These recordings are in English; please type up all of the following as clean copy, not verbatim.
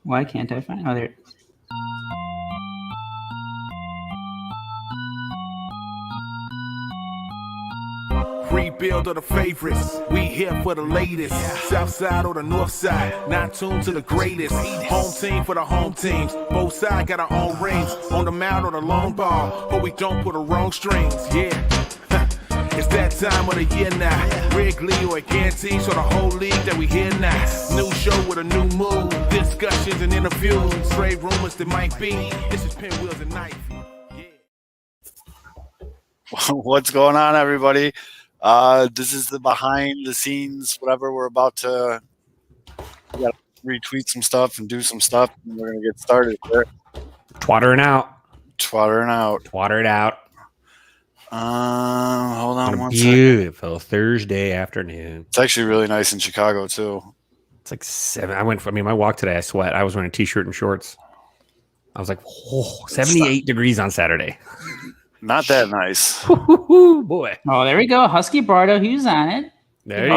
Why can't I find? Oh, there it is. Rebuild of the favorites. We here for the latest. South side or the north side. Not tuned to the greatest. Home team for the home teams. Both sides got our own rings. On the mound or the long ball. But we don't put the wrong strings. Yeah. It's that time of the year now. Wrigley or guarantee, so the whole league that we here now. New show with a new mood. Discussions and interviews. Trade rumors that might be. This is Pinwheels and Knife. What's going on, everybody? This is the behind the scenes, whatever. We're about to retweet some stuff and do some stuff, and we're going to get started there. Twattering out. Twatter it out. Hold on one second. Beautiful Thursday afternoon. It's actually really nice in Chicago, too. It's like 7. My walk today, I sweat. I was wearing a t-shirt and shorts. I was like, 78 degrees on Saturday. Not that nice. Boy. Oh, there we go. Husky Bardo, he was on it. There he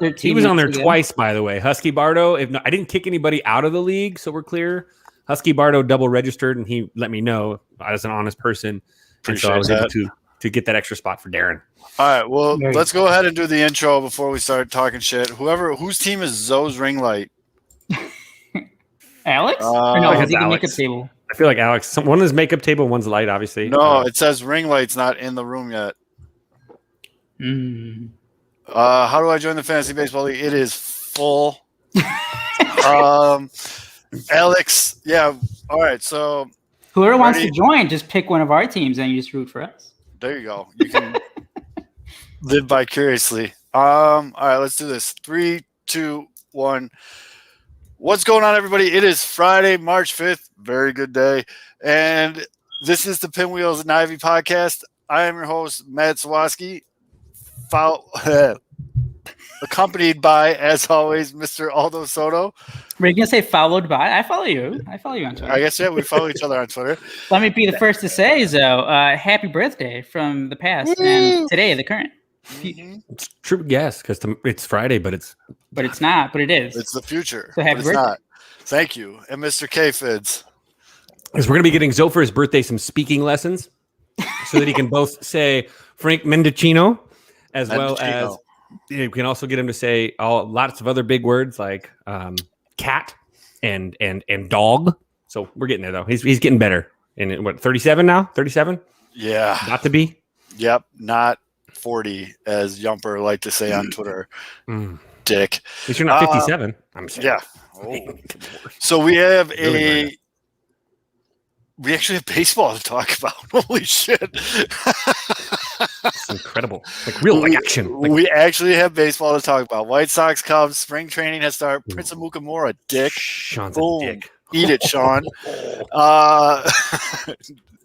is. He was on there twice, by the way. Husky Bardo. I didn't kick anybody out of the league, so we're clear. Husky Bardo double registered, and he let me know as an honest person. And so I was able to get that extra spot for Darren. All right, well, let's go ahead and do the intro before we start talking shit. Whose team is Zoe's ring light? Alex? Or no, is he the makeup table? I feel like Alex. One is makeup table, one's light, obviously. No, it says ring light's not in the room yet. How do I join the Fantasy Baseball League? It is full. Alex, yeah. All right, so whoever wants to join, just pick one of our teams and you just root for us. There you go. You can live vicariously. All right, let's do this. 3, 2, 1. What's going on, everybody? It is Friday, March 5th. Very good day. And this is the Pinwheels and Ivy podcast. I am your host, Matt Sawaski, accompanied by, as always, Mr. Aldo Soto. Were you going to say followed by? I follow you. I follow you on Twitter. I guess, yeah, we follow each other on Twitter. Let me be the first to say, Zoe, happy birthday from the past and today, the current. It's true, yes, because it's Friday, but it's not, but it is. It's the future, so but it's not. Thank you. And Mr. K-Fids. Because we're going to be getting Zoe for his birthday some speaking lessons so that he can both say Frank Mendocino as well as we can also get him to say lots of other big words like cat and dog. So we're getting there, though. He's getting better. And what, 37 now? 37? Yeah. Not to be? Yep, not 40, as Yumper like to say on Twitter. Dick. At least you're not 57. I'm saying. Yeah. Oh. So we have we actually have baseball to talk about. Holy shit. It's incredible. Like real action. We actually have baseball to talk about. White Sox, Cubs, spring training has started. Prince of Mukamura, dick. Sean's boom. a dick. Eat it, Sean.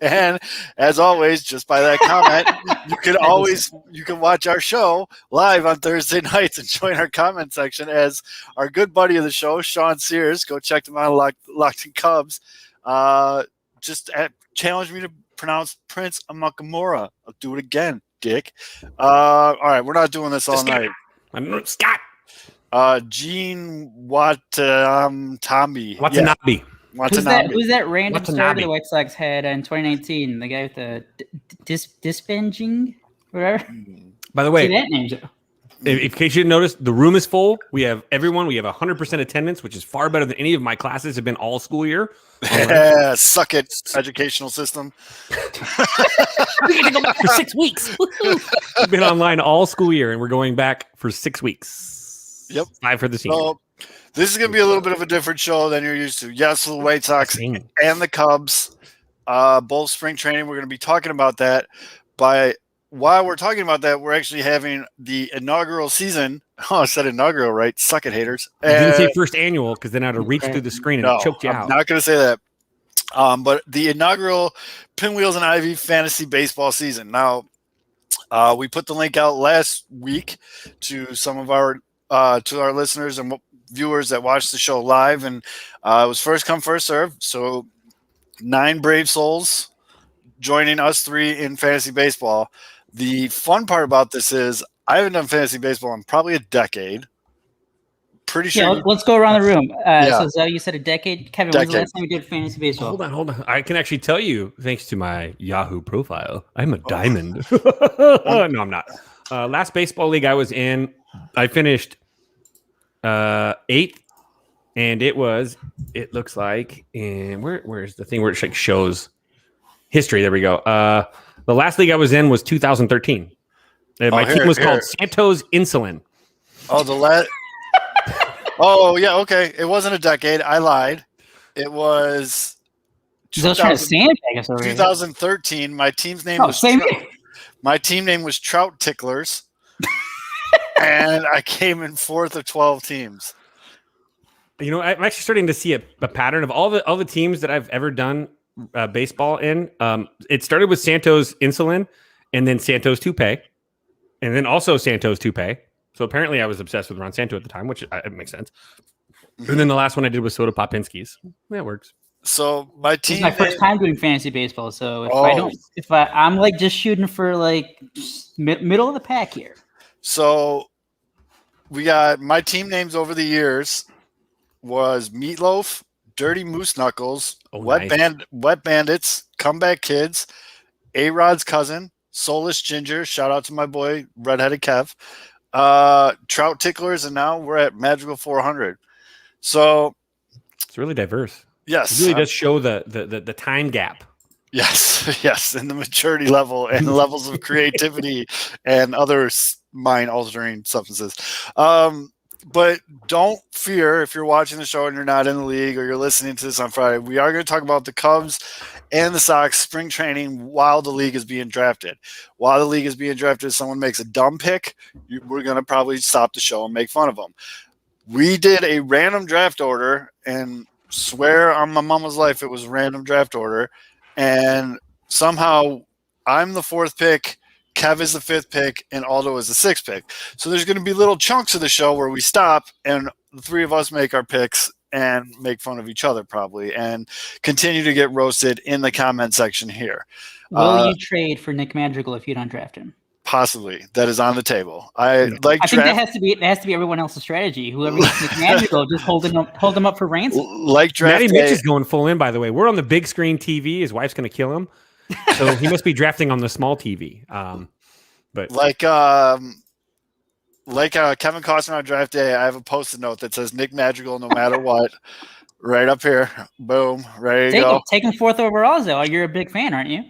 And as always, just by that comment, you can watch our show live on Thursday nights and join our comment section as our good buddy of the show, Sean Sears. Go check them out on Locked in Cubs. Challenge me to pronounce Prince of Mukamura. I'll do it again, dick. All right, we're not doing this all night. I'm Scott. Gene Watanabe. Watanabe. Who's that random starter the White Sox had in 2019? The guy with the dispenging, whatever. By the way, that name. In case you didn't notice, the room is full. We have everyone. We have 100% attendance, which is far better than any of my classes have been all school year. Yeah, suck it, educational system. We're going to go back for 6 weeks. We've been online all school year, and we're going back for 6 weeks. Yep. 5 for the season. So, this is going to be a little bit of a different show than you're used to. Yes, the White Sox and the Cubs, both spring training. We're going to be talking about that. While we're talking about that, we're actually having the inaugural season. Oh, I said inaugural, right? Suck it, haters. I didn't say first annual because then I'd have reached through the screen and choked you out. I'm not going to say that. But the inaugural Pinwheels and Ivy fantasy baseball season. Now, we put the link out last week to some of our listeners and viewers that watched the show live, and it was first come, first serve. So 9 brave souls joining us 3 in fantasy baseball. The fun part about this is I haven't done fantasy baseball in probably a decade, pretty sure. Yeah, let's go around the room. Yeah. So Zoe, you said a decade. Kevin, when's the last time you did fantasy baseball? Hold on. I can actually tell you, thanks to my Yahoo profile, I'm a diamond. No, I'm not. Last baseball league I was in, I finished 8th, and it looks like, and where's the thing where it shows history? There we go. The last league I was in was 2013. My team was called Santos Insulin. Oh, the last. Oh, yeah, okay. It wasn't a decade. I lied. It was 2013. My team's name was my team name was Trout Ticklers, and I came in 4th of 12 teams. You know, I'm actually starting to see a pattern of all the teams that I've ever done baseball in. It started with Santos Insulin, and then Santos Toupee, and then also Santos Toupee. So apparently I was obsessed with Ron Santo at the time, which it makes sense. And then the last one I did was Soda Popinski's. That works. So my team. It's my first time doing fantasy baseball. So I'm like just shooting for like middle of the pack here. So we got my team names over the years was Meatloaf, Dirty Moose Knuckles, Wet Bandits, Comeback Kids, A-Rod's Cousin, Soulless Ginger. Shout out to my boy Redheaded Kev. Trout Ticklers, and now we're at Magical 400. So it's really diverse. Yes, it really does show the time gap. Yes, and the maturity level and the levels of creativity and other mind-altering substances. But don't fear if you're watching the show and you're not in the league or you're listening to this on Friday. We are going to talk about the Cubs and the Sox spring training while the league is being drafted. While the league is being drafted, if someone makes a dumb pick, we're going to probably stop the show and make fun of them. We did a random draft order, and swear on my mama's life it was a random draft order, and somehow I'm the 4th pick, Kev is the 5th pick, and Aldo is the 6th pick. So there's going to be little chunks of the show where we stop and the 3 of us make our picks and make fun of each other probably and continue to get roasted in the comment section here. Will you trade for Nick Madrigal if you don't draft him? Possibly. That is on the table. I think that has to be everyone else's strategy. Whoever gets Nick Madrigal, just hold him up for ransom. Like draft Matty Mitch is going full in, by the way. We're on the big screen TV. His wife's going to kill him. So he must be drafting on the small TV. But like Kevin Costner on draft day, I have a post-it note that says Nick Madrigal no matter what. Right up here. Boom. Ready to go. Take him 4th overall, though. You're a big fan, aren't you?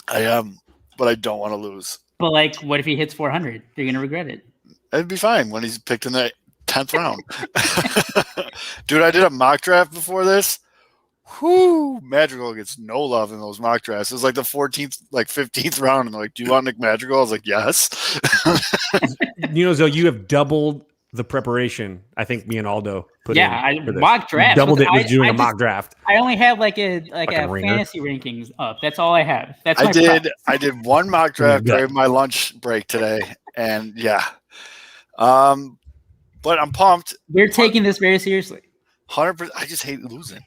I am, but I don't want to lose. But like, what if he hits 400? You're going to regret it. It'd be fine when he's picked in the 10th round. Dude, I did a mock draft before this. Whoo, Madrigal gets no love in those mock drafts. It was like the 14th, like 15th round, and they're like, "Do you want Nick Madrigal?" I was like, "Yes." So you have doubled the preparation. I think me and Aldo put in. Mock draft. Doubled it with doing a mock draft. I only have like a fantasy rankings up. That's all I have. I did one mock draft during my lunch break today, and but I'm pumped. We're taking this very seriously. 100%. I just hate losing.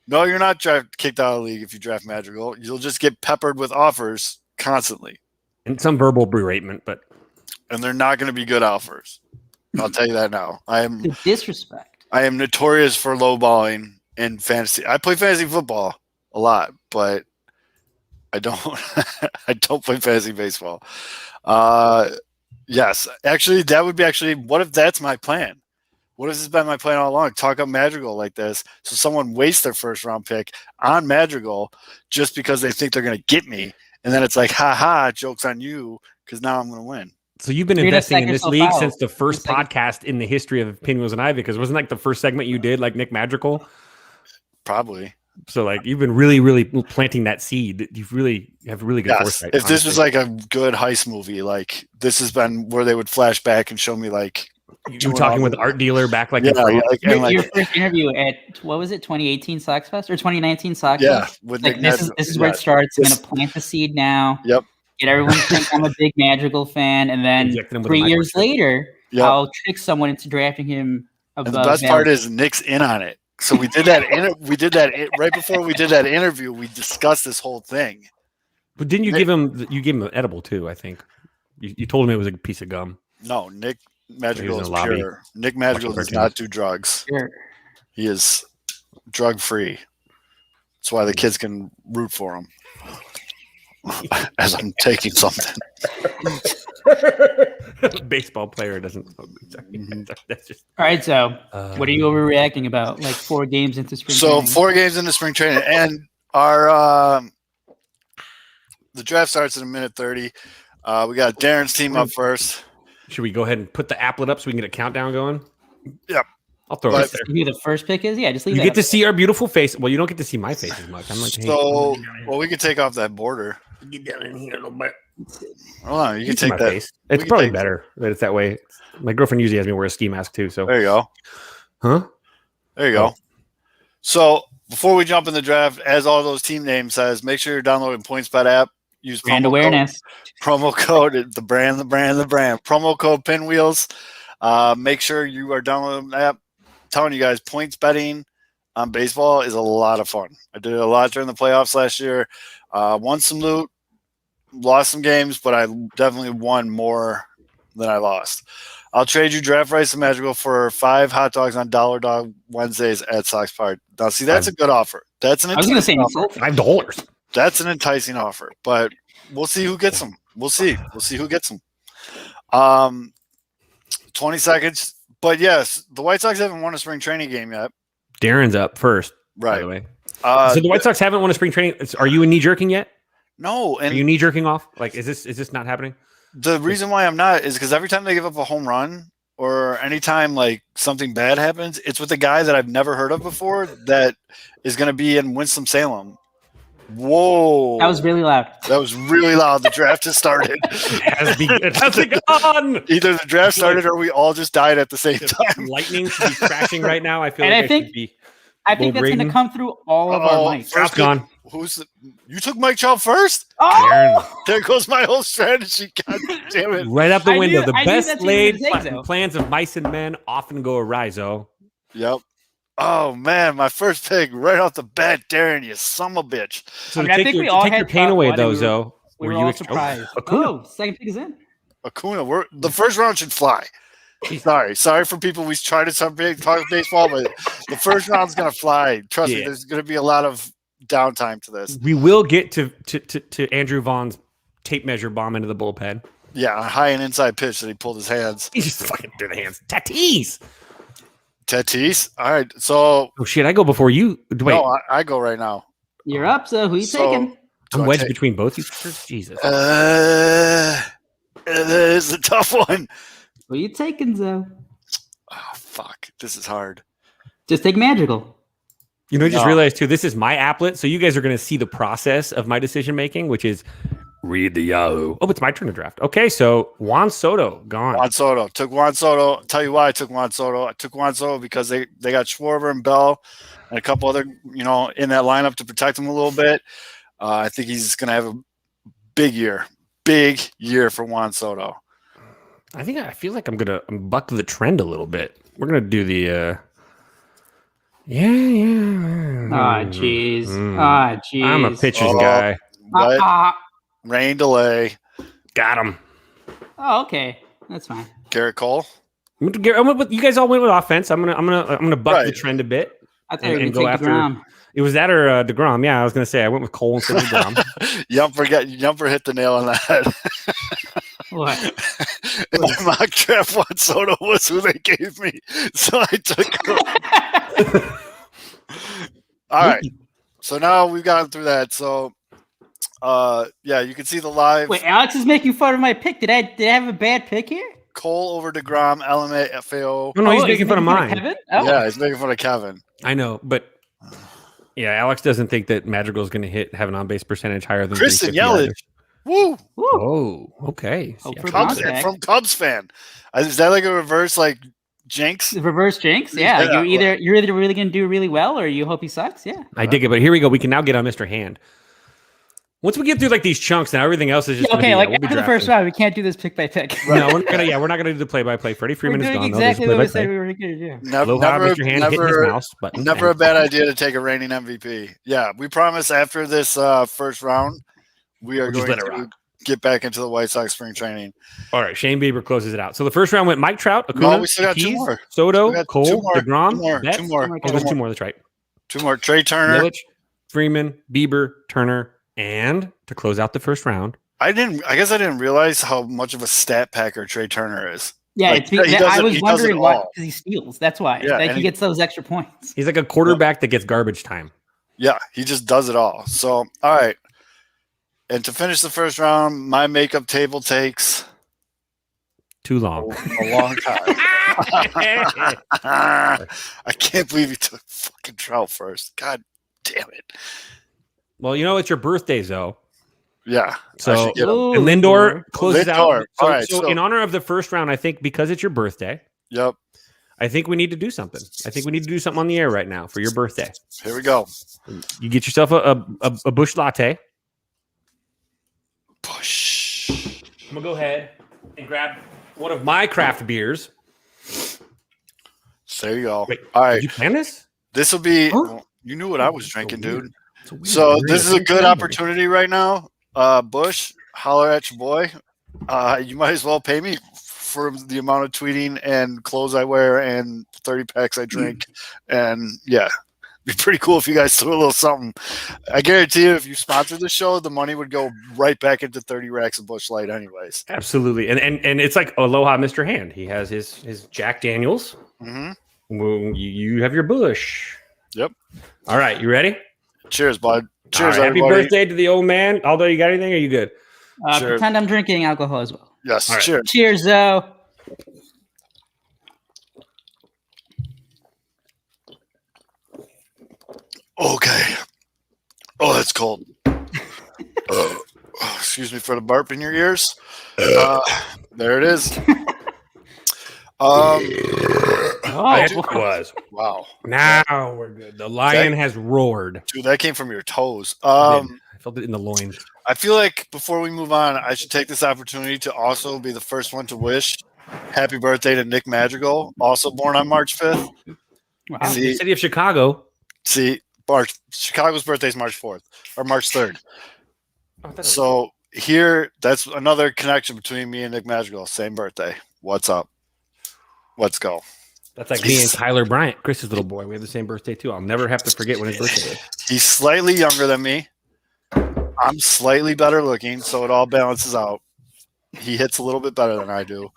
No, you're not kicked out of the league if you draft Madrigal. You'll just get peppered with offers constantly. And some verbal beratement, and they're not going to be good offers. I'll tell you that now. The disrespect. I am notorious for lowballing in fantasy. I play fantasy football a lot, but I don't I don't play fantasy baseball. Yes, actually, that would be what if that's my plan? What if this has been my plan all along? Talk up Madrigal like this, so someone wastes their 1st round pick on Madrigal just because they think they're going to get me, and then it's like, ha, joke's on you, because now I'm going to win. So you've been investing in this league since the first podcast in the history of Pinwheels and Ivy, because wasn't like the first segment you did like Nick Madrigal? Probably. So like you've been really, really planting that seed. You really have really good foresight. If this was like a good heist movie, like this has been where they would flash back and show me like you were talking with the art dealer back like your first interview at what was it, 2018 Sox Fest or 2019 Sox Fest? With like this is where it starts. I'm gonna plant the seed now. Yep. Get everyone to think I'm a big Madrigal fan, and then 3 years later, I'll trick someone into drafting him. And the best part is Nick's in on it. So we did that. Right before we did that interview. We discussed this whole thing. But didn't you give him? You gave him an edible too. I think you told him it was a piece of gum. No, Nick Madrigal is in the lobby. pure. Nick Madrigal does not do drugs. Sure. He is drug free. That's why the kids can root for him. As I'm taking something. Baseball player doesn't. That's just. All right, so what are you overreacting about? Like 4 games into spring training? 4 games into spring training, and our the draft starts in a minute 30. We got Darren's team up first. Should we go ahead and put the applet up so we can get a countdown going? Yep. I'll throw it there. Who the first pick is? Yeah, just leave You that get to see our beautiful face. Well, you don't get to see my face as much. I'm like, so, well, we can take off that border. Get down in here a little bit. Hold on, you can see take my that. face. It's probably better that it's that way. My girlfriend usually has me wear a ski mask too. So there you go. Huh? There you go. So before we jump in the draft, as all those team names says, make sure you're downloading PointsBet app. Use brand awareness. Promo code the brand. Promo code Pinwheels. Make sure you are downloading the app. I'm telling you guys, points betting on baseball is a lot of fun. I did it a lot during the playoffs last year. Won some loot, lost some games, but I definitely won more than I lost. I'll trade you draft rights and Madrigal for 5 hot dogs on Dollar Dog Wednesdays at Sox Park. Now, see, that's a good offer. That's an enticing offer. $5. That's an enticing offer, but we'll see who gets them. We'll see who gets them. 20 seconds. But yes, the White Sox haven't won a spring training game yet. Darren's up first, right? By the way, so the White Sox haven't won a spring training. Are you knee jerking yet? No. And are you knee jerking off? Like, is this not happening? The reason why I'm not is because every time they give up a home run or anytime like something bad happens, it's with a guy that I've never heard of before that is going to be in Winston-Salem. Whoa. That was really loud. That was really loud. The draft has started. It has begun. Either the draft started or we all just died at the same time. Lightning should be crashing right now. I feel and like I think that's going to come through all of our mics. First gone. You took Mike Trout first? Oh! There goes my whole strategy. God damn it. Right out the window. The I best laid say, plans of mice and men often go awry, Zo. Yep. Oh, man, my first pick right off the bat, Darren, you son of a bitch. So I think we all take your pain away, though, Zo. We were all surprised. Second pick is in. Acuna, the first round should fly. Sorry for people. We try to talk baseball, but the first round's going to fly. Trust me, there's going to be a lot of downtime to this. We will get to Andrew Vaughn's tape measure bomb into the bullpen. Yeah, high and inside pitch that he pulled his hands. He just fucking threw the hands. Tatis. All right, so oh shit, I go before you. Wait, no, I go right now. You're up. So who you taking? I'm wedged between both you. Jesus. It is a tough one. Who you taking, Zo? Oh fuck, this is hard. Just take Madrigal. You know, I just realized too. This is my applet, so you guys are going to see the process of my decision making, which is read the Yahoo. Oh, it's my turn to draft. Okay, so Juan Soto gone. Took Juan Soto. I'll tell you why I took Juan Soto. I took Juan Soto because they got Schwarber and Bell and a couple other, in that lineup to protect him a little bit. I think he's going to have a big year for Juan Soto. I feel like I'm going to buck the trend a little bit. We're going to do the yeah. Ah, jeez. I'm a pitcher's guy. What? Rain delay. Got him. Oh, okay. That's fine. Garrett Cole. You guys all went with offense. I'm gonna buck the trend a bit. I thought you were going to take DeGrom. It was that or DeGrom. Yeah, I was gonna say I went with Cole instead of DeGrom. Yumper hit the nail on the head. What? In my mock draft, Juan Soto was who they gave me, so I took him. All right. So now we've gotten through that. So, you can see the live. Wait, Alex is making fun of my pick. Did I have a bad pick here? Cole over DeGrom, LMFAO. No, he's making fun of mine. Kevin? Oh. Yeah, he's making fun of Kevin. I know, but yeah, Alex doesn't think that Madrigal is going to have an on-base percentage higher than Kristen Yelich. Woo! Oh, okay. From Cubs fan. Is that like a reverse jinx? Reverse jinx? Yeah. You're either really going to do really well or you hope he sucks. Yeah. I dig it, but here we go. We can now get on Mr. Hand. Once we get through these chunks, now everything else is just okay. After the first round, we can't do this pick by pick. No, we're not gonna do the play-by-play. Freddie Freeman is gone. Exactly what we said we were going to do. Never Mr. Hand hitting his mouse button. Never a bad idea to take a reigning MVP. Yeah, we promise after this first round, we are going to get back into the White Sox spring training. All right, Shane Bieber closes it out. So the first round went Mike Trout, Acuna, No, we still got 2 more. Soto, Cole, DeGrom, two more. Oh, there's 2 more. That's right. 2 more. Trey Turner, Yelich, Freeman, Bieber, Turner, and to close out the first round. I guess I didn't realize how much of a stat packer Trey Turner is. Yeah, Like, I was wondering why, because he steals. That's why. Yeah, he gets those extra points. He's like a quarterback that gets garbage time. Yeah, he just does it all. So, all right. And to finish the first round, my makeup table takes too long. A long time. I can't believe he took fucking Trout first. God damn it. Well, it's your birthday, Zoe. Yeah. So, and Lindor closes out. So, all right, so in honor of the first round, I think because it's your birthday. Yep. I think we need to do something. I think we need to do something on the air right now for your birthday. Here we go. You get yourself a Busch latte. Busch. I'm going to go ahead and grab one of my craft beers. There you go. Wait, all right. Did you plan this? This will be, you knew what I was drinking, dude. So this is a good opportunity right now. Busch, holler at your boy. You might as well pay me for the amount of tweeting and clothes I wear and 30 packs I drink. And yeah, it'd be pretty cool if you guys threw a little something. I guarantee you, if you sponsored the show, the money would go right back into 30 racks of Busch Light anyways. Absolutely. And it's like Aloha Mr. Hand. He has his Jack Daniels. Mm-hmm. Well, you have your Busch. Yep. All right. You ready? Cheers, bud. Cheers, right, everybody. Happy birthday to the old man. Aldo, you got anything? Or are you good? Pretend I'm drinking alcohol as well. Yes. Right. Cheers. Cheers, Zoe. Okay. Oh, that's cold. Excuse me for the burp in your ears. There it is. It was. Wow. Now we're good. The lion has roared. Dude, that came from your toes. I felt it in the loins. I feel like before we move on, I should take this opportunity to also be the first one to wish happy birthday to Nick Madrigal, also born on March 5th. Wow. In the city of Chicago. See, Chicago's birthday is March 4th or March 3rd. So here, that's another connection between me and Nick Madrigal. Same birthday. What's up? Let's go. That's like me and Tyler Bryant, Chris's little boy. We have the same birthday too. I'll never have to forget when his birthday is. He's slightly younger than me. I'm slightly better looking, so it all balances out. He hits a little bit better than I do.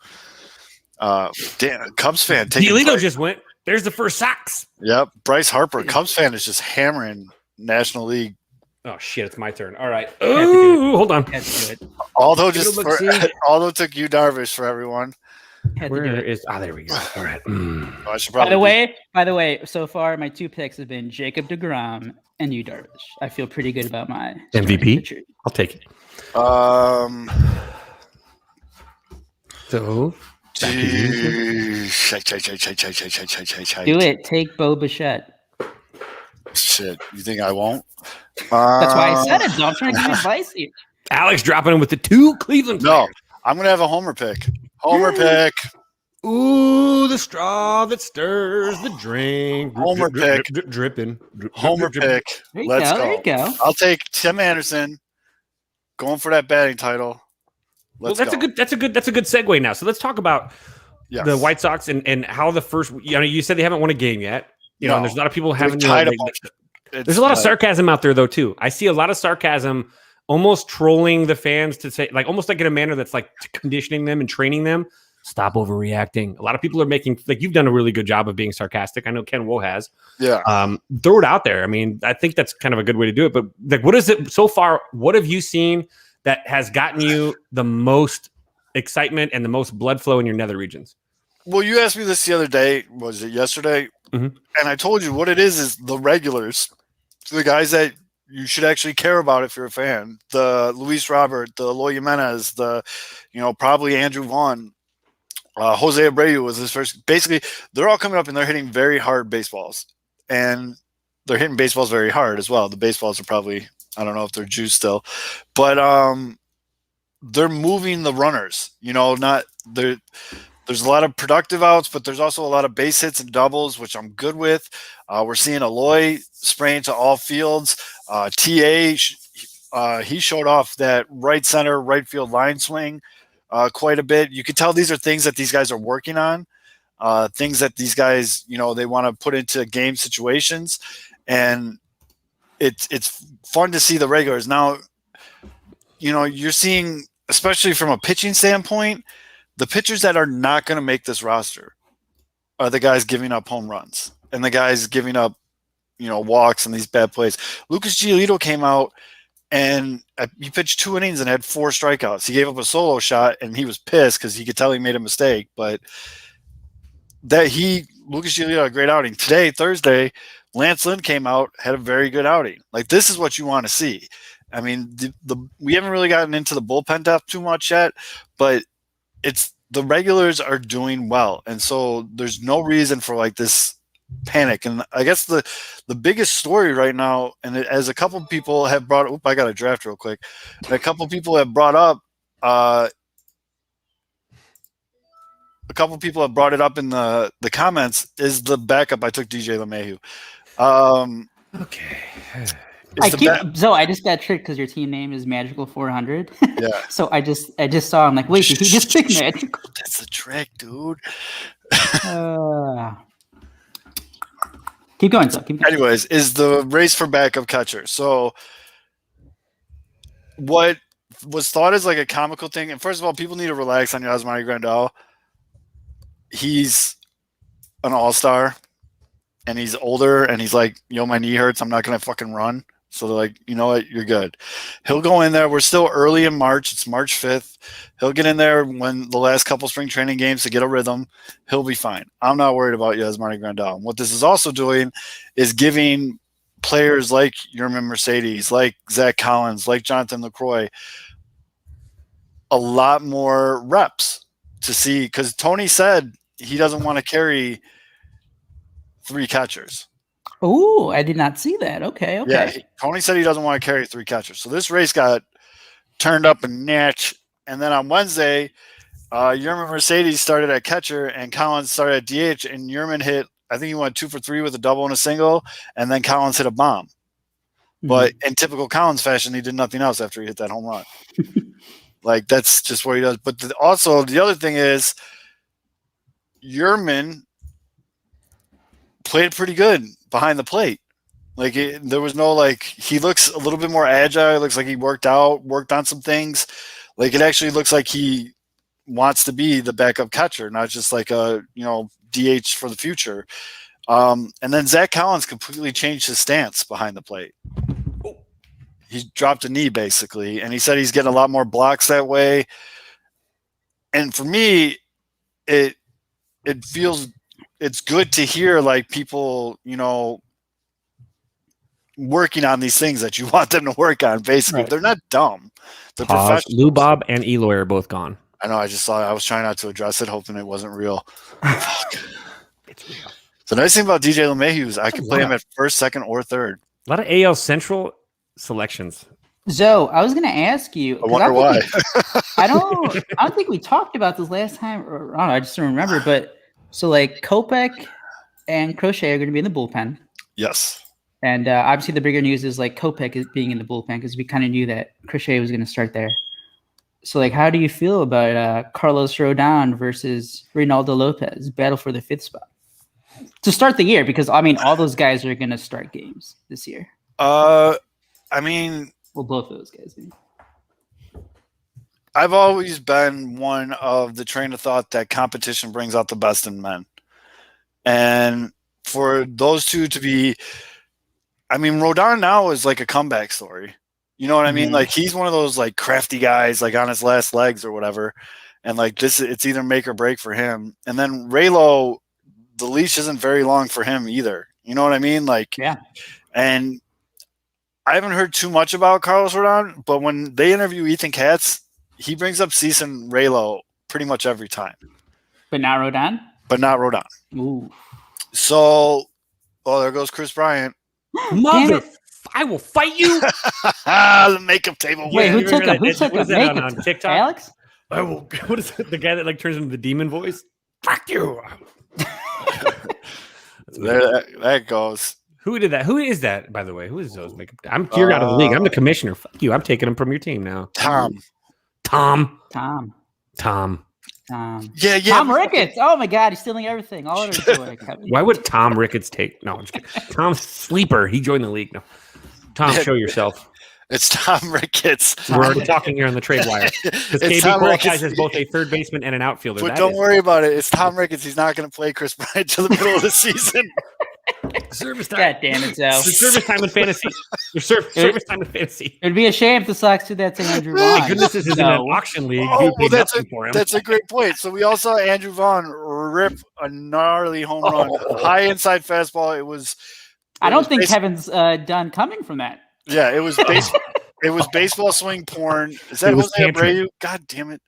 Damn, Cubs fan. Giolito just went. There's the first Sox. Yep. Bryce Harper, Cubs fan, is just hammering National League. Oh shit! It's my turn. All right. Ooh, hold on. Although took you Darvish for everyone. Where is? There we go. All right. By the way, so far my 2 picks have been Jacob DeGrom and you Darvish. I feel pretty good about my MVP. I'll take it. So do it. Take Bo Bichette. Shit, you think I won't? That's why I said it. Though. I'm trying to give you advice here. Alex dropping in with the 2 Cleveland players. No, I'm gonna have a homer pick. Homer pick. Ooh, the straw that stirs the drink. Homer pick. Dripping. Homer pick. Let's go. There you go. I'll take Tim Anderson. Going for that batting title. That's a good segue now. So let's talk about the White Sox and how the first. You said they haven't won a game yet. And there's a lot of people having. There's a lot of sarcasm out there though too. I see a lot of sarcasm, almost trolling the fans to say, like, almost like in a manner that's like conditioning them and training them. Stop overreacting. A lot of people are making, like, you've done a really good job of being sarcastic. I know Ken Wool has. Yeah. Throw it out there. I mean, I think that's kind of a good way to do it. But like, what is it so far? What have you seen that has gotten you the most excitement and the most blood flow in your nether regions? Well, you asked me this the other day. Was it yesterday? Mm-hmm. And I told you what it is the regulars, the guys that you should actually care about if you're a fan. The Luis Robert, the Eloy Jimenez, probably Andrew Vaughn. Jose Abreu was his first. Basically, they're all coming up and they're hitting very hard baseballs. And they're hitting baseballs very hard as well. The baseballs are probably, I don't know if they're juiced still. But they're moving the runners. There's a lot of productive outs, but there's also a lot of base hits and doubles, which I'm good with. We're seeing Eloy spraying to all fields. TA, he showed off that right center, right field line swing quite a bit. You could tell these are things that these guys are working on, things that these guys, they want to put into game situations, and it's fun to see the regulars now. You're seeing, especially from a pitching standpoint, the pitchers that are not going to make this roster are the guys giving up home runs and the guys giving up, walks and these bad plays. Lucas Giolito came out and he pitched 2 innings and had 4 strikeouts. He gave up a solo shot and he was pissed because he could tell he made a mistake. But Lucas Giolito had a great outing. Today, Thursday, Lance Lynn came out, had a very good outing. Like, this is what you want to see. I mean, we haven't really gotten into the bullpen depth too much yet, but the regulars are doing well. And so there's no reason for like this panic. And I guess the biggest story right now, and as a couple people have brought I got a draft real quick. A couple people have brought up it up in the comments, is the backup. I took DJ LeMahieu. Okay. I just got tricked because your team name is Magical 400. Yeah. So I just saw. I'm like, wait, did he just pick Magical? That's the trick, dude. Keep going, so keep going. Anyways, is the race for backup catcher. So what was thought as like a comical thing, and first of all, people need to relax on Yasmani Grandal. He's an all-star, and he's older, and he's like, my knee hurts. I'm not going to fucking run. So they're like, you know what? You're good. He'll go in there. We're still early in March. It's March 5th. He'll get in there when the last couple spring training games to get a rhythm. He'll be fine. I'm not worried about Yasmani Grandal. And what this is also doing is giving players like Yermin Mercedes, like Zach Collins, like Jonathan LaCroix, a lot more reps to see, because Tony said he doesn't want to carry 3 catchers. Oh, I did not see that. Okay. Yeah, Tony said he doesn't want to carry 3 catchers. So this race got turned up a notch. And then on Wednesday, Yermin Mercedes started at catcher and Collins started at DH. And Yermin hit, I think he went 2 for 3 with a double and a single. And then Collins hit a bomb. Mm-hmm. But in typical Collins fashion, he did nothing else after he hit that home run. Like, that's just what he does. But also, the other thing is, Yermin played pretty good behind the plate. Like, there was no, like, he looks a little bit more agile. It looks like he worked on some things. Like, it actually looks like he wants to be the backup catcher, not just like a, DH for the future. And then Zach Collins completely changed his stance behind the plate. He dropped a knee basically, and he said he's getting a lot more blocks that way. And for me, it feels, it's good to hear like people, working on these things that you want them to work on. Basically, They're not dumb. They're professionals. Lou Bob and Eloy are both gone. I know. I just saw it. I was trying not to address it, hoping it wasn't real. It's real. The nice thing about DJ LeMahieu is I can play him at first, second, or third. A lot of AL Central selections. Zoe, I was going to ask you. I wonder why. I don't think we talked about this last time. Or, I don't know. I just don't remember. But so like Kopech and Crochet are going to be in the bullpen. Yes. And obviously the bigger news is like Kopech is being in the bullpen because we kind of knew that Crochet was going to start there. So like, how do you feel about Carlos Rodon versus Reynaldo Lopez battle for the 5th spot to start the year? Because I mean, all those guys are going to start games this year. I mean, well, both of those guys. I've always been one of the train of thought that competition brings out the best in men. And for those two to be, I mean, Rodon now is like a comeback story. You know what I mean? Like, he's one of those like crafty guys, like on his last legs or whatever. And like this, it's either make or break for him. And then Raylo, the leash isn't very long for him either. You know what I mean? Like, yeah. And I haven't heard too much about Carlos Rodon, but when they interview Ethan Katz, he brings up Cease and Raylo pretty much every time. But not Rodon? But not Rodon. Ooh. So, there goes Chris Bryant. Mother, I will fight you. The makeup table. Wait, who took him? Who took him? That on TikTok? Alex? I will. What is it? The guy that like turns into the demon voice? Fuck you. There that goes. Who did that? Who is that, by the way? Who is those makeup? I'm you're out of the league. I'm the commissioner. Fuck you. I'm taking him from your team now. Tom. Tom. Yeah. Tom Ricketts. Oh my God, he's stealing everything. All of it. Why would Tom Ricketts take? No, I'm just kidding. Tom's sleeper. He joined the league. No, Tom, show yourself. It's Tom Ricketts. We're already talking here on the trade wire because KB qualifies as both a third baseman and an outfielder. But don't worry about it. It's Tom Ricketts. He's not going to play Chris Bryant till the middle of the season. Service time. God damn it, Joe. Service time in fantasy. Service time in fantasy. It'd be a shame if the Sox did that to Andrew Vaughn. Thank goodness this isn't an auction league. Oh, well, that's a great point. So we all saw Andrew Vaughn rip a gnarly home run, high inside fastball. It was. I don't think Kevin's done coming from that. Yeah, it was it was baseball swing porn. Is that Jose Abreu? God damn it!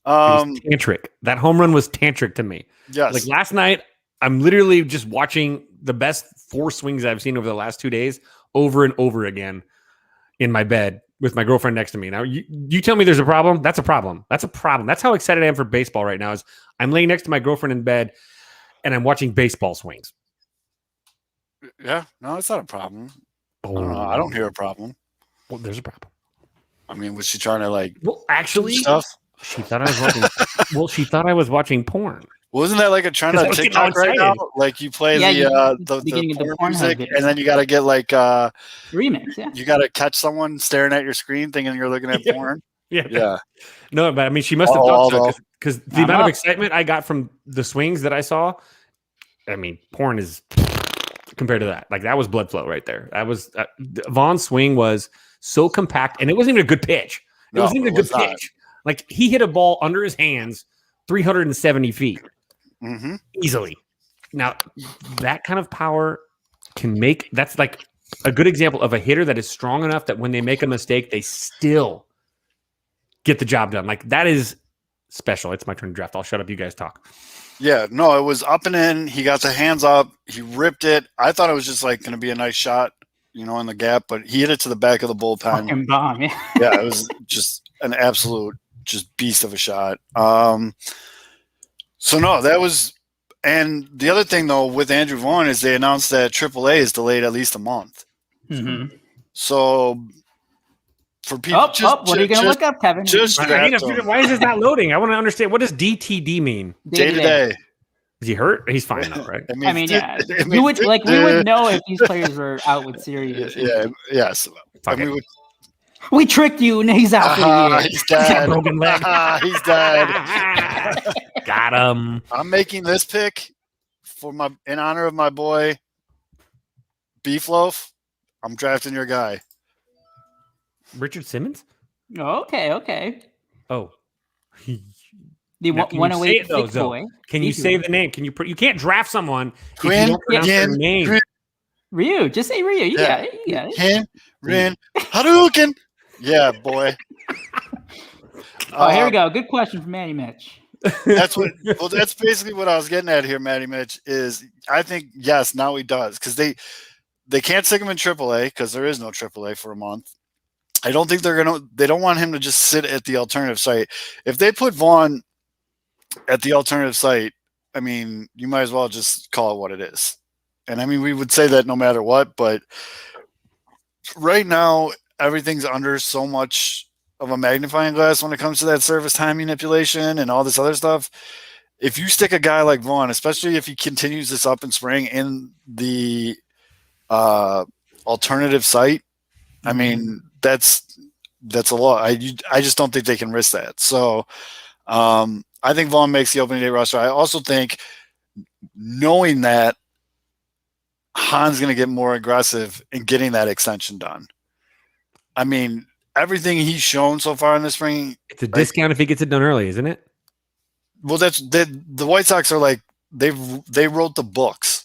It was tantric. That home run was tantric to me. Yes. Like last night, I'm literally just watching the best 4 swings I've seen over the last 2 days over and over again in my bed with my girlfriend next to me. Now, you tell me there's a problem. That's a problem. That's a problem. That's how excited I am for baseball right now. Is I'm laying next to my girlfriend in bed and I'm watching baseball swings. Yeah, no, it's not a problem. I don't hear a problem. Well, there's a problem. I mean, was she trying to like? Well, actually, stuff? She thought I was watching. She thought I was watching porn. Wasn't that like a trend on TikTok right now? Like you play the beginning of the porn music, and then you got to get like remix. Yeah, you got to catch someone staring at your screen, thinking you're looking at porn. Yeah. No, but I mean, she must have thought so because the amount of excitement I got from the swings that I saw. I mean, porn is compared to that. Like that was blood flow right there. That was Vaughn's swing was so compact, and it wasn't even a good pitch. It wasn't even a good pitch. Like he hit a ball under his hands, 370 feet easily. Now that kind of power can make. That's like a good example of a hitter that is strong enough that when they make a mistake, they still get the job done. Like that is special. It's my turn to draft. I'll shut up. You guys talk. Yeah, no, it was up and in. He got the hands up. He ripped it. I thought it was just like going to be a nice shot, in the gap, but he hit it to the back of the bullpen. Fucking bomb, yeah. Yeah, it was just an absolute just beast of a shot. So no, that was, and the other thing though with Andrew Vaughn is they announced that AAA is delayed at least a month. Mm-hmm. So for people, what are you going to look up, Kevin? Why is this not loading? I want to understand. What does DTD mean? Day to day. Is he hurt? He's fine though, right? I mean, yeah. We would know if these players were out with serious. Yes. We tricked you, and he's out for the year. He's dead. Broken leg. He's dead. Got him. I'm making this pick in honor of my boy Beef Loaf. I'm drafting your guy. Richard Simmons? Okay. Oh. The 108 thick boy. Can you say the name? You can't draft someone if you don't pronounce their name. Ryu. Just say Ryu. You got it. Rin. Hadouken. Yeah, boy. Here we go. Good question from Matty Mitch. That's basically what I was getting at here, Matty Mitch, is I think, yes, now he does. Because they can't stick him in AAA because there is no AAA for a month. I don't think they don't want him to just sit at the alternative site. If they put Vaughn at the alternative site, I mean, you might as well just call it what it is. And I mean, we would say that no matter what, but right now, everything's under so much of a magnifying glass when it comes to that service time manipulation and all this other stuff. If you stick a guy like Vaughn, especially if he continues this up in spring in the alternative site, I mean, that's a lot. I just don't think they can risk that. So I think Vaughn makes the opening day roster. I also think, knowing that, Hahn's going to get more aggressive in getting that extension done. I mean, everything he's shown so far in the spring. It's a discount if he gets it done early, isn't it? Well, the White Sox are like, they wrote the books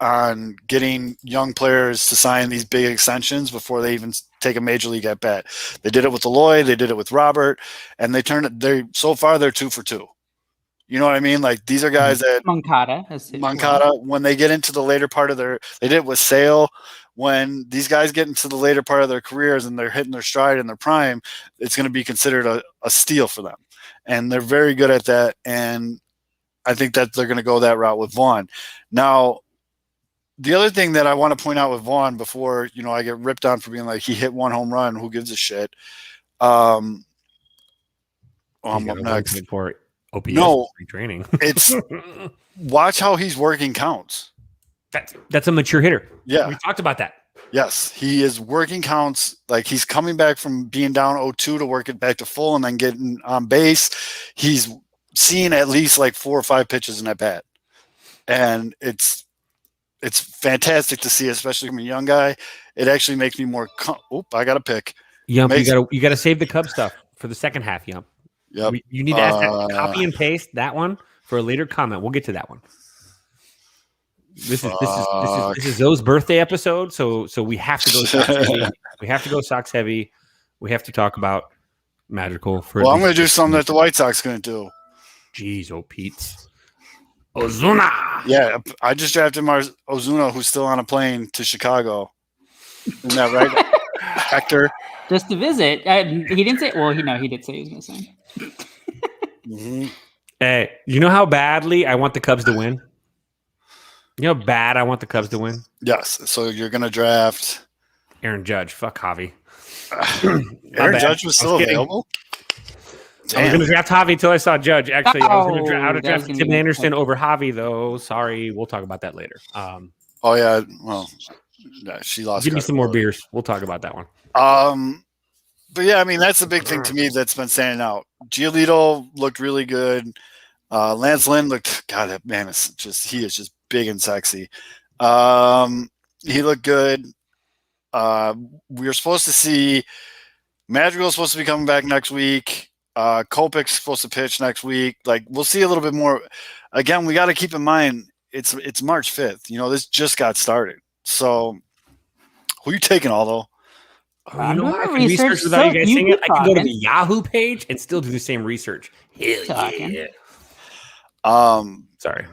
on getting young players to sign these big extensions before they even take a major league at bat. They did it with Eloy, they did it with Robert, and so far they're 2 for 2. You know what I mean? Like, these are guys that Moncada, when they get into the later part of they did it with Sale. When these guys get into the later part of their careers and they're hitting their stride in their prime, it's going to be considered a steal for them. And they're very good at that. And I think that they're going to go that route with Vaughn. Now, the other thing that I want to point out with Vaughn before, I get ripped on for being like, he hit 1 home run. Who gives a shit? I'm up next. For OPS No, training. It's watch how he's working counts. That's a mature hitter. Yeah. We talked about that. Yes, he is working counts. Like he's coming back from being down 0-2 to work it back to full and then getting on base. He's seeing at least like 4 or 5 pitches in that bat. And it's fantastic to see, especially from a young guy. It actually makes me more I got a pick. Yump, you got to save the Cub stuff for the second half, Yump. Yep. You need to ask that, copy and paste that one for a later comment. We'll get to that one. This is Zoe's birthday episode, so we have to go Sox heavy. We have to go Sox heavy. We have to talk about Magical. I'm going to do something that the White Sox going to do. Jeez, Pete. Ozuna. Yeah, I just drafted Ozuna, who's still on a plane to Chicago. Isn't that right, Hector? Just to visit. He didn't say. Well, he did say he was going to sign. Mm-hmm. Hey, you know how badly I want the Cubs to win? You know how bad I want the Cubs to win? Yes. So you're going to draft Aaron Judge. Fuck Javi. Aaron Judge was still available? I was going to draft Javi until I saw Judge. Actually, I was going to draft Tim Anderson over Javi, though. Sorry. We'll talk about that later. Oh, yeah. Well, she lost. Give me some more beers. We'll talk about that one. But yeah, I mean, that's the big thing to me that's been standing out. Giolito looked really good. Lance Lynn looked, God, that man he is just big and sexy. He looked good. We were supposed to see Madrigal's supposed to be coming back next week. Kopech's supposed to pitch next week. Like, we'll see a little bit more. Again, we got to keep in mind it's March 5th. This just got started. So, who you taking, Aldo? You know what? I can research without you guys seeing it. I can go to the Yahoo page and still do the same research. Hell yeah. Sorry.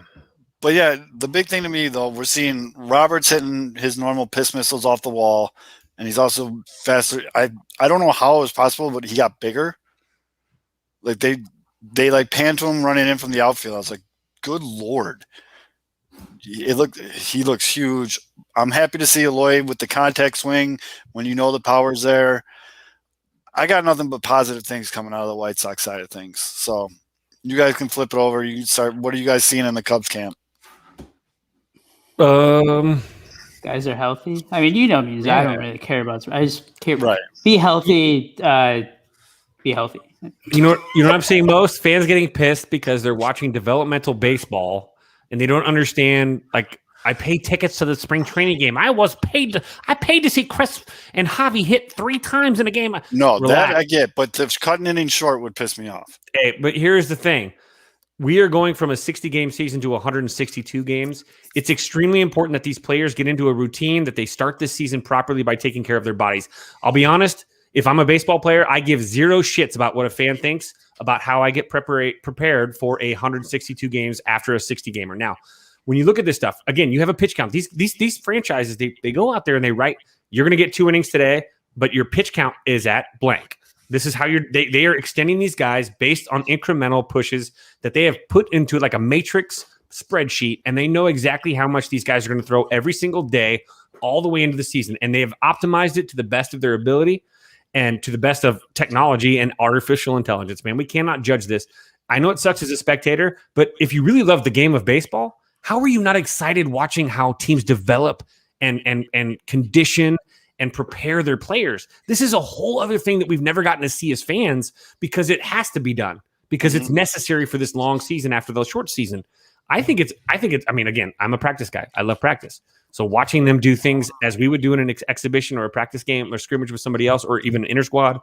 But yeah, the big thing to me, though, we're seeing Roberts hitting his normal piss missiles off the wall, and he's also faster. I don't know how it was possible, but he got bigger. Like they like panned to him running in from the outfield. I was like, good Lord. He looks huge. I'm happy to see Eloy with the contact swing when the power's there. I got nothing but positive things coming out of the White Sox side of things. So you guys can flip it over. You can start. What are you guys seeing in the Cubs camp? Guys are healthy. I mean, me. Yeah. I don't really care about. I just care. Right. Be healthy. Be healthy. You know what I'm seeing most? Fans getting pissed because they're watching developmental baseball and they don't understand. Like, I pay tickets to the spring training game. I paid to see Chris and Javi hit 3 times in a game. No, relax. That I get, but the cutting innings short would piss me off. Hey, but here's the thing. We are going from a 60-game season to 162 games. It's extremely important that these players get into a routine, that they start this season properly by taking care of their bodies. I'll be honest, if I'm a baseball player, I give 0 shits about what a fan thinks about how I get prepared for 162 games after a 60-gamer. Now, when you look at this stuff, again, you have a pitch count. These franchises, they go out there and they write, you're going to get 2 innings today, but your pitch count is at blank. This is how they are extending these guys based on incremental pushes that they have put into like a matrix spreadsheet, and they know exactly how much these guys are going to throw every single day all the way into the season, and they have optimized it to the best of their ability and to the best of technology and artificial intelligence. Man, we cannot judge this. I know it sucks as a spectator, but if you really love the game of baseball, how are you not excited watching how teams develop and condition and prepare their players? This is a whole other thing that we've never gotten to see as fans because it has to be done because it's necessary for this long season after the short season. I think it's, I mean, again, I'm a practice guy. I love practice. So watching them do things as we would do in an exhibition or a practice game or scrimmage with somebody else or even an inter squad,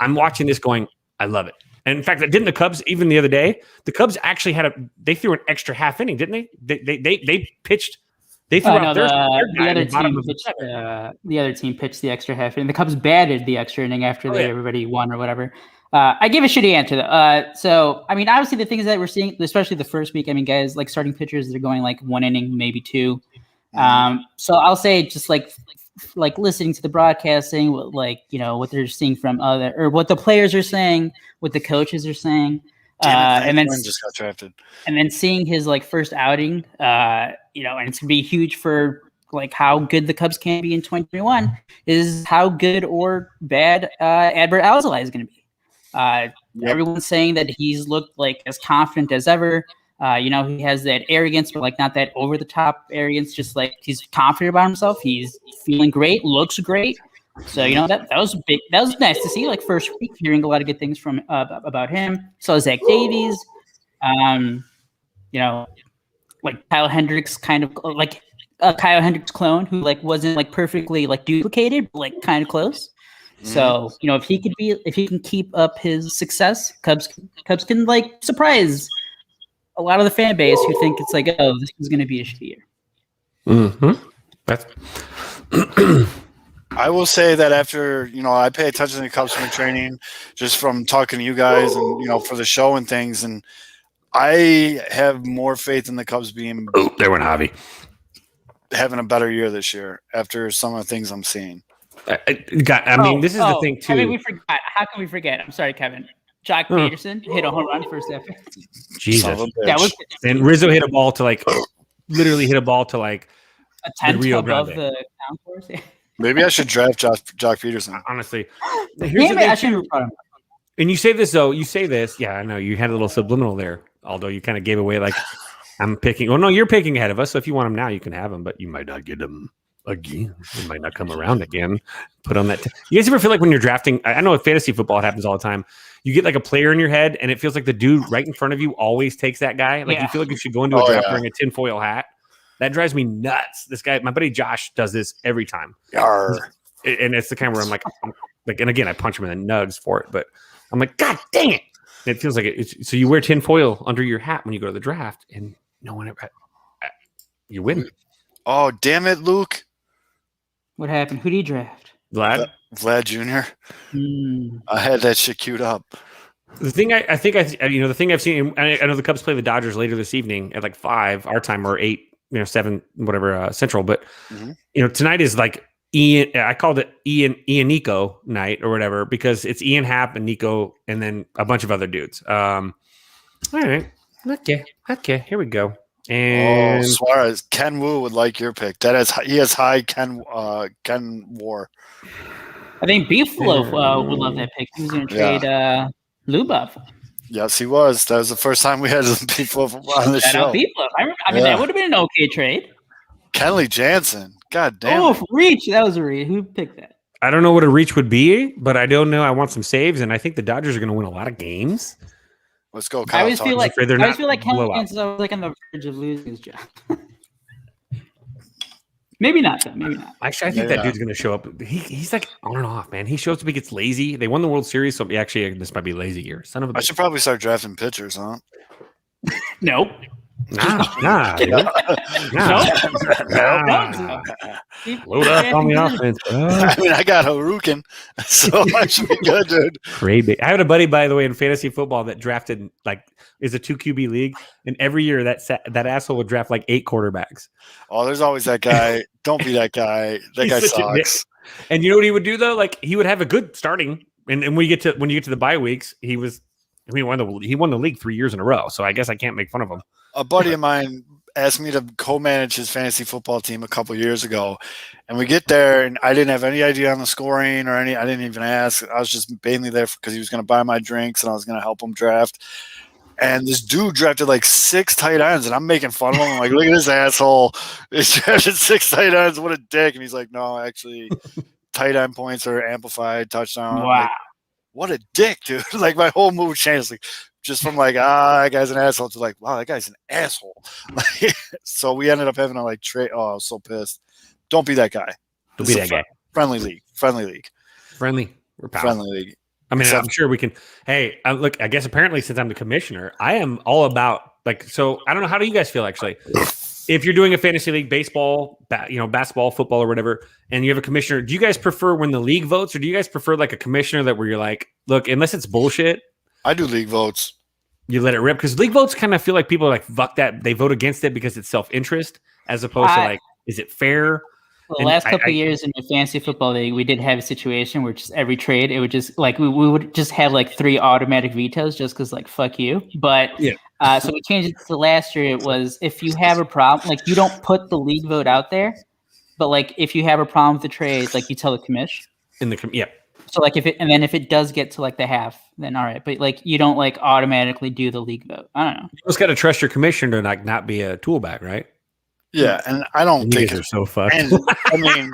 I'm watching this going, I love it. And in fact, didn't the Cubs, even the other day, the Cubs actually they threw an extra half inning, didn't they? They pitched. They threw out the other team pitched the extra half inning. The Cubs batted the extra inning after everybody won or whatever. I gave a shitty answer though. So I mean, obviously the things that we're seeing, especially the first week, I mean, guys like starting pitchers, they're going like 1 inning, maybe 2. So I'll say just like listening to the broadcasting, what they're seeing from other, or what the players are saying, what the coaches are saying. Damn it, and then Frank just got drafted. and then seeing his like first outing, you know, and it's gonna be huge for like how good the Cubs can be in 2021 is how good or bad Adbert Alzolay is gonna be. Everyone's saying that he's looked like as confident as ever. You know, he has that arrogance, but like not that over the top arrogance. Just like he's confident about himself. He's feeling great, looks great. So you know that was big. That was nice to see. Like first week, hearing a lot of good things from about him. So Zach Davies, you know, like Kyle Hendricks, kind of like a Kyle Hendricks clone who like wasn't like perfectly like duplicated, but like kind of close. So you know, if he can keep up his success, Cubs can like surprise a lot of the fan base who think it's like, oh, this is going to be a shitty year. Mm-hmm. That's. I will say that after, you know, I pay attention to Cubs spring training just from talking to you guys and, you know, for the show and things. And I have more faith in the Cubs being. Oh, there went Javi. Having a better year this year after some of the things I'm seeing. I mean, this is the thing, too. I mean, we forgot. How can we forget? I'm sorry, Kevin. Jock Peterson hit a home run first effort. Jesus. That was, and Rizzo hit a ball to like, literally hit a ball to like a 10th Rio above Grande. the concourse. Maybe I should draft Jock Peterson. Honestly. Here's the thing, too. And you say this, though. You say this. Yeah, I know. You had a little subliminal there, although you kind of gave away like, I'm picking. Well, no, you're picking ahead of us. So if you want him now, you can have him, but you might not get him again. He might not come around again. Put on that. You guys ever feel like when you're drafting? I know with fantasy football, it happens all the time. You get like a player in your head, and it feels like the dude right in front of you always takes that guy. Like you feel like you should go into a draft wearing a tinfoil hat. That drives me nuts. This guy, my buddy Josh, does this every time. And it's the kind where I'm like, and again, I punch him in the nugs for it, but I'm like, God dang it. And it feels like it. So you wear tinfoil under your hat when you go to the draft, and no one ever. You win. Oh, damn it, Luke. What happened? Who did he draft? Vlad Jr. I had that shit queued up. The thing I think the thing I've seen, I know the Cubs play the Dodgers later this evening at like 5 our time or 8, 7, whatever Central. But tonight is like Ian. I called it Ian Nico night or whatever because it's Ian Happ and Nico and then a bunch of other dudes. All right, okay, here we go. And Suarez, Ken Wu would like your pick. He has high Ken War. I think Beefalo would love that pick. He was going to trade Lubov. Yes, he was. That was the first time we had Beefalo on the show. Beefalo. I mean, that would have been an okay trade. Kenley Jansen. God damn. Oh, reach. That was a reach. Who picked that? I don't know what a reach would be, but I don't know. I want some saves, and I think the Dodgers are going to win a lot of games. Let's go, Kyle. I always feel like Kenley Jansen was like on the verge of losing his job. Maybe not, though. Maybe not. Actually, I think that dude's going to show up. He's like on and off, man. He shows up, he gets lazy. They won the World Series, so actually, this might be a lazy year. Son of a bitch. I should probably start drafting pitchers, huh? Nope. Nah. Load up on the offense. I mean, I got Harukin, so I should be good, dude. Crazy. I had a buddy, by the way, in fantasy football that drafted is a 2 QB league, and every year that asshole would draft like 8 quarterbacks. Oh, there's always that guy. Don't be that guy. That guy sucks. And you know what he would do though? Like he would have a good starting, and when you get to the bye weeks, he won the league 3 years in a row. So I guess I can't make fun of him. A buddy of mine asked me to co-manage his fantasy football team a couple years ago, and we get there, and I didn't have any idea on the scoring or I didn't even ask. I was just mainly there because he was going to buy my drinks and I was going to help him draft. And this dude drafted like 6 tight ends, and I'm making fun of him. I'm like, look at this asshole. He drafted 6 tight ends. What a dick. And he's like, no, actually, tight end points are amplified touchdown. Wow. Like, what a dick, dude. Like, my whole mood changed. Like, just from like, that guy's an asshole to like, wow, that guy's an asshole. Like, so we ended up having to like trade. Oh, I was so pissed. Don't be that guy. Don't be that guy. Friendly league. Friendly. We're powerful. Friendly league. I mean, I'm sure we can. Hey, look, I guess apparently since I'm the commissioner, I am all about so I don't know. How do you guys feel actually? If you're doing a fantasy league, baseball, basketball, football or whatever, and you have a commissioner, do you guys prefer when the league votes or do you guys prefer like a commissioner that where you're like, look, unless it's bullshit. I do league votes. You let it rip because league votes kind of feel like people are like, fuck that. They vote against it because it's self-interest as opposed to like, is it fair? The last couple of years in the fantasy football league, we did have a situation where just every trade, it would just like we would just have like 3 automatic vetoes just because like fuck you. But so we changed it to last year. It was if you have a problem, like you don't put the league vote out there, but like if you have a problem with the trade, like you tell the commish. So like if it does get to like the half, then all right. But like you don't like automatically do the league vote. I don't know. You just got to trust your commissioner to like not be a toolback, right? Yeah, and I don't think are so fucked. And, I mean,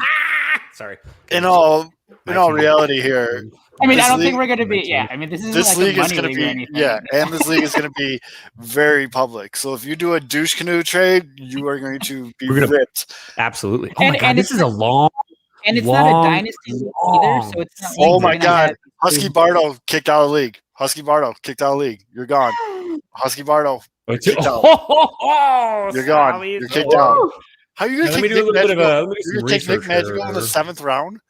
sorry. In all reality here, I mean, I don't think we're going to be. Yeah, I mean, this like league a is going to be. And this league is going to be very public. So if you do a douche canoe trade, you are going to be ripped. Absolutely. Oh my god, this is a long. And it's not a dynasty league either, so it's not. Oh my god, Husky Bardo kicked out of the league. Husky Bardo kicked out of the league. You're gone. Husky Bardo. Kicked out. You're gone. You're kicked out. How are you going to take Nick Magical in the 7th round?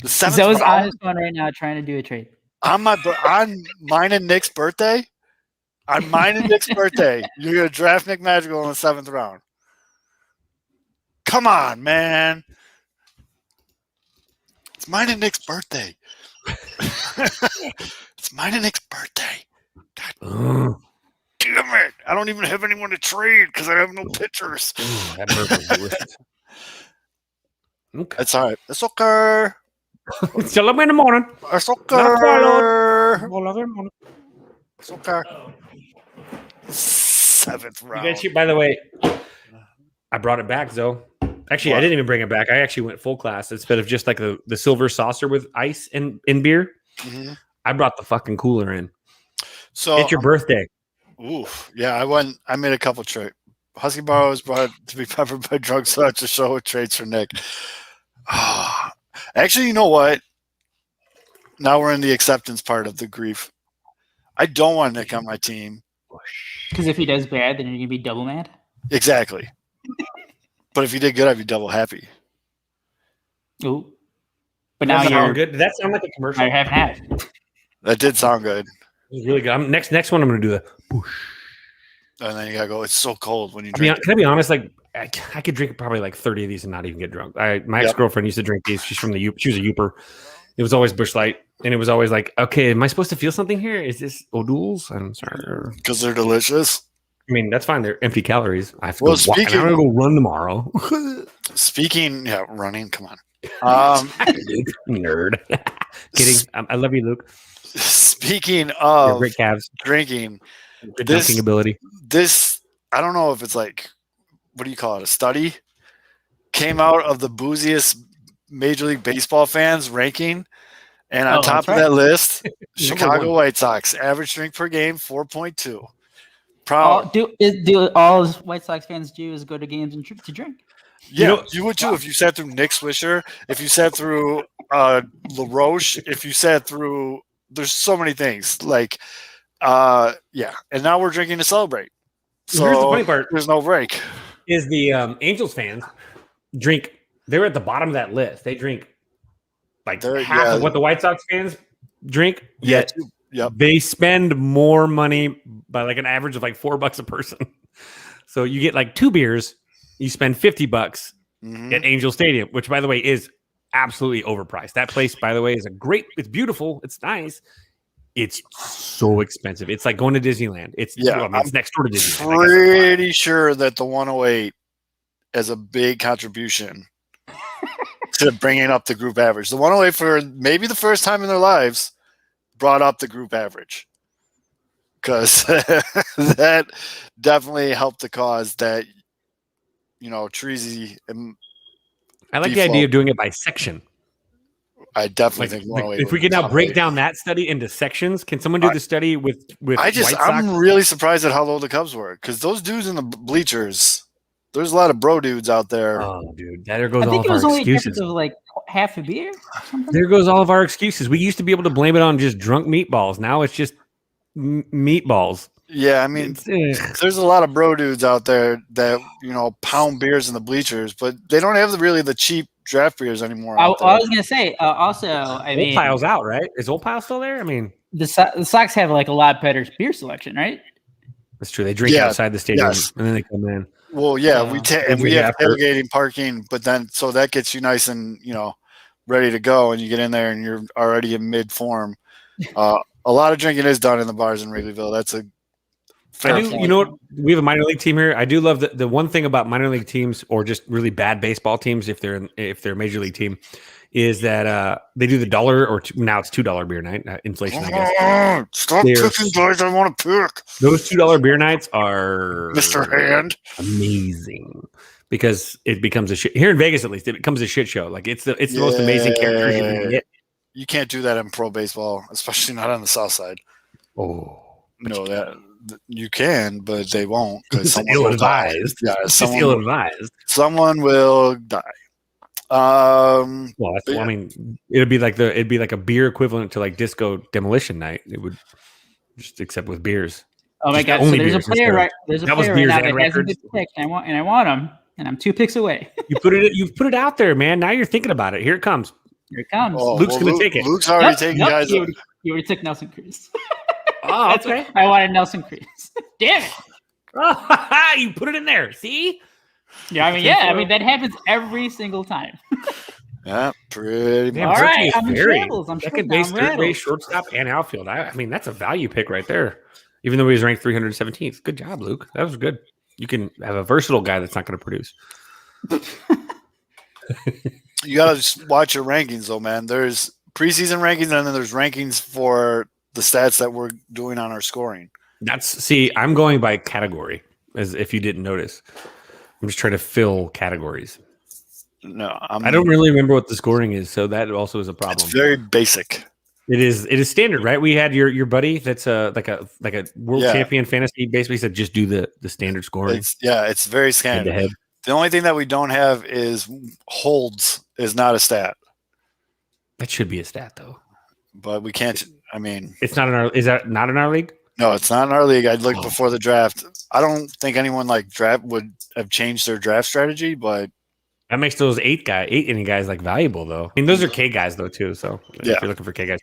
The 7th Zoe's on his phone right now trying to do a trade. On mine and Nick's birthday? On mine and Nick's birthday, you're going to draft Nick Magical in the 7th round. Come on, man. It's mine and Nick's birthday. It's mine and Nick's birthday. God damn it. I don't even have anyone to trade because I have no pitchers. Okay. That's all right. It's okay. It's 11 in the morning. It's okay. It's okay. 7th round. By the way, I brought it back, Zoe. Actually, I didn't even bring it back. I actually went full class instead of just like the silver saucer with ice and beer. Mm-hmm. I brought the fucking cooler in. So it's your birthday. Oof. Yeah, I made a couple trades. Husky Bar was brought to be peppered by drug such to show trades for Nick. Actually, you know what? Now we're in the acceptance part of the grief. I don't want Nick on my team. Because if he does bad, then you're going to be double mad? Exactly. But if he did good, I'd be double happy. Ooh. But now you're good. Did that sound like a commercial? I have half. That did sound good. It was really good. Next one, I'm going to do the whoosh. And then you got to go, it's so cold when you drink. Can I be honest? Like, I could drink probably like 30 of these and not even get drunk. My ex-girlfriend used to drink these. She's from she was a Youper. It was always Busch Light. And it was always like, okay, am I supposed to feel something here? Is this O'Doul's? I'm sorry. Because they're delicious. I mean, that's fine. They're empty calories. I have to go walk. I'm going to go run tomorrow. Running. Come on. Nerd. Kidding. I love you, Luke. Speaking of great calves. Drinking, good dunking ability. This, I don't know if it's like, what do you call it? A study came out of the booziest Major League Baseball fans ranking. And on top of that list, Chicago White Sox, average drink per game, 4.2. Proud. Do all White Sox fans do is go to games and to drink? Yeah, you would too if you sat through Nick Swisher, if you sat through LaRoche, if you sat through – there's so many things. Like, and now we're drinking to celebrate. So here's the funny part. There's no break. Is the Angels fans drink – they're at the bottom of that list. They drink like half of what the White Sox fans drink, yet they spend more money by like an average of like $4 a person. So you get like 2 beers – you spend $50 at Angel Stadium, which, by the way, is absolutely overpriced. That place, by the way, is it's beautiful. It's nice. It's so expensive. It's like going to Disneyland. It's next door to Disneyland. Pretty sure that the 108 has a big contribution to bringing up the group average. The 108, for maybe the first time in their lives, brought up the group average. Because that definitely helped the cause that – Treasy. I like the idea of doing it by section. I definitely think if we can now break down that study into sections, can someone do the study with White Sox? I'm really surprised at how low the Cubs were, because those dudes in the bleachers, there's a lot of bro dudes out there. Oh, dude, there goes all of our excuses. Of like half a beer. There goes all of our excuses. We used to be able to blame it on just drunk meatballs. Now it's just meatballs. Yeah, I mean, there's a lot of bro dudes out there that, pound beers in the bleachers, but they don't have the cheap draft beers anymore. I was going to say, also, Old Pile's out, right? Is Old Pile still there? I mean, the Sox have like a lot better beer selection, right? That's true. They drink outside the stadium and then they come in. Well, yeah, So- we have tailgating parking, but then so that gets you nice and ready to go, and you get in there and you're already in mid form. A lot of drinking is done in the bars in Wrigleyville. That's a fair I do. point. You know what? We have a minor league team here. I do love the one thing about minor league teams or just really bad baseball teams, if they're a major league team, is that they do the $1 or now it's $2 beer night. Inflation, I guess. Stop picking guys I want to pick. Those $2 beer nights are Mr. Hand. amazing because it becomes a shit. Here in Vegas, at least, it becomes a shit show. Like it's the most amazing characters you can get. You can't do that in pro baseball, especially not on the south side. Oh, No, that you can, but they won't because it's ill-advised. Yeah, It's just ill-advised. someone will die. Well, I mean, it'd be like a beer equivalent to like disco demolition night. It would just except with beers. Oh my Just god! So only there's a beers player instead of- right. There's a that was player right beers now and that hasn't records. been picked. And I want him, and I'm 2 picks away. You've put it out there, man. Now you're thinking about it. Here it comes. Here it comes. Luke's gonna take it. Luke's already taking guys. You already took Nelson Cruz. Oh, That's okay. I wanted Nelson Cruz. Damn it! Oh, you put it in there. See? Yeah, I mean that happens every single time. Yeah, pretty Damn, much. All Turkey right, is I'm in very shambles. I'm second shut base, down, third rattled. base, shortstop, and outfield. I mean, that's a value pick right there. Even though he was ranked 317th. Good job, Luke. That was good. You can have a versatile guy that's not going to produce. You gotta just watch your rankings, though, man. There's preseason rankings, and then there's rankings for the stats that we're doing on our scoring. I'm going by category, as if you didn't notice. I'm just trying to fill categories. No, I don't really remember what the scoring is, so that also is a problem. It's very basic. It is standard, right? We had your buddy that's like a world champion fantasy. Basically said just do the standard scoring. It's very standard. Head-to-head. The only thing that we don't have is holds is not a stat, That should be a stat though. but we can't. I mean, It's not in our. Is that not in our league? no, it's not in our league. I'd look before the draft. I don't think anyone like draft would have changed their draft strategy, but That makes those eight inning guys like valuable though. I mean, those are K guys though too. So if you're looking for K guys,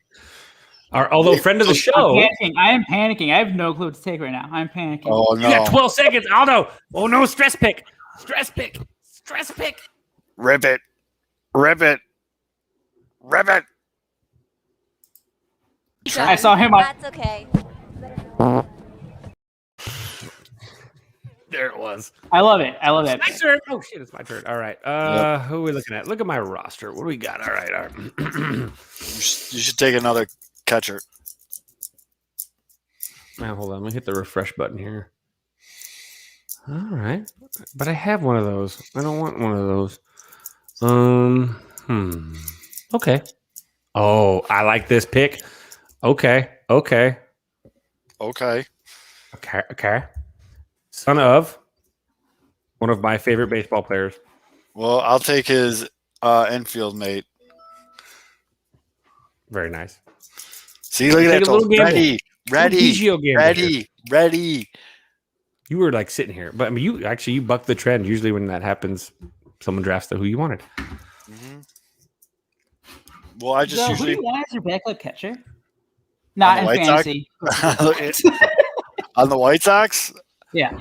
although friend of the show, I am panicking. I have no clue what to take right now. I'm panicking. oh you got no, 12 seconds. Aldo. Oh no, stress pick. rip it. I saw him on. That's okay. There it was. I love it. I love that. My turn. Oh shit, it's my turn. All right. Who are we looking at? Look at my roster. What do we got? All right. You should take another catcher. Now hold on. Let me hit the refresh button here. All right. But I have one of those. I don't want one of those. Okay. Oh, I like this pick. Okay. Son of one of my favorite baseball players. Well, I'll take his infield mate. Very nice. See, look at Take that. a little gamble. Ready. You were like sitting here, but I mean, you buck the trend. Usually, when that happens, someone drafts who you wanted. Mm-hmm. Well, I just So, who usually do you want as your backup catcher? Not in White Sox? fantasy. on the White Sox. Yeah.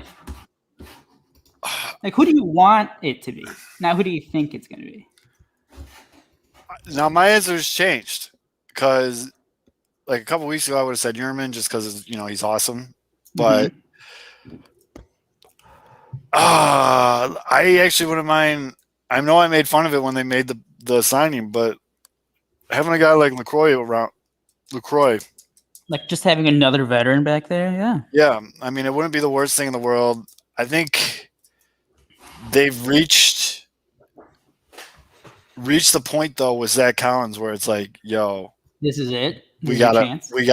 Like, who do you want it to be? Now, who do you think it's going to be? Now my answer's changed because, like a couple weeks ago, I would have said Yerman just because he's awesome, but I actually wouldn't mind. I know I made fun of it when they made the signing, but having a guy like LaCroix, Like, just having another veteran back there? Yeah. yeah, I mean, it wouldn't be the worst thing in the world. I think they've reached the point though with Zach Collins where it's like, yo, This is it. This we is your gotta chance. we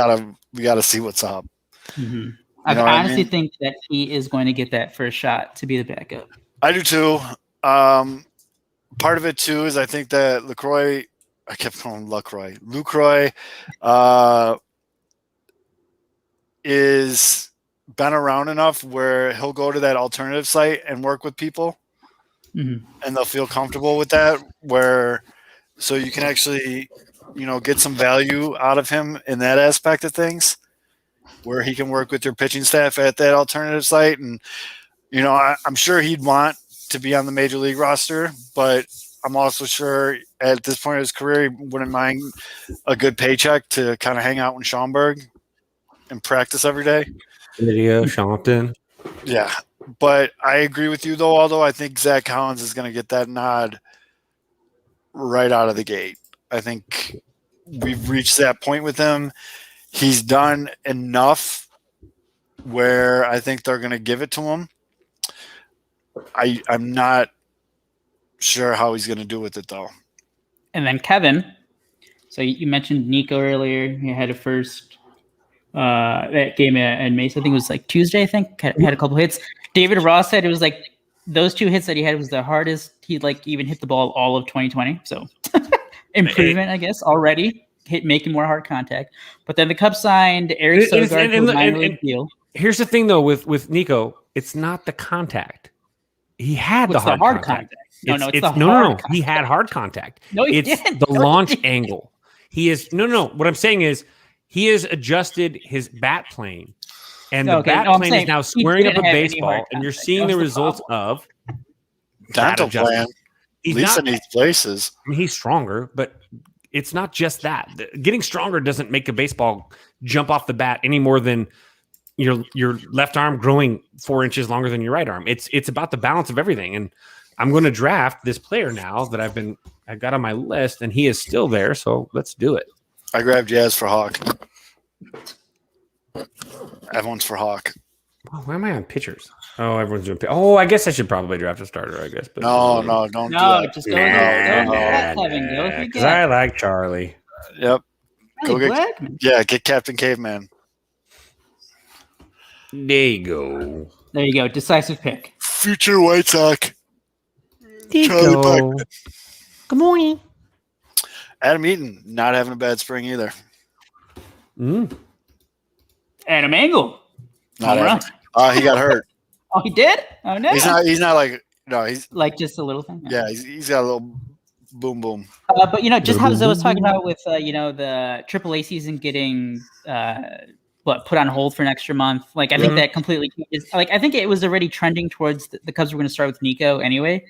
gotta see what's up. Mm-hmm. You I know what I honestly mean? think that he is going to get that first shot to be the backup. I do too. Part of it too is I think that LaCroix. I kept calling LaCroix. Lucroy is been around enough where he'll go to that alternative site and work with people, Mm-hmm. and they'll feel comfortable with that. So you can actually, get some value out of him in that aspect of things, where he can work with your pitching staff at that alternative site. And I'm sure he'd want to be on the major league roster, but I'm also sure at this point of his career, he wouldn't mind a good paycheck to kind of hang out in Schaumburg and practice every day. Lydia, Shompton. Yeah. But I agree with you, though, although I think Zach Collins is going to get that nod right out of the gate. I think we've reached that point with him. He's done enough where I think they're going to give it to him. I'm not sure how he's going to do with it, though. And then Kevin. So you mentioned Nico earlier. He had a first that game at Mesa. I think it was like Tuesday, I think. Had a couple hits. David Ross said it was like those 2 hits that he had was the hardest he'd like even hit the ball all of 2020. So improvement, I guess, already. Making more hard contact. But then the Cubs signed Eric Sogard to a minor league deal. Here's the thing, though, with Nico. It's not the contact. He had the hard contact. No, it's the hard contact. He had hard contact. No, he it's didn't. the launch angle. He is no. What I'm saying is he has adjusted his bat plane, and the bat plane is now squaring up a baseball, and you're seeing the results of dental plan. At least in these places. I mean, he's stronger, but it's not just that. Getting stronger doesn't make a baseball jump off the bat any more than your left arm growing 4 inches longer than your right arm. It's about the balance of everything. And I'm going to draft this player now that I've got on my list, and he is still there. So let's do it. I grabbed Jazz for Hawk. Everyone's for Hawk. Oh, why am I on pitchers? Oh, everyone's doing. Oh, I guess I should probably draft a starter. I guess. But no, don't do that. Just go. Go. Because I like Charlie. Yep. Go get Captain Caveman. There you go. There you go. Decisive pick. Future White Sox. Charlie Blackmon. Good morning. Adam Eaton, not having a bad spring either. Adam Engel. Not he got hurt. Oh, he did? Oh no. He's not like he's like just a little thing. Yeah, he's got a little boom boom. But just how I was talking about with the AAA season getting put on hold for an extra month. Like I think that completely is like I think it was already trending towards the Cubs were going to start with Nico anyway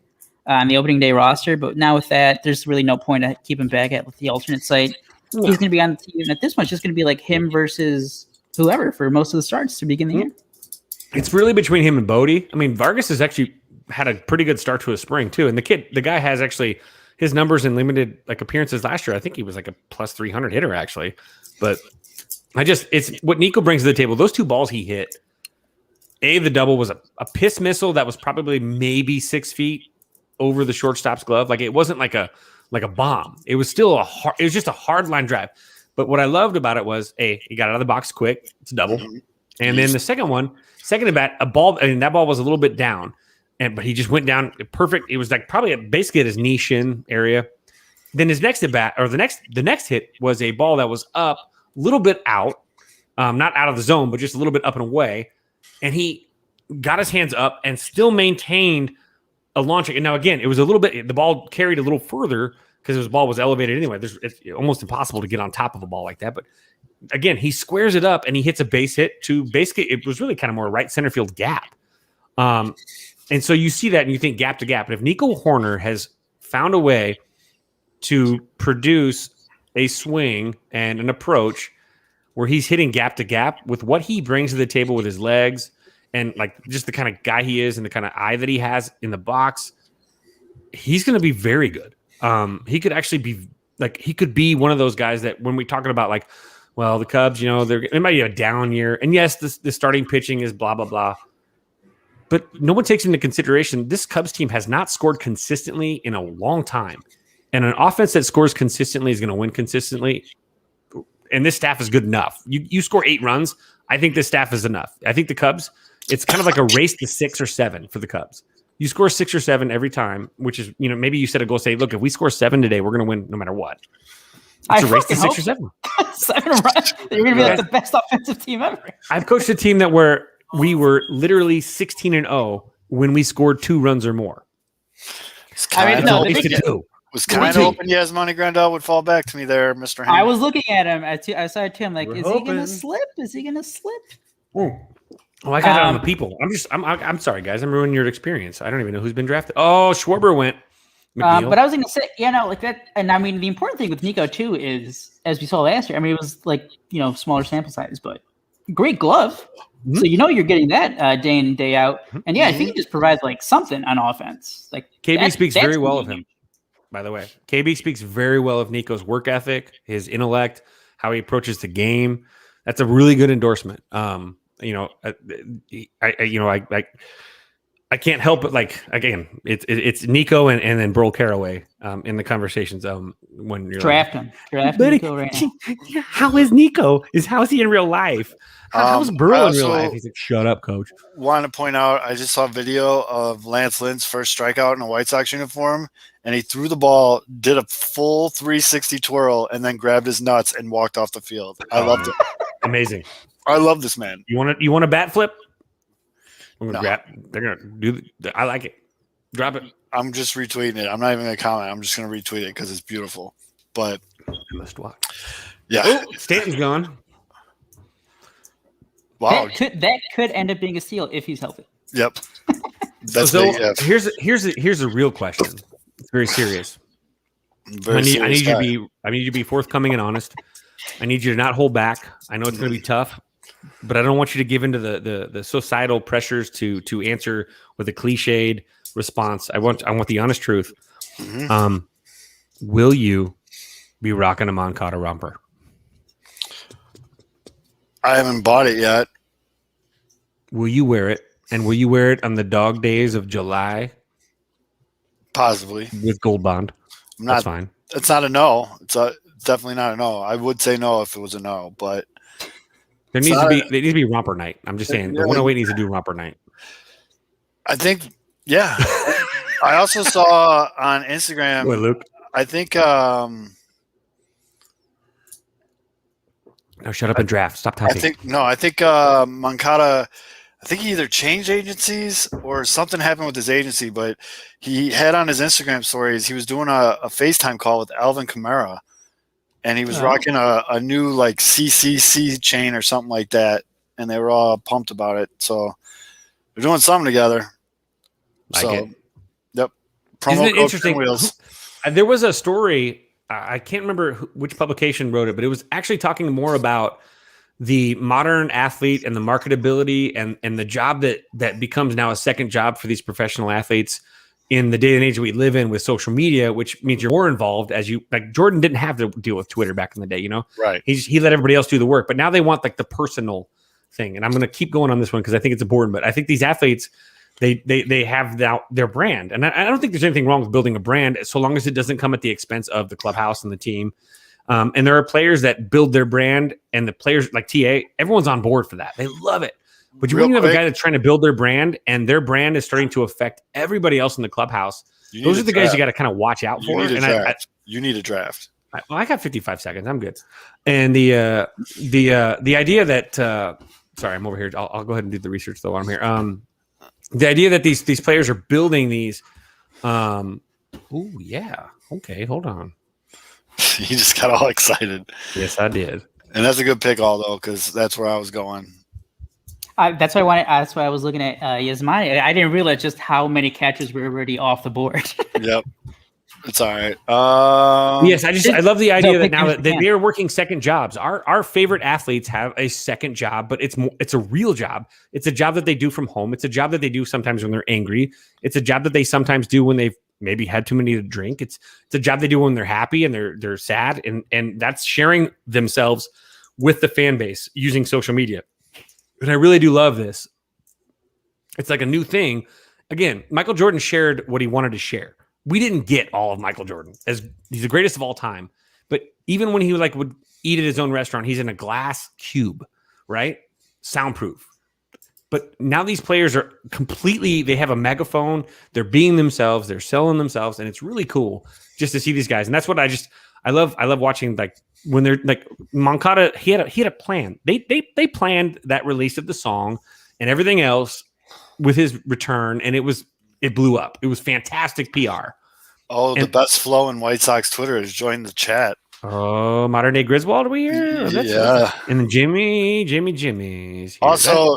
on the opening day roster, but now with that, there's really no point to keep him back at the alternate site. He's going to be on the team, and at this point, it's just going to be like him versus whoever for most of the starts to begin the year. It's really between him and Bodie. I mean, Vargas has actually had a pretty good start to his spring too, and the guy has actually his numbers in limited appearances last year. I think he was like a plus 300 hitter actually, but it's what Nico brings to the table. Those 2 balls he hit. The double was a piss missile that was probably maybe 6 feet over the shortstop's glove. Like it wasn't like a bomb. It was still it was just a hard line drive. But what I loved about it was he got out of the box quick. It's a double. And then the second at bat, a ball. I mean, that ball was a little bit down, but he just went down perfect. It was like probably basically at his knee shin area. Then his next at bat, or the next hit was a ball that was up a little bit out, not out of the zone, but just a little bit up and away. And he got his hands up and still maintained a launch. And now again, it was a little bit. The ball carried a little further because his ball was elevated anyway. It's almost impossible to get on top of a ball like that. But again, he squares it up and he hits a base hit to basically, it was really kind of more right center field gap. And so you see that and you think gap to gap. And if Nico Hoerner has found a way to produce a swing and an approach where he's hitting gap to gap with what he brings to the table with his legs and like just the kind of guy he is and the kind of eye that he has in the box, he's going to be very good. He could actually be like, he could be one of those guys that when we're talking about like, well, the Cubs, it might be a down year. And yes, the starting pitching is blah, blah, blah. But no one takes into consideration this Cubs team has not scored consistently in a long time. And an offense that scores consistently is going to win consistently. And this staff is good enough. You score 8 runs. I think this staff is enough. I think the Cubs, it's kind of like a race to 6 or 7 for the Cubs. You score 6 or 7 every time, which is, maybe you set a goal, say, look, if we score 7 today, we're going to win no matter what. It's a race to 6 or 7. 7 runs. You're going to be like the best offensive team ever. I've coached a team where we were literally 16-0 when we scored 2 runs or more. Was kind of hoping Yasmani Grandal would fall back to me there, Mr. Hahn. I was looking at him. I saw Tim like, is he going to slip? Is he going to slip? Oh, I got it on the people. I'm sorry, guys. I'm ruining your experience. I don't even know who's been drafted. Oh, Schwarber went. But I was going to say, like that. And I mean, the important thing with Nico too is, as we saw last year, I mean, it was like, smaller sample size, but great glove. Mm-hmm. So, you're getting that day in, day out. And yeah, I think he just provides like something on offense. Like KB speaks very well of him, by the way. KB speaks very well of Nico's work ethic, his intellect, how he approaches the game. That's a really good endorsement. I can't help but again, it's Nico and then Burl Caraway in the conversations when you're draft Nico right now. How is Nico? How's he in real life? How's Burl in real life? He's like, shut up, coach. Want to point out, I just saw a video of Lance Lynn's first strikeout in a White Sox uniform, and he threw the ball, did a full 360 twirl, and then grabbed his nuts and walked off the field. I loved it. Amazing. I love this man. You want a bat flip? I'm gonna No. grab. They're gonna do. I like it. Drop it. I'm just retweeting it. I'm not even gonna comment. I'm just gonna retweet it because it's beautiful. But I must watch. yeah, Oh, Stanton's gone. wow. That could end up being a steal if he's healthy. Yep. That's So big, yeah. here's a real question. It's very serious. Very I need serious you to guy. be forthcoming and honest. I need you to not hold back. I know it's going to be tough, but I don't want you to give into the societal pressures to answer with a cliched response. I want the honest truth. Mhm. Will you be rocking a Moncada romper? I haven't bought it yet. Will you wear it? And will you wear it on the dog days of July Possibly. with Gold Bond? I'm That's not. fine. It's not a no. It's definitely not a no. I would say no if it was a no, but There needs to be romper night. I'm just saying. The 108 needs to do romper night. I think, yeah. I also saw on Instagram. What, Luke? I think. No, shut up and draft. Stop typing. I think Moncada. I think he either changed agencies or something happened with his agency, but he had on his Instagram stories he was doing a FaceTime call with Alvin Kamara, and he was rocking a new like CCC chain or something like that, and they were all pumped about it. So they're doing something together. Like it. Yep. Isn't it code interesting? Pinwheels. There was a story. I can't remember which publication wrote it, but it was actually talking more about the modern athlete and the marketability and the job that becomes now a second job for these professional athletes in the day and age that we live in with social media, which means you're more involved like Jordan didn't have to deal with Twitter back in the day, Right. He let everybody else do the work, but now they want like the personal thing. And I'm going to keep going on this one because I think it's important, but I think these athletes, they have now their brand. And I don't think there's anything wrong with building a brand so long as it doesn't come at the expense of the clubhouse and the team. And there are players that build their brand, and the players like TA, everyone's on board for that. They love it. But when you have a guy that's trying to build their brand and their brand is starting to affect everybody else in the clubhouse, those are the guys you got to kind of watch out for. You need a draft. I got 55 seconds. I'm good. And the idea that sorry, I'm over here. I'll go ahead and do the research though while I'm here. The idea that these players are building these. Oh yeah. Okay, hold on. You just got all excited. Yes, I did. And that's a good pick, all though, because that's where I was going. That's why I was looking at Yasmani. I didn't realize just how many catches were already off the board. Yep, it's all right. Yes, I love the idea that now that they are working second jobs. Our favorite athletes have a second job, but it's a real job. It's a job that they do from home. It's a job that they do sometimes when they're angry. It's a job that they sometimes do when they've maybe had too many to drink. It's a job they do when they're happy and they're sad, and that's sharing themselves with the fan base using social media. And I really do love this. It's like a new thing. Again, Michael Jordan shared what he wanted to share. We didn't get all of Michael Jordan, as he's the greatest of all time. But even when he would eat at his own restaurant, he's in a glass cube, right? Soundproof. But now these players are they have a megaphone. They're being themselves. They're selling themselves. And it's really cool just to see these guys. And that's what I love watching, like, when they're like Moncada, he had a plan. They planned that release of the song and everything else with his return. And it blew up. It was fantastic PR. Oh, the best flow in White Sox Twitter is join the chat. Oh, modern day Griswold, are we here? Yeah. And then Jimmy's here. Also,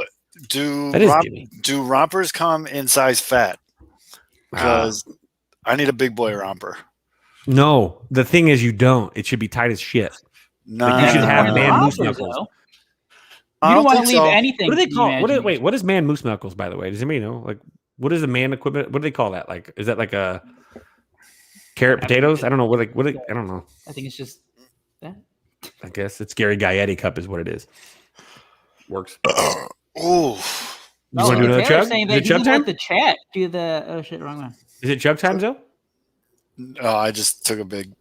That is skinny. Do rompers come in size fat? Because I need a big boy romper. No, the thing is, you don't. It should be tight as shit. No, Like, you should have One of the man moose rompers, knuckles. though. I You don't don't want to think leave so. anything. What do they to the call? imagination. What is man moose knuckles? By the way, does anybody know? Like, what is the man equipment? What do they call that? Like, is that like a carrot potatoes? I don't know. I don't know. I think it's just that. I guess it's Gary Gaetti cup is what it is. Works. Ooh. You want to do another Taylor's chug? saying Is that it he chug didn't time? let the chat do the. Oh shit, wrong one. Is it chug time, Zoe? Oh, I just took a big.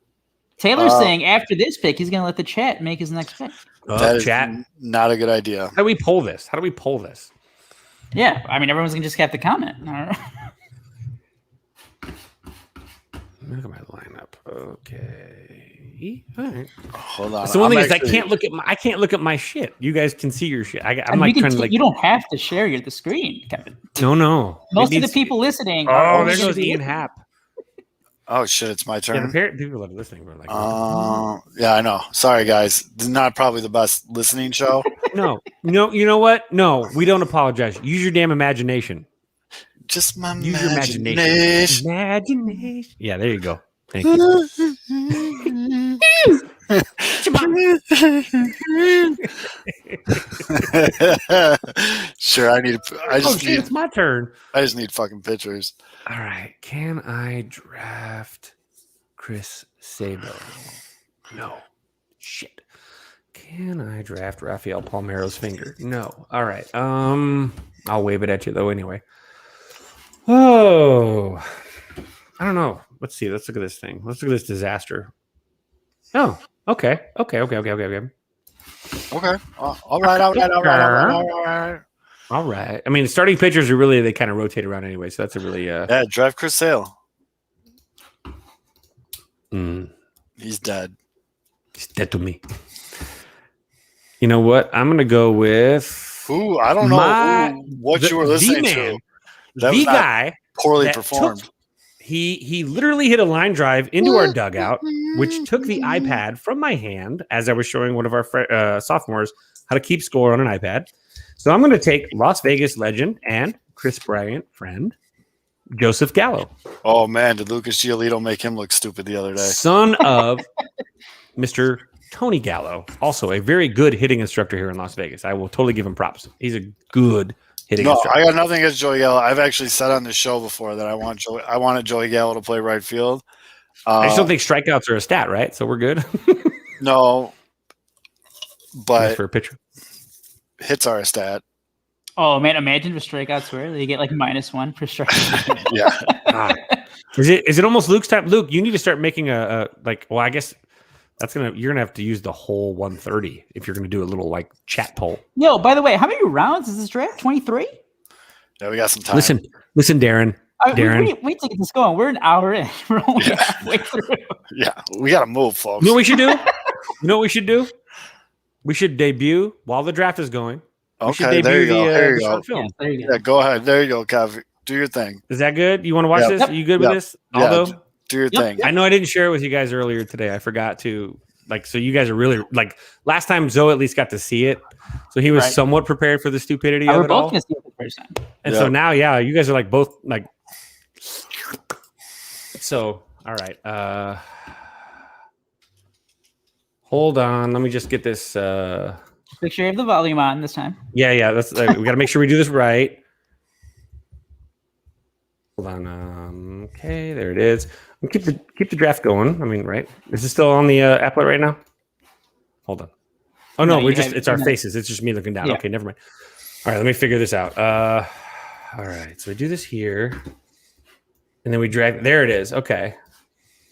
Taylor's saying after this pick, he's going to let the chat make his next pick. That is Chat. not a good idea. How do we pull this? Yeah, I mean, everyone's going to just have to comment. I don't know. Look at my lineup. Okay. All right. Hold on. So one thing is, actually- I can't look at my shit. You guys can see your shit. I'm And like you, trying to like. you don't have to share the screen, Kevin. No. Most It of the needs- people listening are Oh, only there gonna goes be Ian listening. Happ. Oh shit! It's my Yeah, turn. the people that are listening were like, Yeah, I know. Sorry, guys. This is not probably the best listening show. no, you know what? No, we don't apologize. Use your damn imagination. Just my Use your imagination. Imagination. Yeah, there you go. Thank you. Sure, I need. I just need. It's my turn. I just need fucking pictures. All right. Can I draft Chris Sabo? No. Shit. Can I draft Rafael Palmeiro's finger? No. All right. I'll wave it at you though anyway. Oh. I don't know. Let's see. Let's look at this thing. Let's look at this disaster. Oh, okay. Okay. Okay. All right. All right. I mean, starting pitchers are really, they kind of rotate around anyway. So that's a really, Yeah, draft Chris Sale. mm. He's dead. He's dead to me. You know what? I'm gonna go with Ooh, I don't know what you were listening to. That the was not guy poorly that performed. He literally hit a line drive into our dugout, which took the iPad from my hand as I was showing one of our sophomores how to keep score on an iPad. So I'm going to take Las Vegas legend and Chris Bryant friend Joseph Gallo, Oh man, did Lucas Giolito make him look stupid the other day? son of Mr. Tony Gallo, also a very good hitting instructor here in Las Vegas. I will totally give him props. He's a good hitting No, instructor. I got nothing against Joey Gallo. I've actually said on this show before that I wanted Joey Gallo to play right field. I just don't think strikeouts are a stat, right? So we're good. No, but for a pitcher. hits are a stat. Oh man, imagine if strikeouts were they get like -1 per strikeout. Yeah. Ah. Is it almost Luke's time? Luke, you need to start making a well, I guess you're gonna have to use the whole 130 if you're gonna do a little like chat poll. Yo, by the way, how many rounds is this draft? 23? Yeah, we got some time. Listen, Darren. Darren. Wait to get this going. We're an hour in. We're only halfway through. Yeah, we got to move, folks. You know what we should do? We should debut while the draft is going. We should Okay, there you go. There you go. short film. Yes, there you go. Yeah, go ahead. There you go, Kev. Do your thing. Is that good? You want to watch Yep. this? Yep. Are you good with Yep. this? Yeah, Although do your thing. I know I didn't share it with you guys earlier today. I forgot to so you guys are really last time Zoe at least got to see it. So he was Right. somewhat prepared for the stupidity We're of it all. both gonna see it the first time. And so now, you guys are both so all right. Hold on. Let me just get this. Make sure you have the volume on this time. Yeah. That's we got to make sure we do this right. Hold on. Okay, there it is. Keep the draft going. I mean, right? Is it still on the applet right now? Hold on. Oh no, No, it's our faces. It's just me looking down. Yeah. Okay, never mind. All right, let me figure this out. All right, so we do this here, and then we drag. There it is. Okay.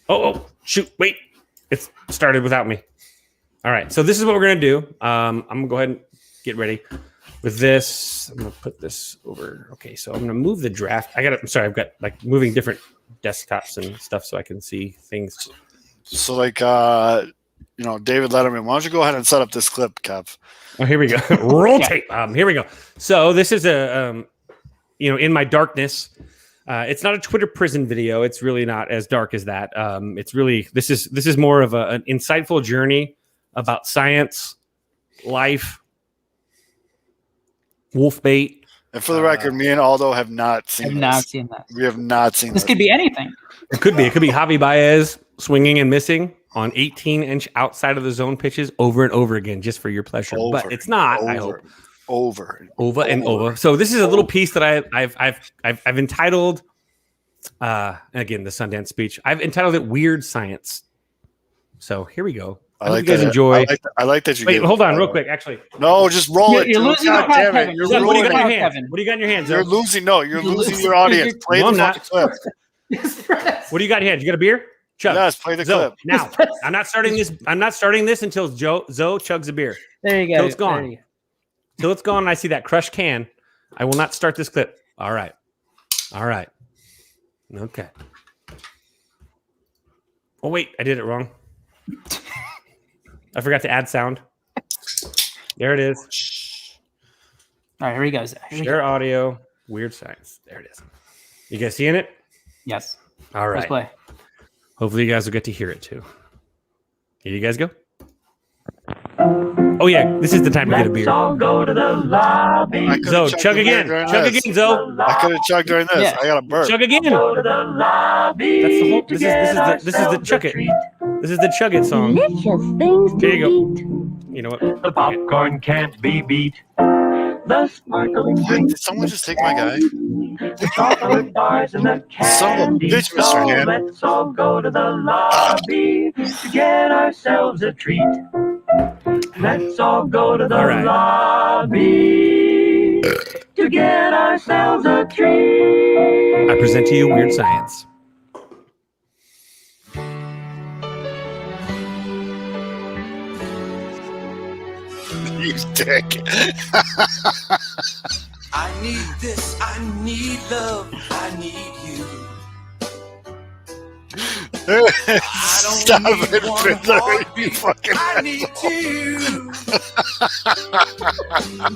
Oh shoot! Wait, it's started without me. All right, so this is what we're gonna do. I'm gonna go ahead and get ready with this. I'm gonna put this over. Okay, so I'm gonna move the draft. I'm sorry, I've got moving different desktops and stuff so I can see things. So David Letterman, why don't you go ahead and set up this clip, Kev? Oh, here we go. Roll tape. Here we go. So this is in my darkness. It's not a Twitter prison video. It's really not as dark as that. It's really this is more of an insightful journey about science, life, wolf bait. And for the record, me and Aldo have not seen I've not this. seen that. We have not seen This could be anything. It could be. It could be Javi Baez swinging and missing on 18-inch outside of the zone pitches over and over again, just for your pleasure. But it's not. I hope over and over. So this is a little piece that I've entitled. Again, the Sundance speech. I've entitled it "Weird Science." So here we go. I hope you guys enjoy. I like that you. Wait, hold on, real quick. Actually, no, just roll it. You're losing God damn it! Kevin. You're What do you got in your ruining it. hands? What do you got in your hands? You're losing. No, you're losing your audience. Play No, the I'm fucking clip. What do you got in your hands? You got a beer? Chug. Yes, play the Zoe, clip. now. I'm not starting this. I'm not starting this until Zoe chugs a beer. There you go. Till it's gone. Till it's gone and I see that crushed can, I will not start this clip. All right. Okay. Oh, wait. I did it wrong. I forgot to add sound. There it is. All right, here he goes. Share audio. Weird Science. There it is. You guys seeing it? Yes. All Let's right. play. Hopefully you guys will get to hear it too. Here you guys go. Oh yeah, this is the time to get a beer. Let's all go to the lobby. Zoe, chug again. Chug again, Zoe. I could have chugged during this. Yeah. I got a burp. Chug again. Go to the lobby. That's the whole. to This get is the chug it. treat. This is the chug it song. Delicious things to Here you go. eat. You know what? The popcorn can't be beat. The sparkling What? drinks. Did someone just take my guy? The chocolate bars and the Son of a candy. bitch, Mr. So Hand. let's all go to the lobby to get ourselves a treat. Let's all go to the All right. lobby to get ourselves a treat. I present to you Weird Science. You dick. I need this, I need love, I need you. I don't Stop need it, one Fiddler. You heartbeat, fucking I need two.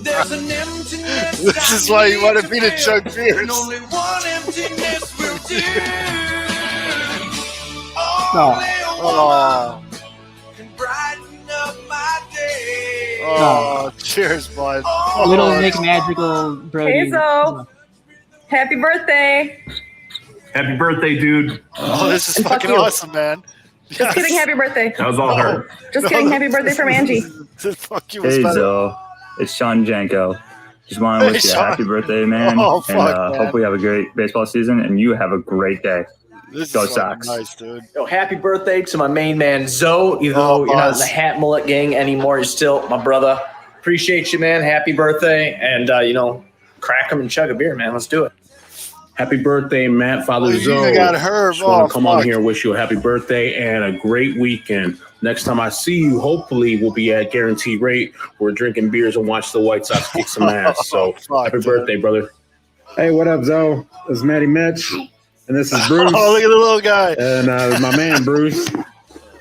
There's an emptiness. This is why you wanted me to chug beers. And only one emptiness will do. Oh, Can brighten up my day. oh, cheers, bud. Little Oh, Nick Magical Brody. Hey, Zoe. Happy birthday. Happy birthday, dude. oh, this is And fuck fucking you. awesome, man. Just kidding. Happy birthday. That was all her. Just kidding. Happy birthday from Angie. Fuck you. was Hey better. Zoe, it's Sean Janko. Just want to Hey, wish you a Sean. happy birthday, man. Oh, fuck, and man. hope we have a great baseball season and you have a great day. This Go is fucking Sox. nice, dude. Yo, happy birthday to my main man, Zoe. Even though you're not in the Hat Mullet Gang anymore, you're still my brother. Appreciate you, man. Happy birthday. And, crack 'em and chug a beer, man. Let's do it. Happy birthday, Matt, Father Oh, you Zoe. got her. Just want Oh, to come on fuck. here and wish you a happy birthday and a great weekend. Next time I see you, hopefully we'll be at Guaranteed Rate. We're drinking beers and watch the White Sox kick some ass. So Fuck, happy dude. birthday, brother. Hey, what up, Zoe? This is Matty Mitch, and this is Bruce, Oh, look at the little guy. and my man Bruce.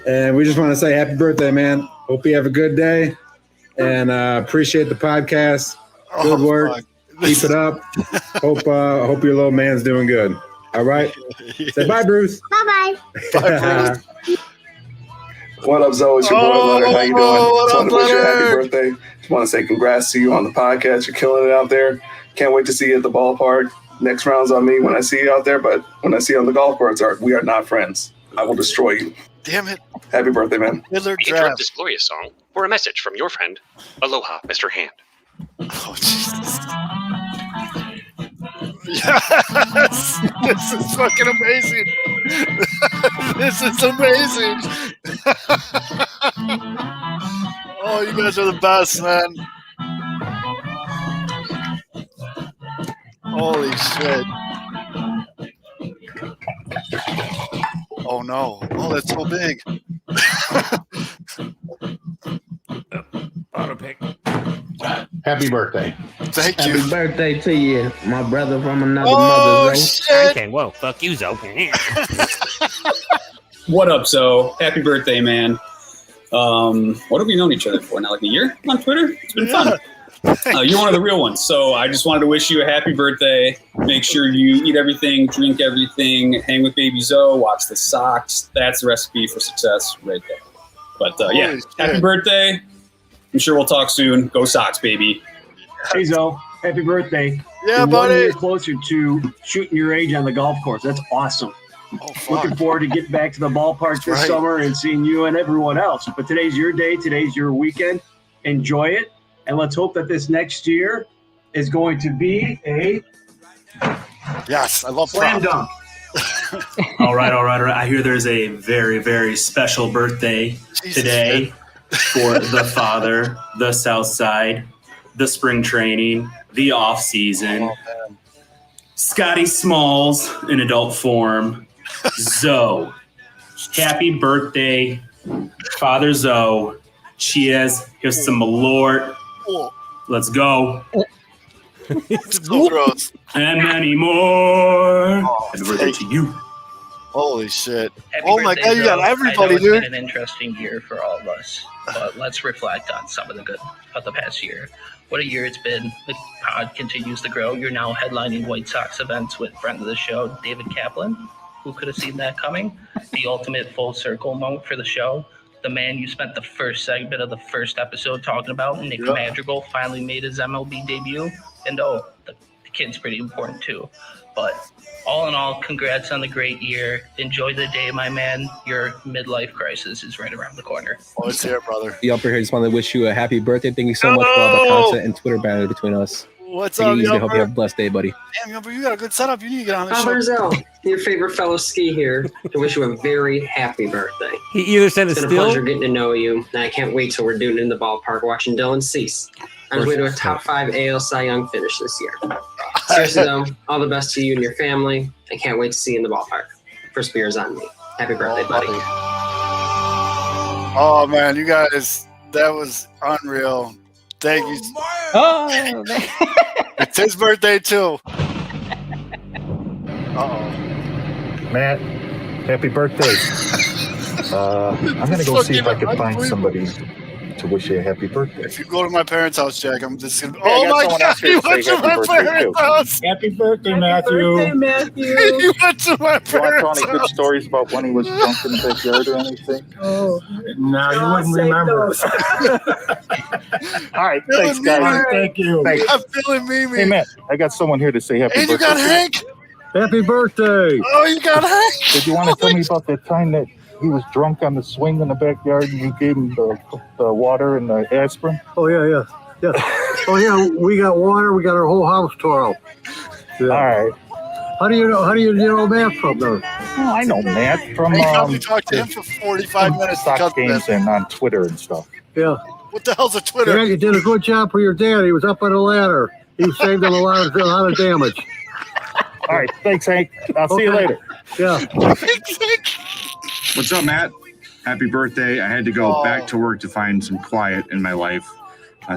And we just want to say happy birthday, man. Hope you have a good day, and appreciate the podcast. Good work. fuck. Keep it up. Hope your little man's doing good. All right. Say bye, Bruce. Bye-bye. Bye, Bruce. What up, Zoe? It's your boy Oh, Leonard. How you doing? what Just up, want to wish you a happy Leonard? birthday. Just want to say congrats to you on the podcast. You're killing it out there. Can't wait to see you at the ballpark. Next round's on me when I see you out there, but when I see you on the golf course, we are not friends. I will destroy you. Damn it. Happy birthday, man. Fiddler Interrupt draft. this glorious song for a message from your friend, Aloha, Mr. Hand. Oh, Jesus. Yes! This is fucking amazing. This is amazing. Oh, you guys are the best, man. Holy shit. Oh, no. Oh, that's so big. Auto pick. Happy birthday. Thank you. Happy birthday to you, my brother from another Oh, mother. shit. Okay, whoa, fuck you, Zoe. What up, Zoe? Happy birthday, man. What have we known each other for now? Like a year on Twitter? It's been fun. You're one of the real ones. So I just wanted to wish you a happy birthday. Make sure you eat everything, drink everything, hang with baby Zoe, watch the Sox. That's the recipe for success right there. But yeah, Holy happy shit. birthday. I'm sure we'll talk soon. Go Sox, baby. Hey, Zoe. Happy birthday. Yeah, You're buddy. 1 year closer to shooting your age on the golf course. That's awesome. Looking forward to getting back to the ballpark this summer and seeing you and everyone else. But today's your day. Today's your weekend. Enjoy it. And let's hope that this next year is going to be a Yes, I love slam dunk. All right. I hear there's a very, very special birthday today for the father, the South Side, the spring training, the off season. Scotty Smalls in adult form. Zoe. Happy birthday, Father Zoe. Cheers. Here's some Malort. Let's go. So gross. And many more. Happy birthday to you. Holy shit. Happy Oh my birthday, God, you got Joe. I everybody, know it's dude. been an interesting year for all of us, but let's reflect on some of the good of the past year. What a year it's been. The pod continues to grow. You're now headlining White Sox events with friend of the show, David Kaplan. Who could have seen that coming? The ultimate full circle moment for the show. The man you spent the first segment of the first episode talking about, Nick Madrigal, finally made his MLB debut. And the kid's pretty important too. But all in all, congrats on the great year. Enjoy the day, my man. Your midlife crisis is right around the corner. Oh, it's here, brother. Yelper here. Just wanted to wish you a happy birthday. Thank you so much for all the content and Twitter banner between us. What's Take up, it easy. Yelper? Hope you have a blessed day, buddy. Damn, Yelper, you got a good setup. You need to get on the Father show. Zell, your favorite fellow ski here, to wish you a very happy birthday. He either sent It's a been a still. pleasure getting to know you, and I can't wait till we're doing it in the ballpark watching Dylan Cease on his way to a top 5 AL Cy Young finish this year. Seriously though, all the best to you and your family. I can't wait to see you in the ballpark. First beer is on me. Happy birthday, buddy. Oh, man, you guys, that was unreal. Thank you. Oh, man. It's his birthday, too. Matt, happy birthday. I'm going to go see if I can find somebody to wish you a happy birthday. If you go to my parents' house, Jack, I'm just going to. Yeah, I Oh, got my someone God, else here you to went say to happy my birthday, parents' too. house. Happy birthday, Matthew. Matthew. You went to my You want to tell parents' any good house. stories about when he was drunk in the backyard or anything? Oh, No, you wouldn't save remember. those. All right, Feeling thanks, me, guys. man. Thank you. Thanks. I'm feeling Mimi. Hey, Matt, I got someone here to say happy And you birthday. got Hank? Happy birthday. Oh, you got Hank? Did you want to tell me about that time that he was drunk on the swing in the backyard and you gave him the water and the aspirin? Oh, yeah. Oh, yeah, we got water. We got our whole house tore out. Yeah. All right. How do you know Matt from there? Oh, I know Matt from He probably talked to him for 45 minutes. Sox because of games this. and on Twitter and stuff. Yeah. What the hell's a Twitter? Yeah, you did a good job for your dad. He was up on the ladder. He saved him a lot of damage. All right, thanks, Hank. I'll see you Okay. later. Yeah. What's up, Matt? Happy birthday. I had to go back to work to find some quiet in my life.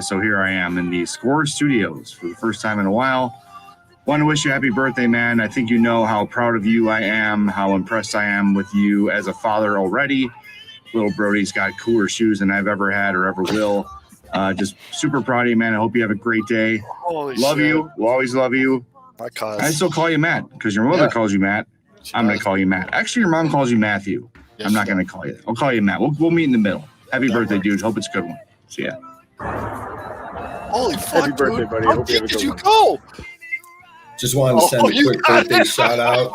So here I am in the Score Studios for the first time in a while. Want to wish you a happy birthday, man. I think you know how proud of you I am, how impressed I am with you as a father already. Little Brody's got cooler shoes than I've ever had or ever will. Just super proud of you, man. I hope you have a great day. Holy love shit. you. We'll always love you. My cuz. I still call you Matt because your mother Yeah. calls you Matt. I'm going to call you Matt. Actually, your mom calls you Matthew. Yes, I'm not going to call you. I'll call you Matt. We'll meet in the middle. Happy birthday, dude. Hope it's a good one. See ya. Holy fuck, Happy birthday, dude. buddy. I How hope you deep have a did good you one. go? Just wanted to send a you quick got birthday it. shout out.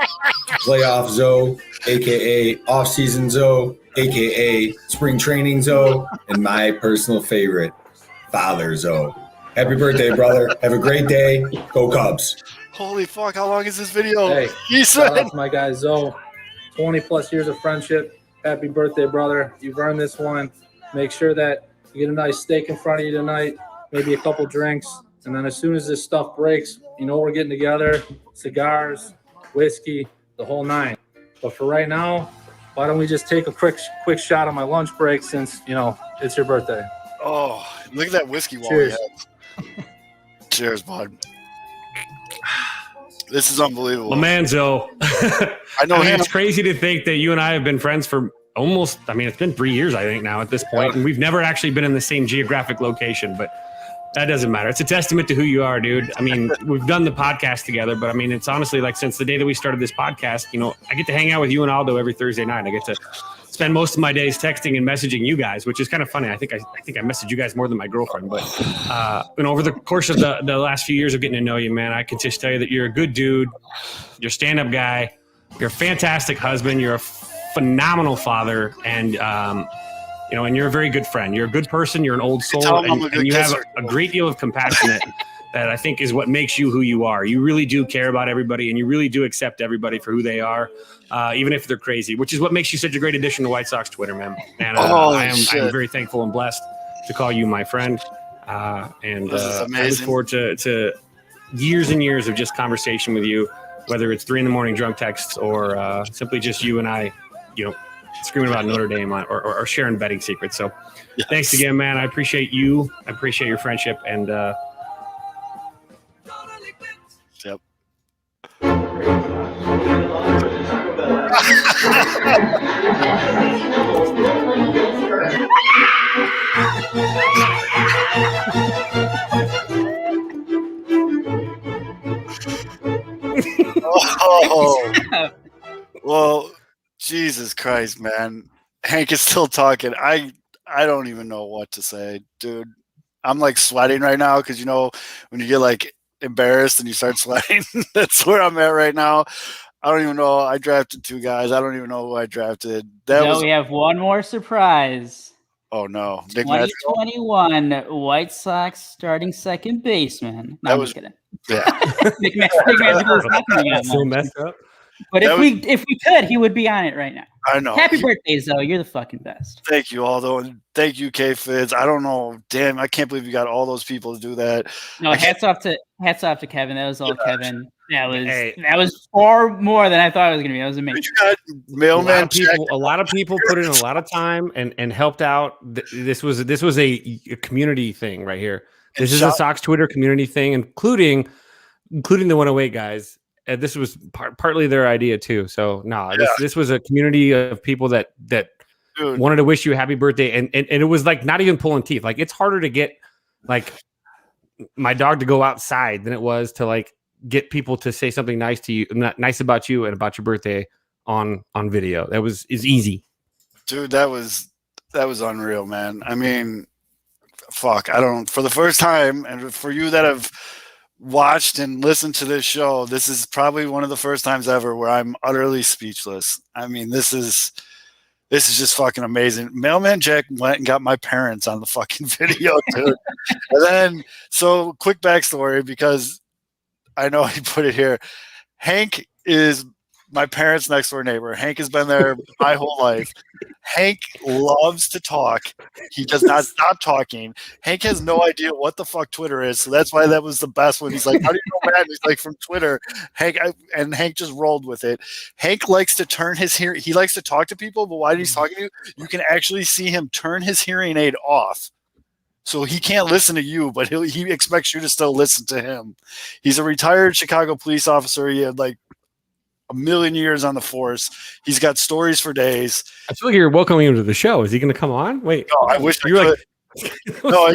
Playoff Zoe, aka off-season Zoe, aka spring training Zoe, and my personal favorite, Father Zoe. Happy birthday, brother. Have a great day. Go Cubs. Holy fuck, how long is this video? Hey, He shout said. out to my guy Zoe. 20 plus years of friendship. Happy birthday, brother. You've earned this one. Make sure that you get a nice steak in front of you tonight, maybe a couple drinks. And then as soon as this stuff breaks, you know we're getting together, cigars, whiskey, the whole nine. But for right now, why don't we just take a quick shot on my lunch break since, you know, it's your birthday. Oh, look at that whiskey wall Cheers. he had. Cheers, bud. This is unbelievable. Lamanzo. I know him. It's crazy to think that you and I have been friends for almost, it's been 3 years, I think, now at this point, and we've never actually been in the same geographic location. But That doesn't matter. It's a testament to who you are, dude. I mean, we've done the podcast together, but I mean, it's honestly like since the day that we started this podcast, I get to hang out with you and Aldo every Thursday night. I get to spend most of my days texting and messaging you guys, which is kind of funny. I think I message you guys more than my girlfriend, but over the course of the last few years of getting to know you, man, I can just tell you that you're a good dude. You're a stand-up guy. You're a fantastic husband. You're a phenomenal father, and and you're a very good friend. You're a good person. You're an old soul, and you have a great deal of compassion that I think is what makes you who you are. You really do care about everybody, and you really do accept everybody for who they are, even if they're crazy, which is what makes you such a great addition to White Sox Twitter, man. And I am very thankful and blessed to call you my friend. And I look forward to years and years of just conversation with you, whether it's 3 a.m. drunk texts or simply just you and I, screaming about Notre Dame or sharing betting secrets. So thanks again, man. I appreciate you. I appreciate your friendship. And yep. Well, Jesus Christ, man. Hank is still talking. I don't even know what to say, dude. I'm like sweating right now because when you get like embarrassed and you start sweating, that's where I'm at right now. I don't even know. I drafted 2 guys. I don't even know who I drafted. We have one more surprise. Oh no. 2021 White Sox starting second baseman. No, I'm just kidding. Yeah. Nick Madrigal's not coming out. So messed up. But if we could, he would be on it right now. I know. Happy birthday, Zoe. You're the fucking best. Thank you, Aldo, and thank you, K-Fizz. I don't know. Damn, I can't believe you got all those people to do that. No, hats off to Kevin. That was all Kevin. That was far more than I thought it was gonna be. That was amazing. You got mailman a lot of people put in a lot of time and helped out. This was a community thing right here. This is a Sox Twitter community thing, including the 108 guys. This was partly their idea too. So this was a community of people that wanted to wish you a happy birthday, and it was like not even pulling teeth. Like it's harder to get like my dog to go outside than it was to like get people to say something nice to you, nice about you and about your birthday on video. That is easy, dude. That was unreal, man. I mean, fuck. For the first time, and for you that have watched and listened to this show, this is probably one of the first times ever where I'm utterly speechless. I mean, this is just fucking amazing. Mailman Jack went and got my parents on the fucking video, dude. And then, so quick backstory, because I know he put it here. Hank is my parents' next door neighbor. Hank has been there my whole life. Hank loves to talk. He does not stop talking. Hank has no idea what the fuck Twitter is, so that's why that was the best one. He's like, "How do you know, Matt?" He's like, "From Twitter." Hank just rolled with it. Hank likes to turn his hearing. He likes to talk to people, but while he's talking to you, you can actually see him turn his hearing aid off. So he can't listen to you, but he expects you to still listen to him. He's a retired Chicago police officer. He had like a million years on the force. He's got stories for days. I feel like you're welcoming him to the show. Is he going to come on? Wait, no, I wish you're like. No,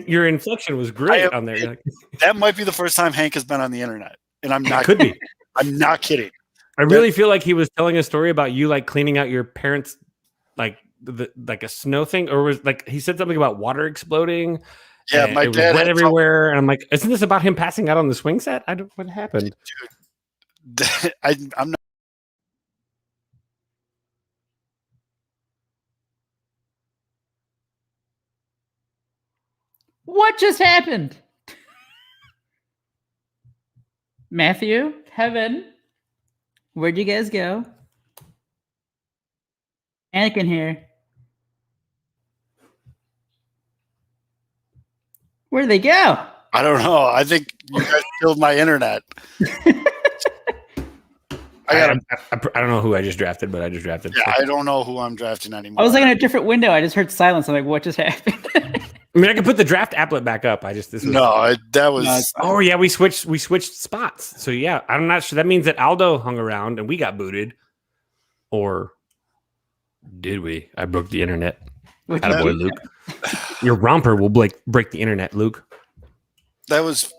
your inflection was great on there. That might be the first time Hank has been on the internet, and I'm not. Could be. I'm not kidding. I really feel like he was telling a story about you, like cleaning out your parents, like a snow thing, or was like he said something about water exploding. Yeah, my it dad was wet everywhere, and I'm like, isn't this about him passing out on the swing set? What happened? Dude, I'm not. What just happened? Matthew, Kevin, where'd you guys go? Anakin here. Where'd they go? I don't know. I think you guys killed my internet. I don't know who I just drafted, but I just drafted. Yeah, I don't know who I'm drafting anymore. I was like in a different window. I just heard silence. I'm like, what just happened? I mean, I can put the draft applet back up. That was. Oh yeah, we switched spots. So yeah, I'm not sure. That means that Aldo hung around and we got booted, or did we? I broke the internet. Attaboy, Luke. Your romper will break the internet, Luke. That was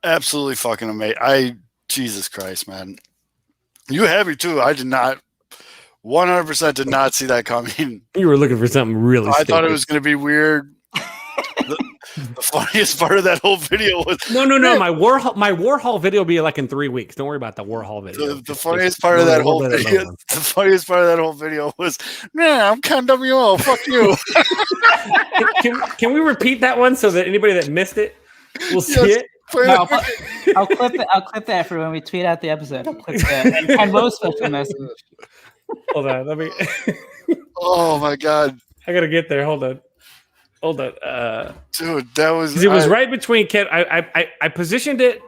absolutely fucking amazing. Jesus Christ, man. You happy too. I did not 100% did not see that coming. You were looking for something really stupid. thought it was going to be weird. The funniest part of that whole video was no. My Warhol video will be like in 3 weeks. Don't worry about the Warhol video. The funniest part of that whole video. The funniest part of that whole video was, "Man, I'm kind of WO. Fuck you." Can we repeat that one so that anybody that missed it will see it? No, I'll clip that for when we tweet out the episode. I'll clip that. And Ken Lowe's special message. Hold on, let me. Oh my god! I gotta get there. Hold on. Dude, that was. It was right between Ken. I positioned it.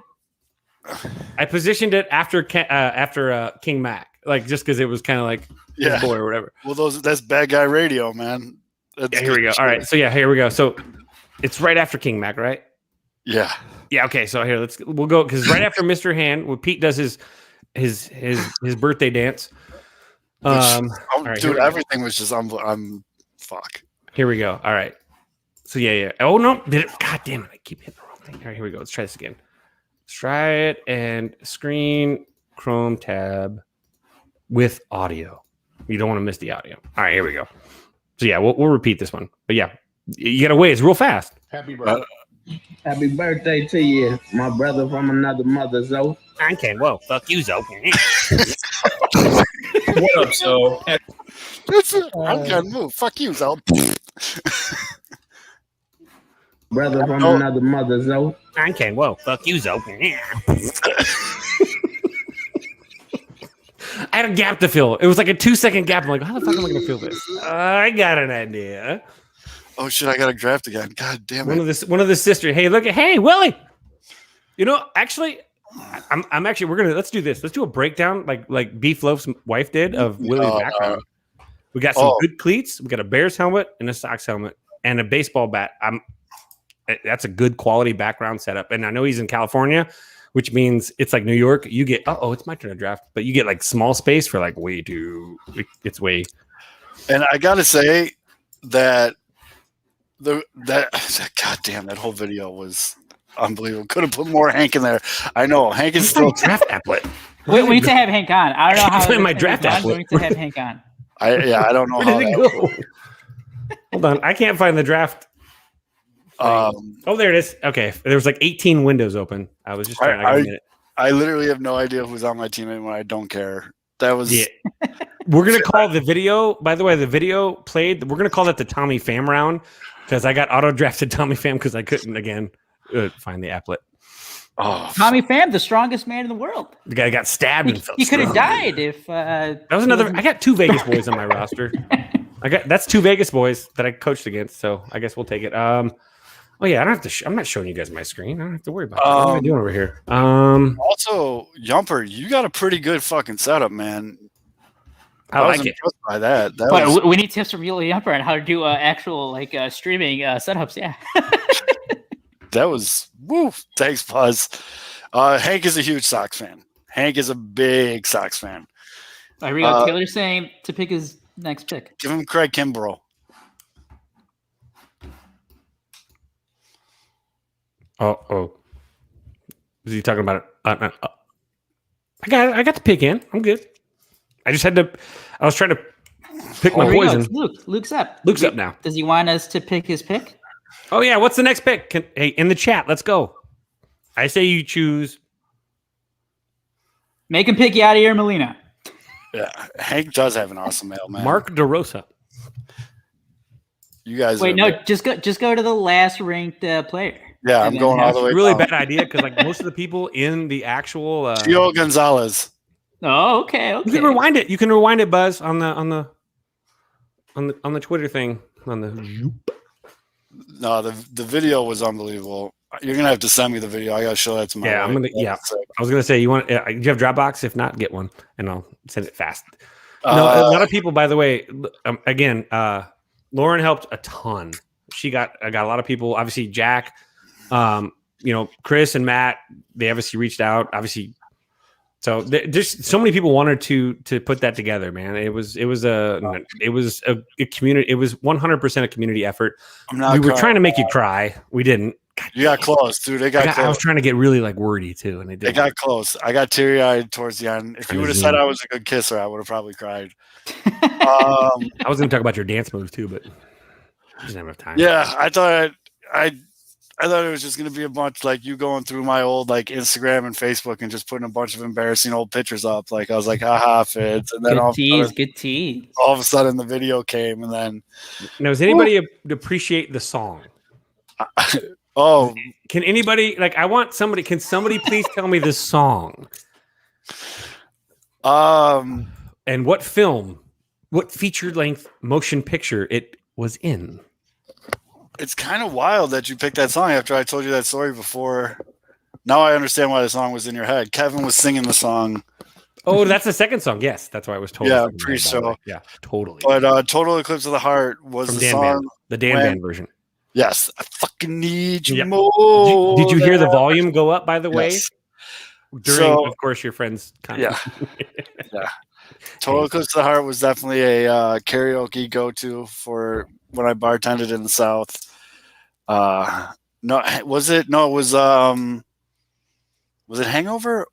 I positioned it after King Mac, like just because it was kind of like his boy or whatever. Well, that's bad guy radio, man. Yeah, here we go. All right, so here we go. So it's right after King Mac, right? Yeah. Yeah. Okay. So we'll go because right after Mr. Hahn, when Pete does his birthday dance. Right, dude, everything was just I'm fuck. Here we go. All right. So yeah. Oh no! God damn it! I keep hitting the wrong thing. All right, here we go. Let's try this again. Let's try it and screen Chrome tab with audio. You don't want to miss the audio. All right, here we go. So yeah, we'll repeat this one. But yeah, you gotta wait. It's real fast. Happy birthday. Happy birthday to you, my brother from another mother, Zoe. I can't. Whoa, fuck you, Zoe. What up, Zoe? I can't move. Fuck you, Zoe. Brother from another mother, Zoe. I can't. Whoa, fuck you, Zoe. I had a gap to fill. It was like a 2-second gap. I'm like, how the fuck am I going to fill this? I got an idea. Oh shit! I got to draft again. God damn it! One of the sisters. Hey, Willie. You know, actually, I'm actually. Let's do this. Let's do a breakdown, like Beef Loaf's wife did of Willie's background. We got some good cleats. We got a Bears helmet and a Sox helmet and a baseball bat. That's a good quality background setup. And I know he's in California, which means it's like New York. You get it's my turn to draft, but you get like small space for like way too. It's way. And I gotta say that. Goddamn, that whole video was unbelievable. Could have put more Hank in there. I know Hank is still draft applet. We need to have Hank on. I don't know how my draft applet. We need to have Hank on. I don't know how that go. Hold on, I can't find the draft. There it is. Okay, there was like 18 windows open. I was just trying to get a minute. I literally have no idea who's on my team anymore. I don't care. That was. Yeah. We're gonna call the video. By the way, the video played. We're gonna call that the Tommy Pham round. Because I got auto drafted Tommy Pham because I couldn't again find the applet. Oh, Tommy Pham, the strongest man in the world. The guy got stabbed and felt he could have died if. That was another. I got 2 Vegas boys on my roster. That's 2 Vegas boys that I coached against. So I guess we'll take it. Oh yeah, I don't have to. I'm not showing you guys my screen. I don't have to worry about that. What am I doing over here? Also, Yumper, you got a pretty good fucking setup, man. I like it. By that. But we need tips from Yuli Yumper on how to do actual streaming setups. Yeah. That was woo. Thanks, Buzz. Hank is a huge Sox fan. Hank is a big Sox fan. Here we go. Taylor's saying to pick his next pick. Give him Craig Kimbrough. Oh. Is he talking about it? I got the pick in. I'm good. I just had to. I was trying to pick my poison. Luke's up. Luke's up now. Does he want us to pick his pick? Oh yeah. What's the next pick? Hey, in the chat, let's go. I say you choose. Make him pick Yadier Molina. Yeah, Hank does have an awesome mail, man. Mark DeRosa. You guys. Wait, no. Just go to the last ranked player. Yeah, I'm going all the way. Really down. bad idea because like most of the people in the actual. Gio Gonzalez. Oh, okay. You can rewind it. You can rewind it, Buzz, on the Twitter thing. No, the video was unbelievable. You're gonna have to send me the video. I gotta show that to my. Yeah, wife. I was gonna say you want. Do you have Dropbox? If not, get one, and I'll send it fast. A lot of people, by the way. Again, Lauren helped a ton. She got a lot of people. Obviously, Jack. Chris and Matt. They obviously reached out. Obviously. So just so many people wanted to put that together, man. It was a community. It was 100% a community effort. We were trying to make you cry. We didn't. You got close, dude. They got close. I was trying to get really like wordy too, and they got close. I got teary eyed towards the end. If you would have said I was a good kisser, I would have probably cried. I was going to talk about your dance move too, but I didn't have enough time. Yeah, I thought it was just going to be a bunch like you going through my old like Instagram and Facebook and just putting a bunch of embarrassing old pictures up. Like I was like, haha, Fitz. And then good tease. All of a sudden the video came, and then now does anybody appreciate the song? Can anybody can somebody please tell me this song? And what film, what feature length motion picture it was in? It's kind of wild that you picked that song after I told you that story before. Now I understand why the song was in your head. Kevin was singing the song. Oh, that's the second song. Yes, that's why I was told. Yeah, pre-show. Yeah, totally. But Total Eclipse of the Heart was from the Dan song. Band, the Dan Band version. Yes, I fucking need you more. Did you hear the volume go up, by the way? Yes. During, of course, your friend's concert. Yeah. Total Eclipse of the Heart was definitely a karaoke go-to for when I bartended in the South. It was Hangover,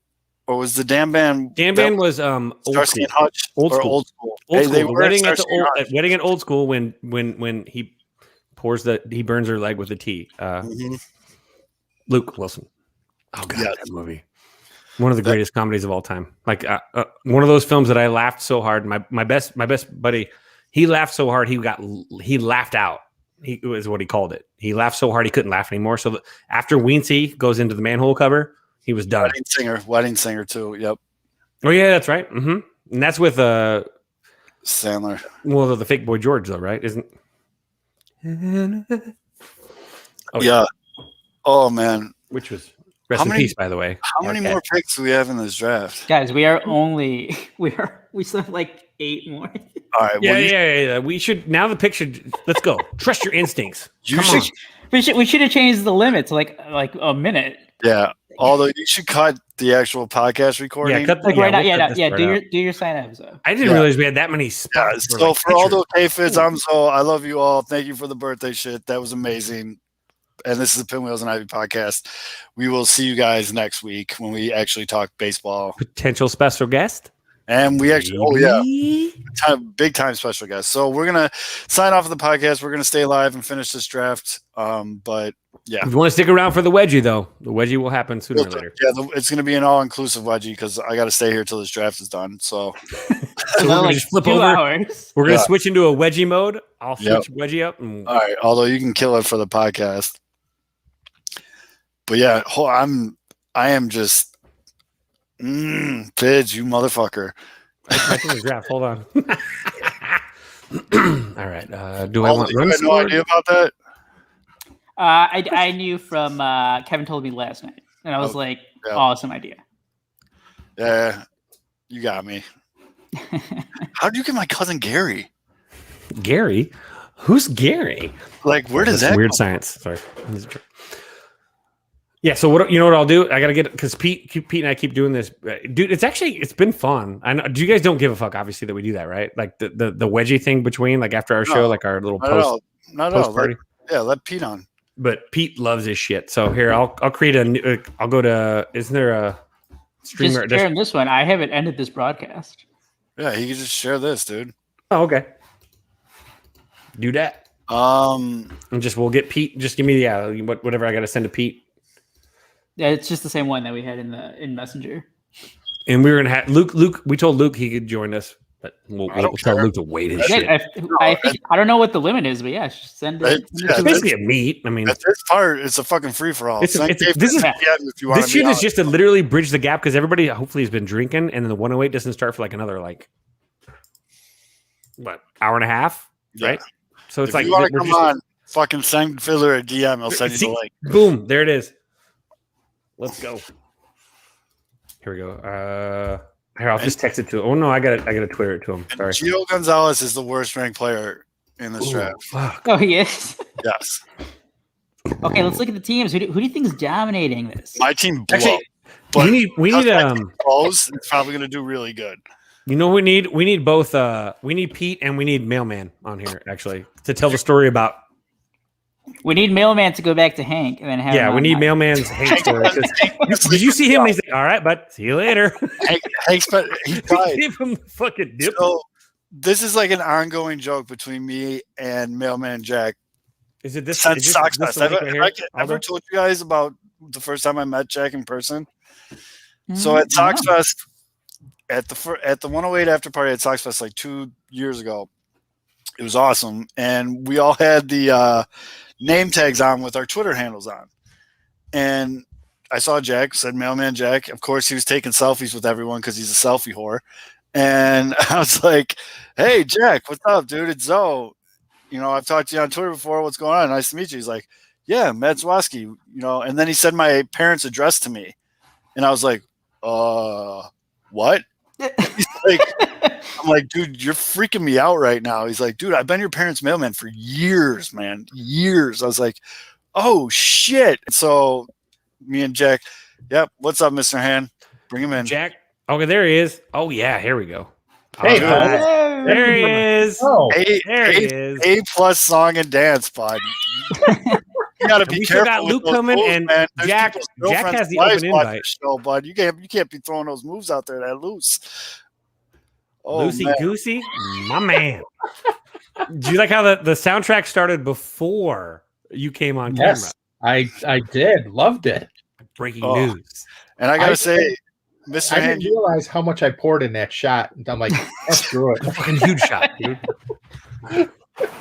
or was the Dan Band? Dan Band was old Starsky and Hutch, old or school. Old School. Old They school. were Wedding at Starsky and Hutch. Wedding at Old School when he he burns her leg with a tea. Luke Wilson. Oh god, that movie. One of the greatest comedies of all time. Like one of those films that I laughed so hard. My best buddy, he laughed so hard he laughed out. He was what he called it. He laughed so hard he couldn't laugh anymore. So after Weensey goes into the manhole cover, he was done. Wedding singer too. Yep. Oh yeah, that's right. Mm-hmm. And that's with Sandler. Well, the fake boy George though, right? Isn't? Oh yeah. Oh man. Which was rest in peace, by the way. How many more picks do we have in this draft? Guys, we still have like 8 more. All right. Yeah. We should now. The picture. Let's go. Trust your instincts. Come on. We should have changed the limit to like a minute. Yeah. Although you should cut the actual podcast recording. Yeah, cut the, right now. Do your sign episode. I didn't realize we had that many spots. Yeah, so for all those K-Fids, I love you all. Thank you for the birthday shit. That was amazing. And this is the Pinwheels and Ivy podcast. We will see you guys next week when we actually talk baseball. Potential special guest. And we actually, big time special guest. So we're going to sign off of the podcast. We're going to stay alive and finish this draft. But yeah. If you want to stick around for the wedgie, though, the wedgie will happen sooner or later. Yeah, it's going to be an all-inclusive wedgie because I got to stay here till this draft is done. So, we're going to just flip over. Hours. We're going to switch into a wedgie mode. I'll switch wedgie up. All right. Although you can kill it for the podcast. But yeah, I am just Fidge, you motherfucker. Hold on. All right. Do I want you had no idea about that? I knew from Kevin told me last night, and I was awesome idea. Yeah, you got me. How did you get my cousin Gary? Gary? Who's Gary? Like, where does that weird come science? Sorry. Yeah, so what I'll do? I gotta get because Pete and I keep doing this, dude. It's been fun. I know. You guys don't give a fuck, obviously, that we do that, right? Like the wedgie thing between, like after our show, like our little post party. Let Pete on. But Pete loves his shit. So here, I'll create a new. I'll go to. Isn't there a streamer? Just share this one. I haven't ended this broadcast. Yeah, he can just share this, dude. Oh, okay. Do that. And we'll get Pete. Just give me whatever I got to send to Pete. Yeah, it's just the same one that we had in Messenger. And we were gonna have Luke. We told Luke he could join us, but we'll tell Luke to wait his shit. I don't know what the limit is, but yeah, send it. It's basically a meet. I mean, at this part, it's a fucking free for all. This shit is just to literally bridge the gap because everybody hopefully has been drinking, and then the 108 doesn't start for like another hour and a half, right? So it's if you want to come on, fucking send Fiddler a DM. I'll send you the link. Boom, there it is. Let's go. Here we go. Here, I'll just text it to him. Oh no, I gotta Twitter it to him. Sorry. Gio Gonzalez is the worst ranked player in this draft. Fuck. Oh, he is? Yes. Okay, let's look at the teams. Who do you think is dominating this? My team blew up. But we need close. It's probably going to do really good. You know, we need both. We need Pete and we need Mailman on here actually to tell the story about. We need Mailman to go back to Hank and then have. Yeah, we need Mailman's Hank story. Did you see him? And he's like, "All right, bud, see you later." Hank's, he tried. Give him the fucking dip. So this is like an ongoing joke between me and Mailman Jack. Is it this? Since Sox Fest. Have I I'll ever told you guys about the first time I met Jack in person? So at Sox Fest, at the 108 after party at Sox Fest like 2 years ago, it was awesome, and we all had the name tags on with our Twitter handles on. And I saw Jack, said Mailman Jack. Of course, he was taking selfies with everyone because he's a selfie whore. And I was like, "Hey, Jack, what's up, dude? It's Zoe. You know, I've talked to you on Twitter before. What's going on? Nice to meet you." He's like, "Yeah, Matt Zwoski." You know, and then he said my parents' address to me, and I was like, what? He's like, I'm like, dude, you're freaking me out right now. He's like, dude, I've been your parents' mailman for years, man, years. I was like, oh shit. So me and Jack, yep. What's up, Mr. Hahn? Bring him in. Jack. Okay, there he is. Oh yeah, here we go. Hey, there he is. There he is. A+ song and dance, bud. You gotta be we careful. Still got Luke with coming, moves, and man. Jack has the open invite. Show, bud. You can't be throwing those moves out there that loose. Oh, Loosey goosey, my man. Do you like how the soundtrack started before you came on camera? Yes, I did. Loved it. Breaking news. And I gotta say, Mr. I Hahn, didn't realize how much I poured in that shot. And I'm like, screw it. A fucking huge shot, dude.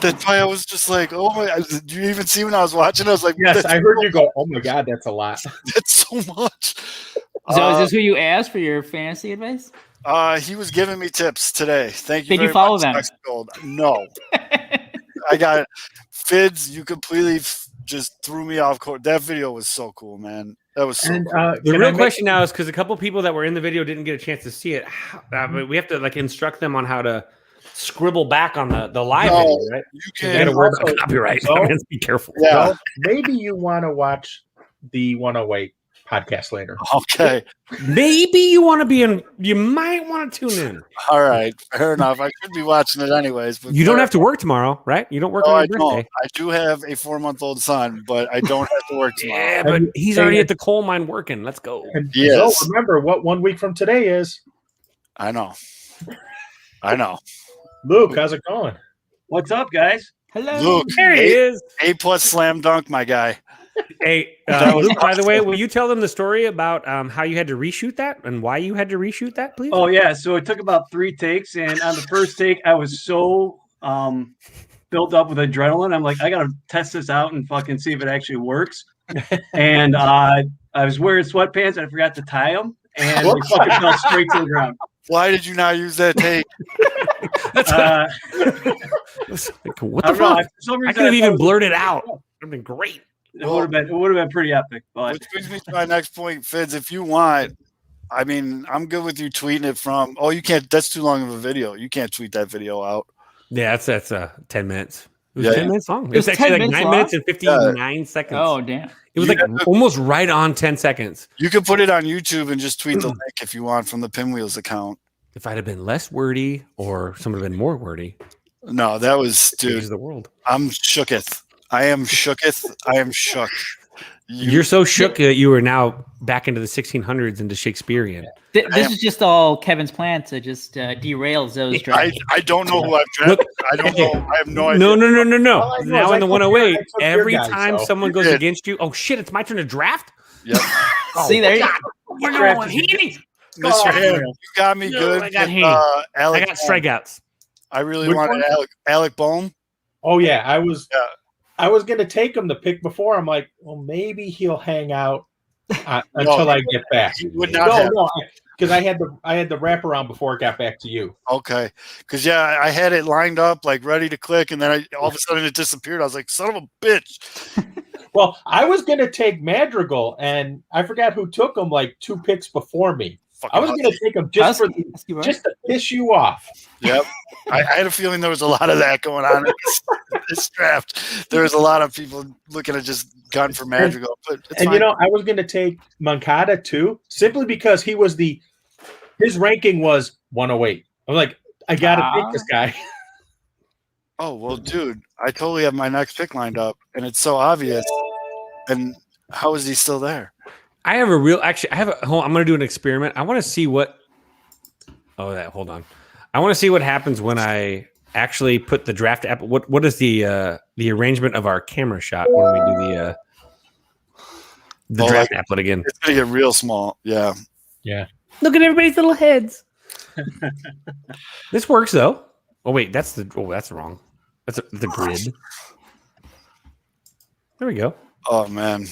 that's why I was just like, oh my! Did you even see when I was watching? I was like, yes, I heard you go, oh my god, that's a lot. That's so much. So is this who you asked for your fantasy advice? He was giving me tips today. Thank you. Did you follow them? Gold. No, I got it. Fids, you completely just threw me off course. That video was so cool, man. That was so cool. The real question now is because a couple people that were in the video didn't get a chance to see it. We have to like instruct them on how to scribble back on the live video, right? You got to worry about copyright. So, be careful. Yeah. So maybe you want to watch the 108 podcast later. Okay. Maybe you want to be in. You might want to tune in. All right, fair enough. I should be watching it anyways. But You don't have to work tomorrow, right? You don't work on your birthday. I do have a 4-month-old son, but I don't have to work tomorrow. Yeah, but he's already at the coal mine working. Let's go. And Yes. so remember what 1 week from today is. I know. Luke, how's it going? What's up, guys? Hello. Luke, There he is. A+ slam dunk, my guy. Hey, Luke, by the way, will you tell them the story about how you had to reshoot that and why you had to reshoot that, please? Oh yeah, so it took about 3 takes, and on the first take, I was so built up with adrenaline. I'm like, I gotta test this out and fucking see if it actually works. And I was wearing sweatpants, and I forgot to tie them, and they fucking fell straight to the ground. Why did you not use that take? What the fuck? I could have even blurted it out. It would have been great. It would have been pretty epic. But Which brings me to my next point, Fids. If you want, I mean, I'm good with you tweeting it from. Oh, you can't. That's too long of a video. You can't tweet that video out. Yeah, that's 10 minutes. It was 10 minutes long. It was It's actually 10 like 9 minutes minutes and 59 seconds. Oh, damn. It was like almost right on 10 seconds. You can put it on YouTube and just tweet the link if you want from the Pinwheels account. If I'd have been less wordy or someone had been more wordy. No, that was, dude. The world. I'm shooketh. I am shooketh. I am shook. You're so shook that you are now back into the 1600s into Shakespearean. This is just all Kevin's plan to just derail Zoe's draft. I don't know who I've drafted. I don't know. I have no idea. No. All I know Now is in I the took 108, your every guy, time so. someone goes did. against you, oh shit, it's my turn to draft? Yep. See, there you go. You're number one. Mr. Hahn, you got me good. I got with, Hahn. I Alec got Bohm. strikeouts. I really Which wanted one? Alec Bohm. Oh yeah, I was going to take him the pick before. I'm like, well, maybe he'll hang out until I get back. He would not have. No, because I had the wraparound before it got back to you. Okay. Because, yeah, I had it lined up, like, ready to click, and then all of a sudden it disappeared. I was like, son of a bitch. Well, I was going to take Madrigal, and I forgot who took him like 2 picks before me. fucking. I was going to take him just to piss you off. Yep. I had a feeling there was a lot of that going on in this draft. There was a lot of people looking at just gun for Madrigal. But it's fine. I was going to take Moncada too, simply because his ranking was 108. I'm like, I got to take this guy. Oh, well, dude, I totally have my next pick lined up, and it's so obvious. And how is he still there? I have a real, actually, I'm going to do an experiment. I want to see what, hold on. I want to see what happens when I actually put the draft app. What is the arrangement of our camera shot when we do the draft applet again? It's going to get real small. Yeah. Yeah. Look at everybody's little heads. This works though. Oh wait, that's wrong. That's the grid. There we go. Oh man.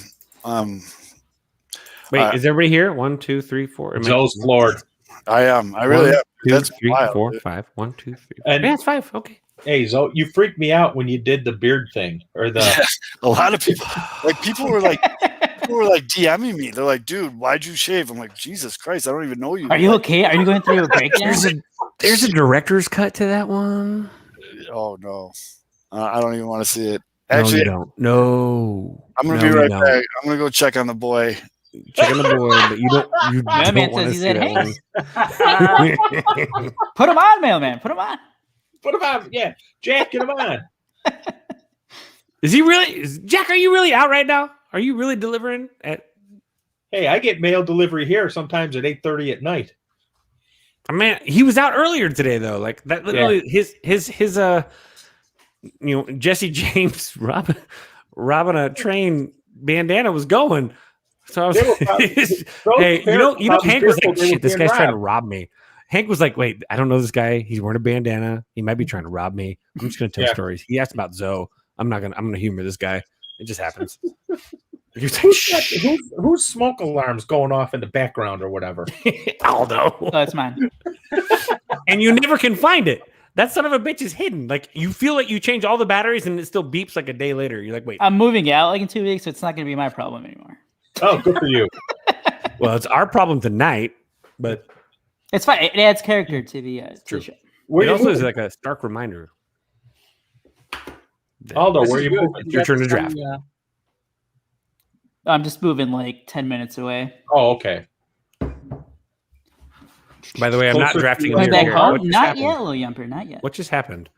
Wait, is everybody here? 1, 2, 3, 4. Zoe's floored. I am. I really am. 2, That's 3, wild, 4, dude. 5. 1, 2, 3. And yeah, it's 5. Okay. Hey, Zoe, you freaked me out when you did the beard thing or the. A lot of people, people were like DMing me. They're like, "Dude, why'd you shave?" I'm like, "Jesus Christ, I don't even know you." Are you okay? Are you going through a breakdown? There's a director's cut to that one. Oh no, I don't even want to see it. Actually, no, you don't. No, I'm gonna be right back. I'm gonna go check on the boy. Check on the boy, but you don't. You don't want to see that one. Put him on, mailman. Put him on. Put him on. Yeah, Jack, get him on. Is he really? Jack, are you really out right now? Are you really delivering at? Hey, I get mail delivery here sometimes at 8:30 at night. Man, he was out earlier today though. Like that, literally, his Jesse James robbing a train bandana was going. So I was, hey, Hank was like, shit, this guy's trying to rob me. Hank was like, wait, I don't know this guy. He's wearing a bandana. He might be trying to rob me. I'm just gonna tell stories. He asked about Zoe. I'm gonna humor this guy. It just happens. Whose smoke alarm's going off in the background or whatever? Aldo. Oh, that's mine. And you never can find it. That son of a bitch is hidden. Like you feel like you change all the batteries and it still beeps like a day later. You're like, wait. I'm moving out like in 2 weeks, so it's not going to be my problem anymore. Oh, good for you. Well, it's our problem tonight, but it's fine. It adds character to the show. It also is like a stark reminder. Aldo, where you moving? It's your turn to draft. I'm just moving like 10 minutes away. Oh, okay. By the way, I'm not drafting Amir Garrett. Not yet, Little Yumper. Not yet. What just happened?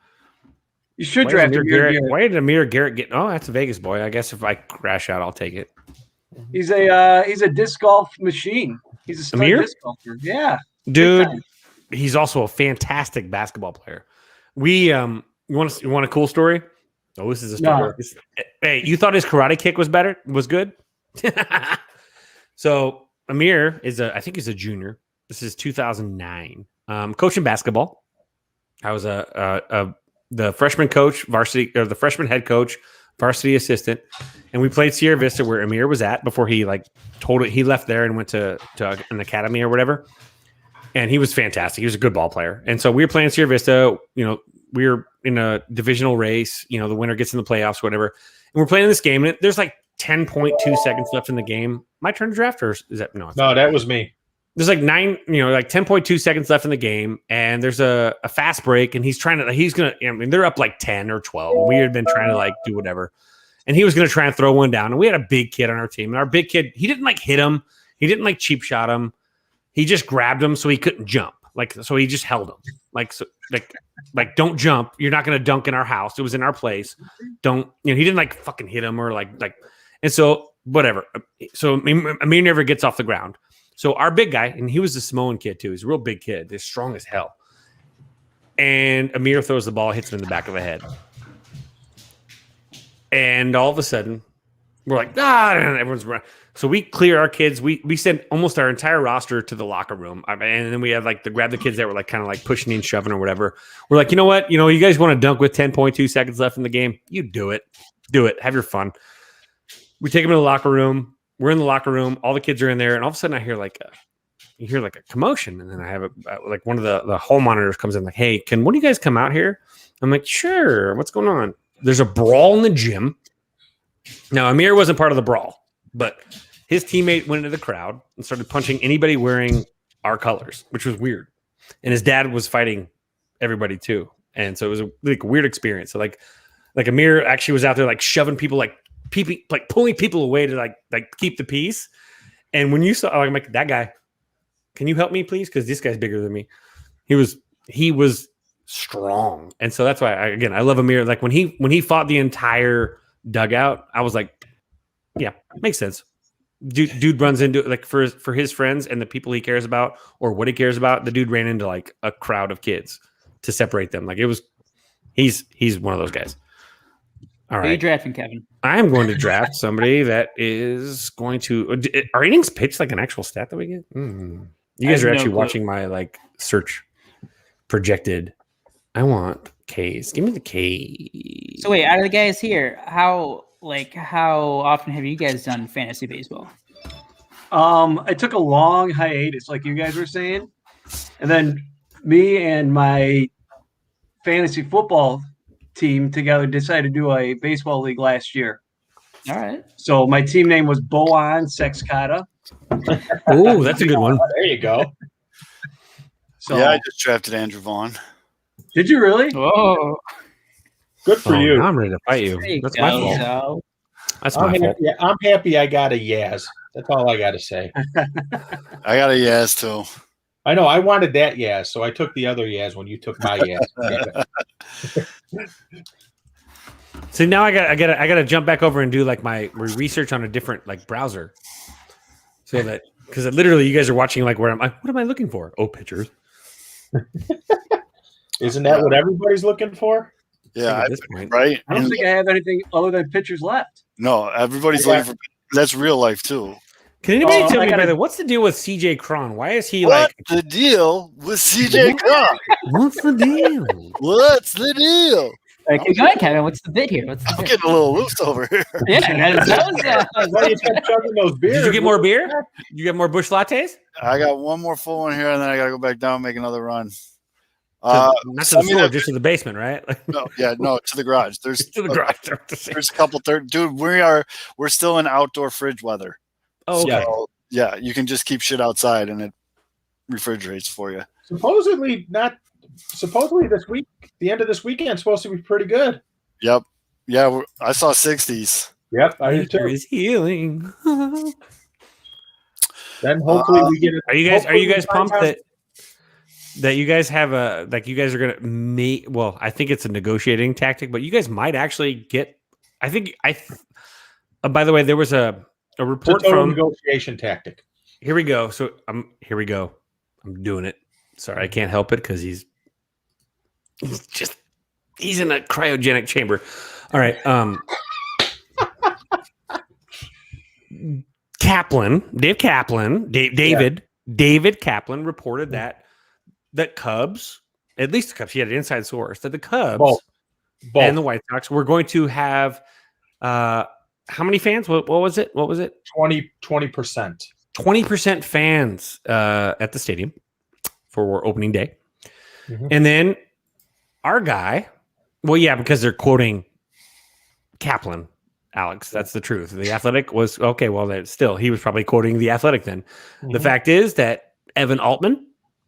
You should draft Amir Garrett. Why did Amir Garrett get? Oh, that's a Vegas boy. I guess if I crash out, I'll take it. He's a disc golf machine. He's a stud disc golfer. Yeah, dude. He's also a fantastic basketball player. You want a cool story? Oh, this is a story. No. Hey, you thought his karate kick was good? So Amir I think he's a junior. This is 2009. Coaching basketball. I was the freshman coach, varsity, or the freshman head coach, varsity assistant, and we played Sierra Vista where Amir was at before he he left there and went to an academy or whatever. And he was fantastic. He was a good ball player. And so we were playing Sierra Vista. We were in a divisional race. The winner gets in the playoffs, whatever. And we're playing this game, and there's like 10.2 seconds left in the game. My turn to draft, or is that no? No, that was me. There's like 10.2 seconds left in the game, and there's a fast break, and they're up like 10 or 12. And we had been trying to do whatever, and he was going to try and throw one down. And we had a big kid on our team, and our big kid, he didn't hit him, he didn't cheap shot him, he just grabbed him so he couldn't jump. So he just held him, don't jump. You're not going to dunk in our house. It was in our place. Don't, he didn't fucking hit him or and so whatever. So Amir never gets off the ground. So our big guy, and he was a Samoan kid too. He's a real big kid. He's strong as hell. And Amir throws the ball, hits him in the back of the head. And all of a sudden, we're like, and everyone's running. So we clear our kids. We send almost our entire roster to the locker room. And then we have to grab the kids that were kind of pushing and shoving or whatever. We're like, you know what? You guys want to dunk with 10.2 seconds left in the game? You do it. Do it. Have your fun. We take them to the locker room. We're in the locker room. All the kids are in there. And all of a sudden I hear a commotion. And then I have one of the hall monitors comes in hey, one of you guys come out here? I'm like, sure. What's going on? There's a brawl in the gym. Now, Amir wasn't part of the brawl, but his teammate went into the crowd and started punching anybody wearing our colors, which was weird. And his dad was fighting everybody too, and so it was a weird experience. So like Amir actually was out there like shoving people, like pulling people away to like keep the peace. And when you saw, I'm like, that guy, can you help me please? Because this guy's bigger than me. He was strong, and so that's why I love Amir. Like when he fought the entire dugout, I was like, yeah, makes sense. Dude runs into like for his friends and the people he cares about or what he cares about. The dude ran into like a crowd of kids to separate them. Like it was, he's one of those guys. All right. Who are you drafting, Kevin? I'm going to draft somebody that is going to. Are innings pitched like an actual stat that we get? You guys are actually watching my like search projected. I want K's. Give me the K. So wait, out of the guys here, how often have you guys done fantasy baseball? I took a long hiatus, like you guys were saying, and then me and my fantasy football team together decided to do a baseball league last year. All right. So my team name was Boan Sexcata. Oh, that's a good one. There you go. So yeah, I just drafted Andrew Vaughn. Did you really? Whoa. Good for you. Now I'm ready to fight you. That's my fault. That's my fault. Yeah, I'm happy I got a Yaz. That's all I got to say. I got a Yaz too. I know. I wanted that Yaz, so I took the other Yaz when you took my Yaz. So now I gotta jump back over and do like my research on a different like browser, so that because literally you guys are watching like where I'm like, what am I looking for? Oh, pictures. Isn't that what everybody's looking for? Yeah, at this point, right? I don't think I have anything other than pictures left. No, everybody's looking for. That's real life too. Can anybody tell me, by the way, what's the deal with CJ Cron? Why is he What's the deal with CJ Cron? What's the deal? What's the deal? Keep going, Kevin. What's the bit here? I'm getting a little loose over here. Yeah, those beers. Did you get more beer? You get more Busch lattes? I got one more full one here, and then I got to go back down and make another run. Not to the floor, just to the basement, right? No, to the garage. There's to the garage. There's a couple dude. We're still in outdoor fridge weather. Oh, okay. So, yeah, you can just keep shit outside and it refrigerates for you. Supposedly this week, the end of this weekend is supposed to be pretty good. Yep. Yeah, I saw 60s. Yep, I did too. There is healing. Then hopefully we get it. Are you guys pumped that you guys have you guys are gonna make? Well, I think it's a negotiating tactic, but you guys might actually get. By the way, there was a report from negotiation tactic. Here we go. So here we go. I'm doing it. Sorry, I can't help it because he's in a cryogenic chamber. All right. David Kaplan reported that Cubs, at least the Cubs, he had an inside source that the Cubs Both. And the White Sox were going to have how many fans? What was it? 20%. 20% fans at the stadium for opening day. Mm-hmm. And then our guy, well, yeah, because they're quoting Kaplan, Alex. That's the truth. The Athletic was, okay, well, he was probably quoting the Athletic then. Mm-hmm. The fact is that Evan Altman,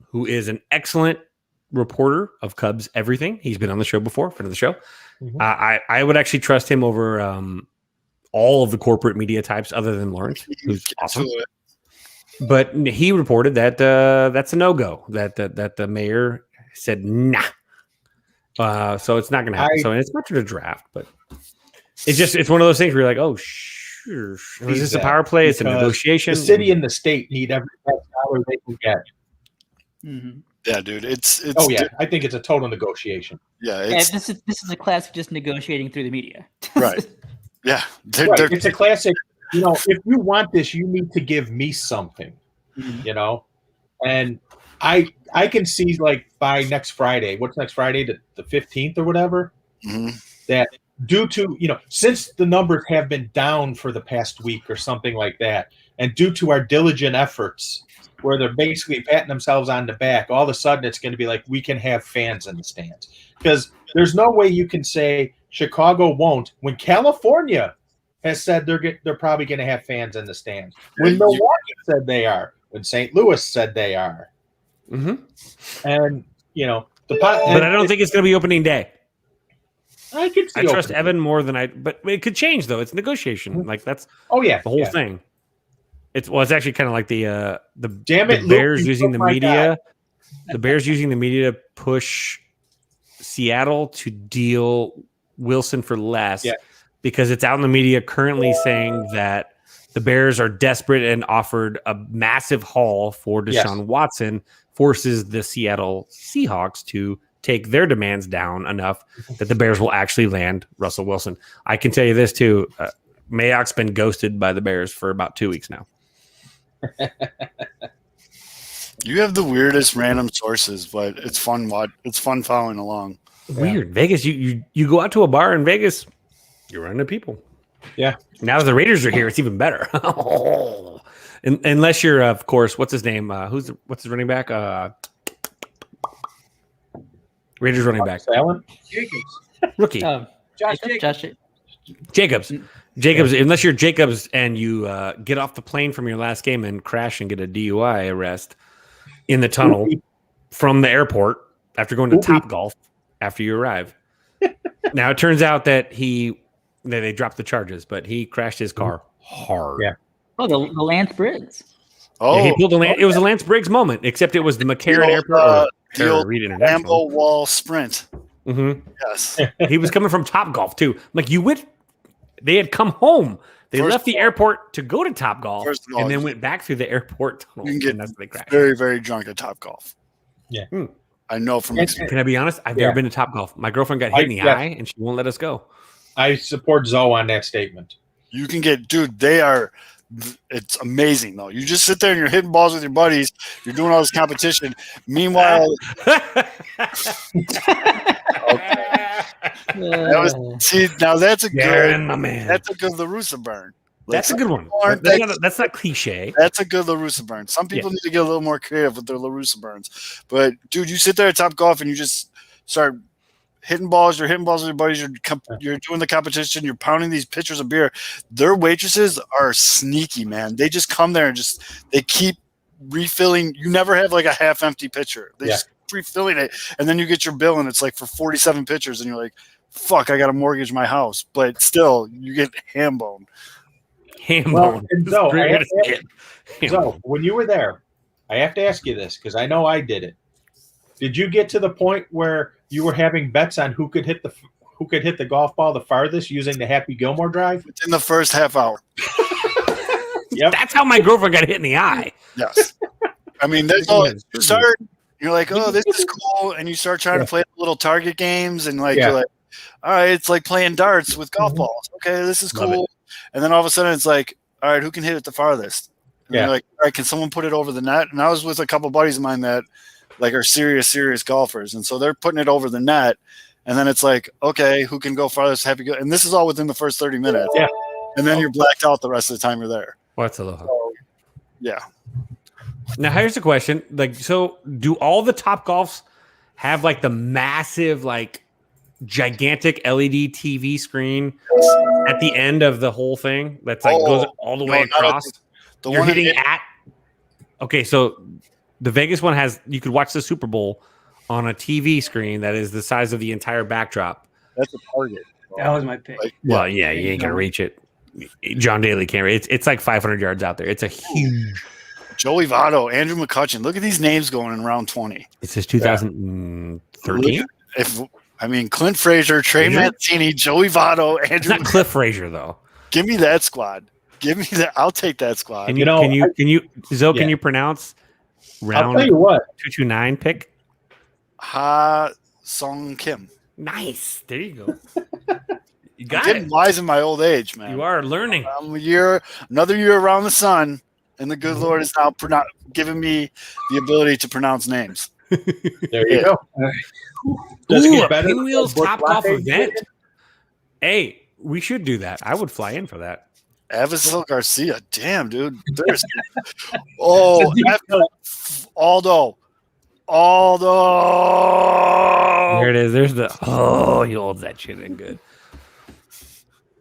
who is an excellent reporter of Cubs everything, he's been on the show before, friend of the show. Mm-hmm. I would actually trust him over all of the corporate media types other than Lawrence, who's awesome. But he reported that that's a no-go, that the mayor said, nah. So it's not going to happen. So it's much of a draft, but it's one of those things where you're like, oh, sure. Is this a power play? It's a negotiation. The city and the state need every dollar they can get. Mm-hmm. Yeah, dude. It's I think it's a total negotiation. Yeah, this is a classic just negotiating through the media. Right. Yeah. It's a classic. If you want this, you need to give me something. Mm-hmm. And I can see like by next Friday. What's next Friday? The 15th or whatever. Mm-hmm. That due to since the numbers have been down for the past week or something like that, and due to our diligent efforts, where they're basically patting themselves on the back, all of a sudden it's going to be like we can have fans in the stands, because there's no way you can say Chicago won't when California has said they're probably going to have fans in the stands. When Milwaukee said they are, when St. Louis said they are. Mm-hmm. And but I don't think it's going to be opening day. I could see. I trust Evan more than but it could change though. It's negotiation. Mm-hmm. Like that's the whole thing. It's actually kind of like the Luke, Bears using the media. The Bears using the media to push Seattle to deal Wilson for less because it's out in the media currently saying that the Bears are desperate and offered a massive haul for Deshaun Watson, forces the Seattle Seahawks to take their demands down enough that the Bears will actually land Russell Wilson. I can tell you this too. Mayock's been ghosted by the Bears for about 2 weeks now. You have the weirdest random sources, but it's fun. It's fun following along. Weird. Vegas, you go out to a bar in Vegas, you run into people. Yeah. Now the Raiders are here, it's even better. Unless you're, of course, what's his name? What's his running back? Raiders running back. Allen? Jacobs. Rookie. Jacobs. Jacobs, unless you're Jacobs and you get off the plane from your last game and crash and get a DUI arrest in the tunnel from the airport after going to Topgolf after you arrive. Now, it turns out that they dropped the charges, but he crashed his car hard. Yeah. Oh, the Lance Briggs. Oh, he pulled it was a Lance Briggs moment, except it was the McCarran Airport. The old Reed International. Lambeau Wall sprint. Mm-hmm. Yes. He was coming from Topgolf too. Like they had come home. They left the airport to go to Topgolf and then went back through the airport tunnel. You can and that's when they crashed. very, very drunk at Topgolf. Yeah. I know from experience. Can I be honest? I've never been to Topgolf. My girlfriend got hit in the eye and she won't let us go. I support Zoe on that statement. You can get, dude, it's amazing though. You just sit there and you're hitting balls with your buddies. You're doing all this competition. Meanwhile, now that's a good, my man. That's a good LaRussa burn. That's a good one. That's not cliche. That's a good LaRussa burn. Some people need to get a little more creative with their LaRussa burns. But dude, you sit there at Topgolf and you just start hitting balls. You're hitting balls with your buddies. You're doing the competition. You're pounding these pitchers of beer. Their waitresses are sneaky, man. They just come there and they keep refilling. You never have like a half empty pitcher. They just keep refilling it. And then you get your bill and it's like for 47 pitchers. And you're like, fuck, I got to mortgage my house. But still, you get ham bone. So, when you were there, I have to ask you this because I know I did it. Did you get to the point where you were having bets on who could hit the golf ball the farthest using the Happy Gilmore drive? Within the first half hour. Yep. That's how my girlfriend got hit in the eye. Yes. I mean, that's all. You start. You're like, oh, this is cool, and you start trying to play little target games, and you're like, all right, it's like playing darts with golf balls. Okay, this is cool. And then all of a sudden, it's like, all right, who can hit it the farthest? And you're like, all right, can someone put it over the net? And I was with a couple buddies of mine that like are serious golfers, and so they're putting it over the net. And then it's like, okay, who can go farthest? Happy go. And this is all within the first 30 minutes. Yeah. And then you're blacked out the rest of the time you're there. What's aloha? So, yeah. Now here's the question: so do all the Topgolfs have like the massive, like gigantic LED TV screen at the end of the whole thing? That's like goes all the way across. You're hitting at. Okay, so the Vegas one you could watch the Super Bowl on a TV screen that is the size of the entire backdrop. That's a target. That was my pick. Well, yeah, you ain't gonna reach it. John Daly can't reach it. It's like 500 yards out there. It's a huge. Joey Votto, Andrew McCutcheon. Look at these names going in round 20. It says 2013. Clint Frazier, Trey Mancini, Joey Votto, Andrew. It's not Cliff Frazier though. Give me that squad. Give me that. I'll take that squad. Can you pronounce round? I'll tell you what. 229 pick. Ha Sung Kim. Nice. There you go. You got I'm getting wise in my old age, man. You are learning. Another year around the sun, and the good Lord is now giving me the ability to pronounce names. There you go. Ooh, a Pinwheels Topgolf event. Hey, we should do that. I would fly in for that. Avisil Garcia. Damn, dude. There's Aldo. There it is. There's he holds that shit in good.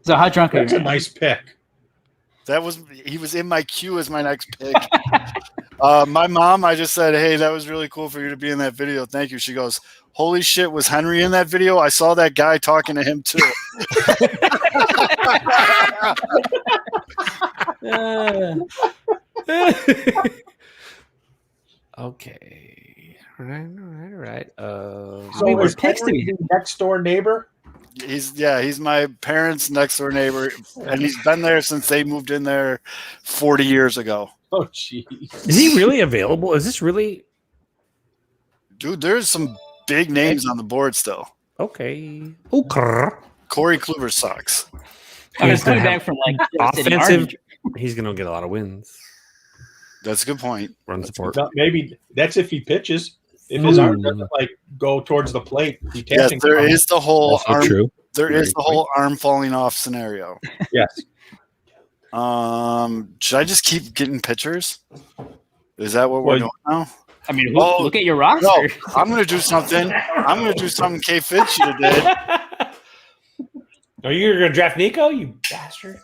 So how drunk are you? That's a nice pick. He was in my queue as my next pick. My mom, I just said, hey, that was really cool for you to be in that video. Thank you. She goes, holy shit, was Henry in that video? I saw that guy talking to him too. Okay. All right. So we were texting his next door neighbor. He's my parents' next door neighbor, and he's been there since they moved in there 40 years ago. Oh, jeez. Is he really available? Is this really? Dude, there's some big names on the board still. Okay. Corey Kluber sucks. He's coming back from like offensive. He's going to get a lot of wins. That's a good point. Run support. Maybe that's if he pitches. If his arm doesn't like go towards the plate, yes, there is the whole arm. True. There is the whole arm falling off scenario. Yes. Should I just keep getting pitchers? Is that what we're doing now? I mean, look at your roster. No, I'm going to do something. I'm going to do something K. Fitz should have did. Are you going to draft Nico, you bastard?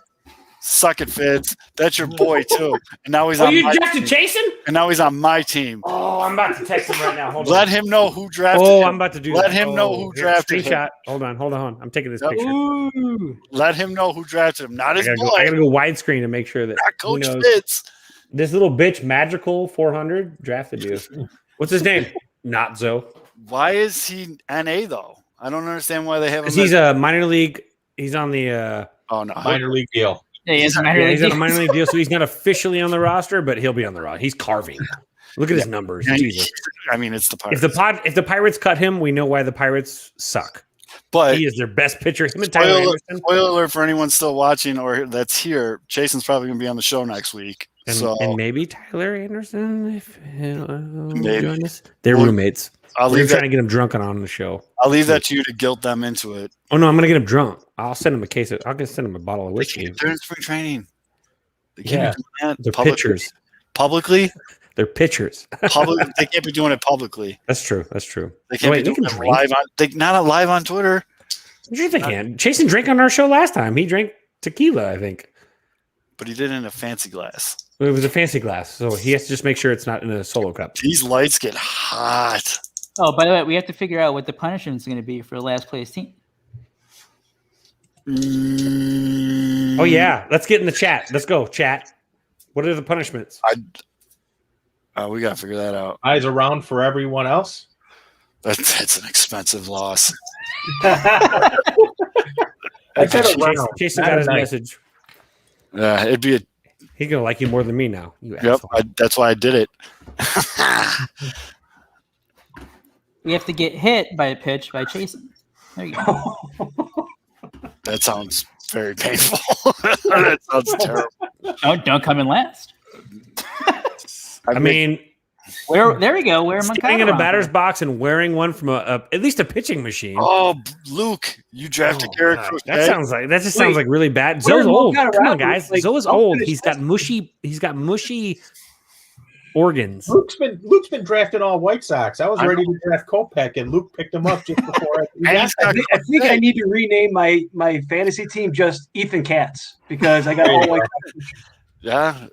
Suck it, Fitz. That's your boy too. And now he's on you my drafted team. Jason? And now he's on my team. Oh, I'm about to text him right now. Hold on. Let him know who drafted him. I'm about to do Let that. him know who drafted screenshot. him. Hold on. I'm taking this picture. Ooh. Let him know who drafted him. Not his boy. I gotta go widescreen to make sure that Not Coach he knows. Fitz. This little bitch, Magical 400, drafted you. What's his name? Not Zoe. Why is he NA though? I don't understand why they have him. Because he's a minor league. He's on the minor league deal. Yeah, he's on a minor league deal, so he's not officially on the roster, but he'll be on the roster. He's carving. Look at his numbers. Jesus. I mean, it's the Pirates. If the Pirates cut him, we know why the Pirates suck. But he is their best pitcher. Him and Tyler Anderson. Spoiler alert for anyone still watching or that's here. Jason's probably going to be on the show next week. And maybe Tyler Anderson, if maybe. join us. They're roommates. We're leave trying to get him drunk on the show. I'll leave that to you to guilt them into it. Oh no, I'm gonna get him drunk. I'll send him a case of. I'll just send him a bottle of whiskey. They're in spring training. They Yeah, can't be doing that they're publicly. pitchers. Publicly, They're pitchers. they can't be doing it publicly. That's true. They can't be doing it live on. Not live on Twitter. I'm sure they can. Jason drank on our show last time. He drank tequila, I think. But he did it in a fancy glass. It was a fancy glass, so he has to just make sure it's not in a solo cup. These lights get hot. Oh, by the way, we have to figure out what the punishment is going to be for the last place team. Oh yeah, let's get in the chat. Let's go, chat. What are the punishments? We got to figure that out. Eyes around for everyone else. That's an expensive loss. Jason got his message. Yeah, it'd be a. He's gonna like you more than me now. You Yep, asshole. that's why I did it. We have to get hit by a pitch by Jason. There you go. That sounds very painful. That sounds terrible. Don't come in last. I mean, there we go. Wear standing in a batter's box and wearing one from at least a pitching machine. Oh, Luke, you drafted Garrett Crochet. That just sounds like really bad. Zoe's old. Come on, guys. Zoe's old. He's got mushy organs. Luke's been drafting all White Sox. I was ready to draft Kopech, and Luke picked him up just before. I think I need to rename my fantasy team just Ethan Katz because I got all White Sox. Yeah.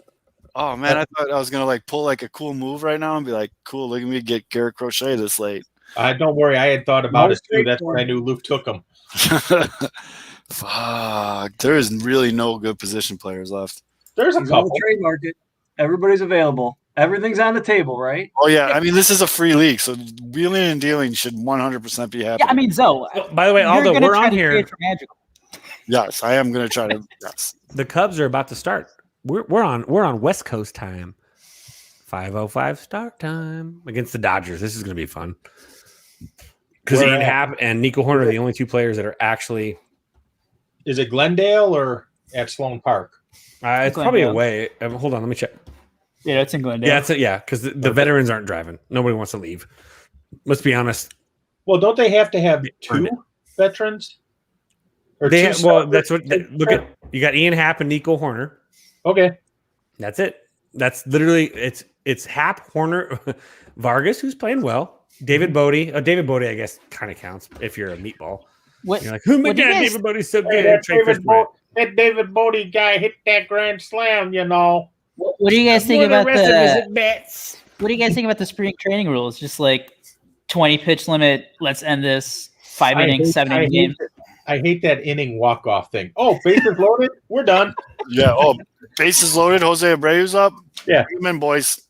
Oh man, I thought I was gonna like pull like a cool move right now and be like, "Cool, look at me get Garrett Crochet this late." Don't worry, I had thought about it too. That's when I knew Luke took him. Fuck, there is really no good position players left. There's a He's on couple. the trade market. Everybody's available. Everything's on the table, right? Oh yeah, I mean this is a free league, so wheeling and dealing should 100% be happening. Yeah, I mean, Zoe. By the way, Aldo, we're on here. Yes, I am gonna try to. Yes, the Cubs are about to start. We're on West Coast time. 5:05 start time against the Dodgers. This is going to be fun. Because Ian Happ and Nico Horner are the only two players that are actually. Is it Glendale or at Sloan Park? It's probably away. Hold on, let me check. Yeah, it's in Glendale. Yeah, because the veterans aren't driving. Nobody wants to leave. Let's be honest. Well, don't they have to have two veterans? Or that's what. Look at you got Ian Happ and Nico Horner. Okay, that's it. That's literally it's Happ, Horner, Vargas, who's playing well. David Bodie. David Bodie, I guess, kind of counts if you're a meatball. What? You're like, oh my God, David Bodie's so good. That David Bodie guy hit that grand slam, you know. What do you guys think about rest of us at bats. What do you guys think about the spring training rules? Just like 20 pitch limit. Let's end this 5 innings, 7 inning games. I hate that inning walk-off thing. Oh, bases loaded? We're done. Yeah. Oh, bases loaded. Jose Abreu's up. Yeah. Come boys.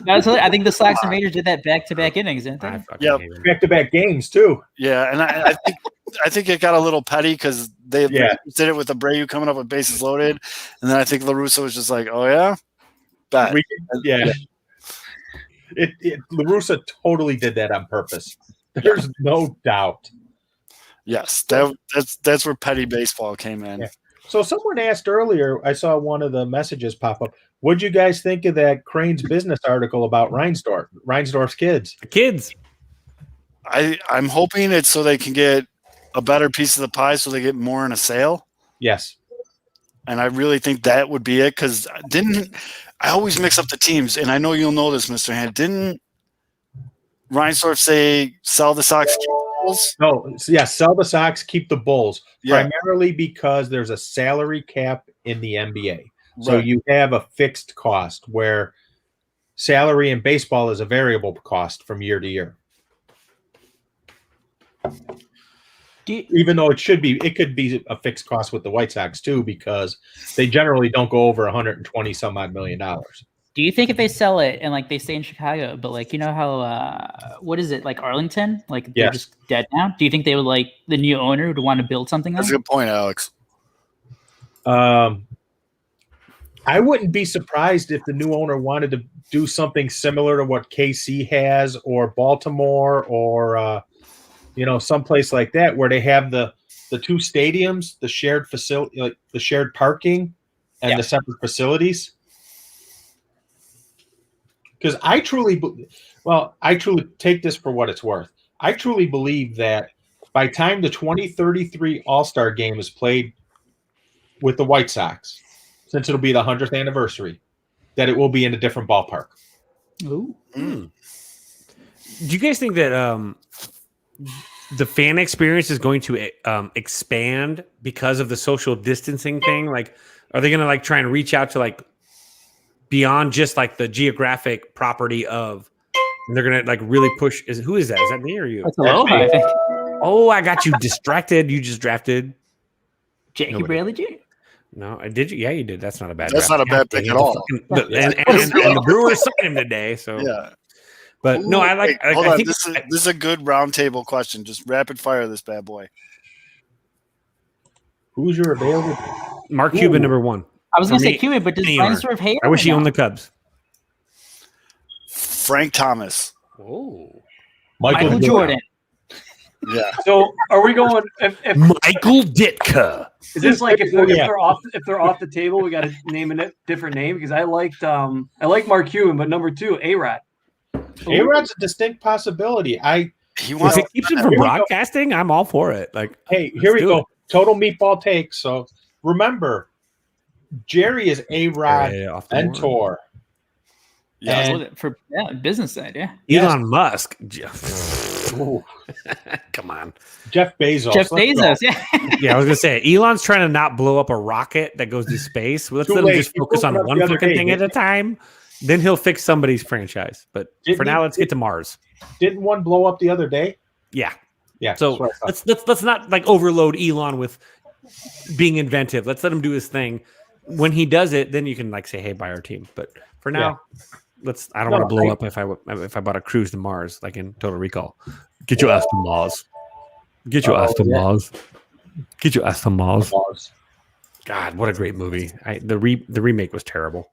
I think the Sox and Raiders did that back-to-back innings, didn't they? Yeah. Back-to-back games, too. Yeah, and I think it got a little petty because they did it with Abreu coming up with bases loaded, and then I think La Russa was just like, "Oh yeah, bet." La Russa totally did that on purpose. There's no doubt. Yes, that's where petty baseball came in. Yeah. So someone asked earlier, I saw one of the messages pop up. What'd you guys think of that Crane's Business article about Reinsdorf's kids? The kids. I'm hoping it's so they can get a better piece of the pie, so they get more in a sale. Yes, and I really think that would be it. Because I always mix up the teams, and I know you'll know this, Mr. Hand. Didn't Reinsdorf say sell the Sox? Keep the Bulls? No, sell the Sox, keep the Bulls. Yeah. Primarily because there's a salary cap in the NBA. So you have a fixed cost where salary in baseball is a variable cost from year to year. Even though it could be a fixed cost with the White Sox too, because they generally don't go over 120 some odd $1 million. Do you think if they sell it and like they stay in Chicago, but like, you know how what is it, like Arlington, like they're just dead now? Do you think they would, like, the new owner would want to build something there? That's a good point, Alex. I wouldn't be surprised if the new owner wanted to do something similar to what KC has, or Baltimore, or someplace like that, where they have the two stadiums, the shared facility, like the shared parking, and the separate facilities. Because I truly take this for what it's worth. I truly believe that by the time the 2033 All-Star game is played with the White Sox, since it'll be the 100th anniversary, that it will be in a different ballpark. Ooh. Do you guys think that the fan experience is going to expand because of the social distancing thing? Like, are they going to like try and reach out to like beyond just like the geographic property of, and they're going to like really push? Who is that? Is that me or you? That's Aloha, I think. Oh, I got you distracted. You just drafted Jacob Bradley Jr. No, I did. Yeah, you did. That's not a bad. That's draft. not a bad pick at all. And the Brewers signed him today. So yeah. But no, I like. Hold I on. think This is a good roundtable question. Just rapid fire this bad boy. Who's your available? Mark Cuban, number one. I was going to say Cuban, but does Reinsdorf hate? I wish he owned the Cubs. Frank Thomas. Oh, Michael Jordan. Yeah. So are we going? If Michael Ditka. Is this like if they're off the table, we got to name a different name? Because I like Mark Cuban, but number 2, A-Rod. A-Rod's a distinct possibility. If it keeps him from broadcasting, I'm all for it. Like, hey, here we go. Total meatball take. So remember, Jerry is A-Rod mentor. Yeah, for business side, yeah. Elon Musk. Come on. Jeff Bezos. Yeah, I was going to say, Elon's trying to not blow up a rocket that goes to space. Let's let him just focus on one fucking thing at a time. Then he'll fix somebody's franchise. But for now, let's get to Mars. Didn't one blow up the other day? Yeah. Yeah. So let's not like overload Elon with being inventive. Let's let him do his thing. When he does it, then you can like say, "Hey, buy our team." But for now, I don't want to blow up if I bought a cruise to Mars, like in Total Recall. Get your ass to Mars. Get your ass to Mars. Get your ass to Mars. God, what a great movie! The remake was terrible.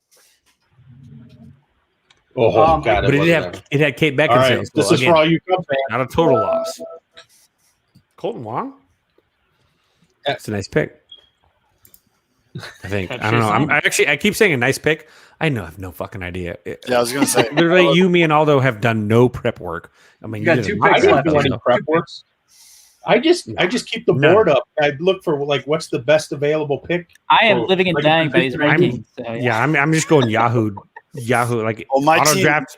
Oh God! But it had Kate Beckinsale. All right, this is for all you Cubs fans. Not a total loss. Colton Wong. That's a nice pick. I think. I don't know. I keep saying a nice pick. I have no fucking idea. Yeah, I was gonna say. Literally, you, me, and Aldo have done no prep work. I mean, I didn't do any prep work. I just keep the board up. I look for like what's the best available pick. I am living and dying by these rankings. I'm just going Yahoo, like auto draft.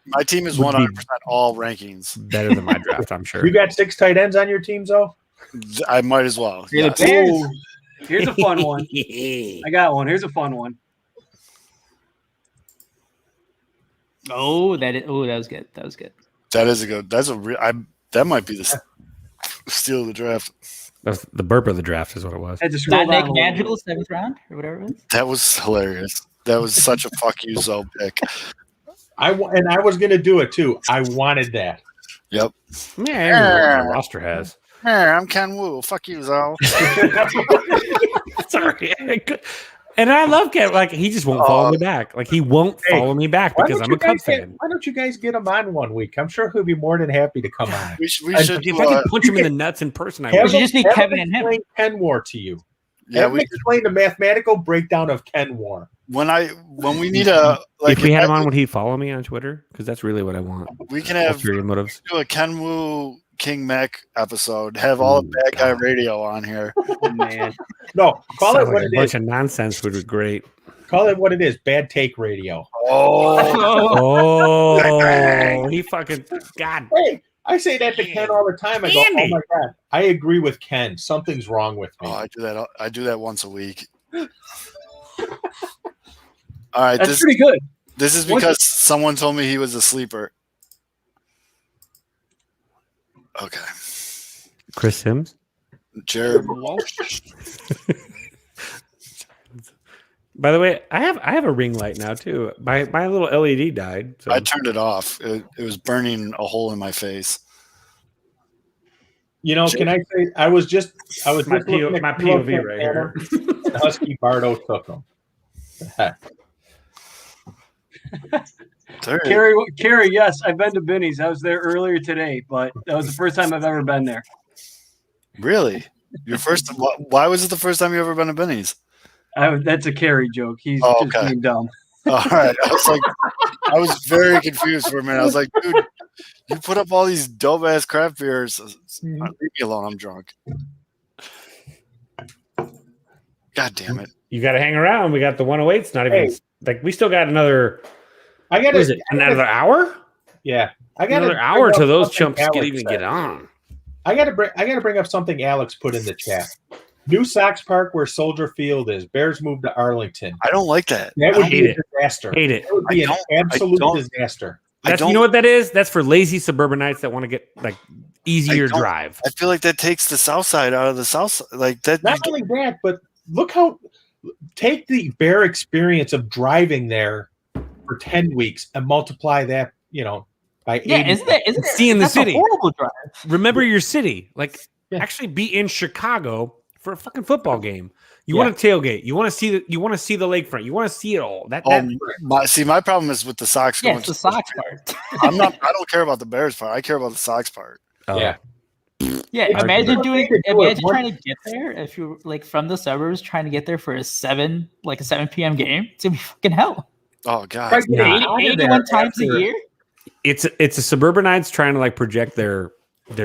My team is 100% all rankings. Better than my draft, I'm sure. You got 6 tight ends on your team, Zoe? I might as well. Yes. Here's a fun one. I got one. Here's a fun one. Oh, that was good. That was good. That is a good. That might be the steal of the draft. That's the burp of the draft is what it was. Not Nick Magical, 7th round or whatever it was. That was hilarious. That was such a fuck you, Zoe pick. I was going to do it too. I wanted that. Yep. Yeah, my roster has. Hey, I'm Ken Wu. Fuck you, Zoe. Sorry. And I love Ken. Like, he just won't follow me back. Like, he won't follow me back because I'm a Cubs fan. Why don't you guys get him on one week? I'm sure he'll be more than happy to come on. We should. If I could punch him in the nuts in person, I It would. should just be Kevin and him. Explain Ken War to you. Yeah, Have him explain the mathematical breakdown of Ken War. When we need a if we had him on, would he follow me on Twitter? Because that's really what I want. We can have ulterior motives. do a Ken Wu King Mac episode. Have all the bad guy radio on here. Oh, man. No, call it what a it bunch is. of nonsense would be great. Call it what it is. Bad take radio. Oh, he fucking God. Hey, I say that to Ken all the time. I go, Andy. oh my God, I agree with Ken. Something's wrong with me. Oh, I do that. I do that once a week. All right, That's pretty good. This is because someone told me he was a sleeper. Okay. Chris Sims? Jared Walsh. By the way, I have a ring light now too. My little LED died. So. I turned it off. It was burning a hole in my face. You know, can I say I was my just looking at my Kilo POV right here. Santana. Husky Bardo took him. Carrie, yes, I've been to Benny's. I was there earlier today, but that was the first time I've ever been there. Really? Your first? Why was it the first time you ever been to Benny's? That's a Carrie joke. He's just being dumb. All right. I was very confused for a minute. I was like, dude, you put up all these dope ass craft beers. Leave me alone. I'm drunk. God damn it. You got to hang around. We got the 108s. Not even like we still got another. Another hour? Yeah, I got another hour to those chumps get on. I got to bring up something Alex put in the chat. New Sox Park, where Soldier Field is. Bears moved to Arlington. I don't like that. That would be a disaster. Hate it. That would be an absolute disaster. You know what that is? That's for lazy suburbanites that want to get like easier drive. I feel like that takes the south side out of the south side. Like that. Not only that, but take the Bear experience of driving there for 10 weeks and multiply that, by 80. Isn't seeing the city. A horrible drive. Remember your city. Like actually be in Chicago for a fucking football game. You want to tailgate. You want to see the lakefront. You want to see it all. My problem is with the Sox. Yeah, it's the Sox part. I don't care about the Bears part. I care about the Sox part. Yeah. Yeah, imagine trying to get there if you're like from the suburbs trying to get there for a 7 p.m. game. It's gonna be fucking hell. Oh god. 81 times a year. It's a suburbanites trying to like project their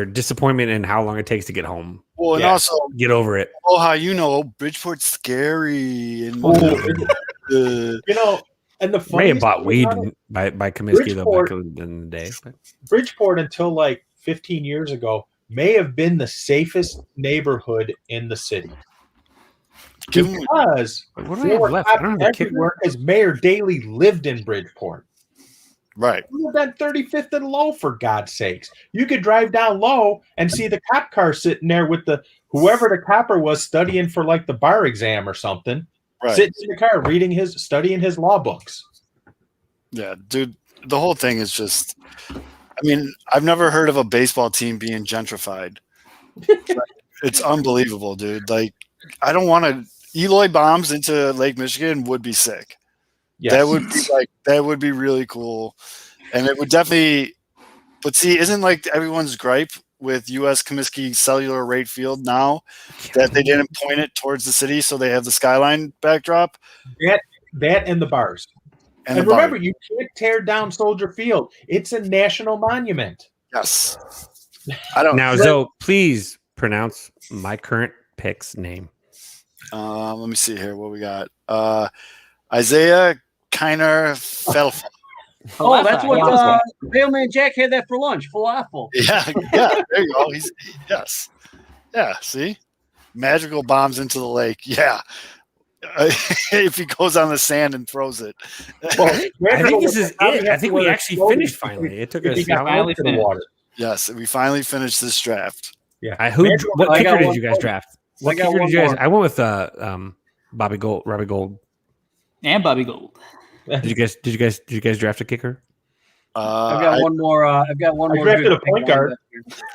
disappointment and how long it takes to get home. Well, and also get over it. Oh, how Bridgeport's scary and and the may have bought weed by Comiskey though back in the day. Bridgeport until like 15 years ago may have been the safest neighborhood in the city. Because everywhere as Mayor Daley lived in Bridgeport. Right. We lived on 35th and Low, for God's sakes. You could drive down Low and see the cop car sitting there with whoever the copper was studying for like the bar exam or something. Right. Sitting in the car studying his law books. Yeah, dude. The whole thing is just I've never heard of a baseball team being gentrified. It's unbelievable, dude. Like, I don't want to. Eloy bombs into Lake Michigan would be sick. Yes. That would be really cool, and it would definitely. But see, isn't like everyone's gripe with U.S. Comiskey Cellular Rate Field now that they didn't point it towards the city, so they have the skyline backdrop. That and the bars. And remember, you can't tear down Soldier Field. It's a national monument. Yes. I don't. Now, Zoe, please pronounce my current pick's name. Let me see here. What we got? Isaiah Kiner Felfa. Oh, that's what Mailman Jack had that for lunch. Falafel. Yeah. There you go. Yeah. See, magical bombs into the lake. Yeah. if he goes on the sand and throws it. Well, I think this is it. I think we actually finished finally. It took us how long? to the water. Yes, we finally finished this draft. Yeah. What I kicker got did one you guys more. draft? I What got kicker one did you guys? more. I went with Robbie Gold. And Bobby Gold. Did you guys draft a kicker? I've got one more. I've got one I more. drafted good a point pick guard.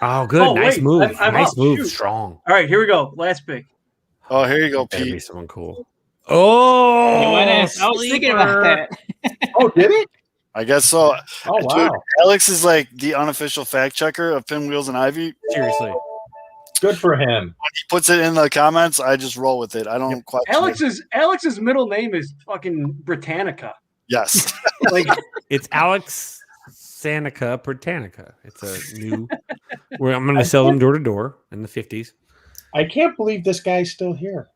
Oh, good. Oh, Nice wait, move. I'm Nice up. move. Shoot. Strong. All right, here we go. Last pick. Oh, here you go, Better be Pete. someone cool. Oh, You went in. I was thinking about that. Oh, did it? I guess so. Oh, Dude, wow. Alex is like the unofficial fact checker of Pinwheels and Ivy. Seriously. Good for him. When he puts it in the comments, I just roll with it. I don't question it. Alex's middle name is fucking Britannica. Yes. Like It's Alex Sanica Britannica. It's a new. Where I'm going to sell them door to door in the 50s. I can't believe this guy's still here.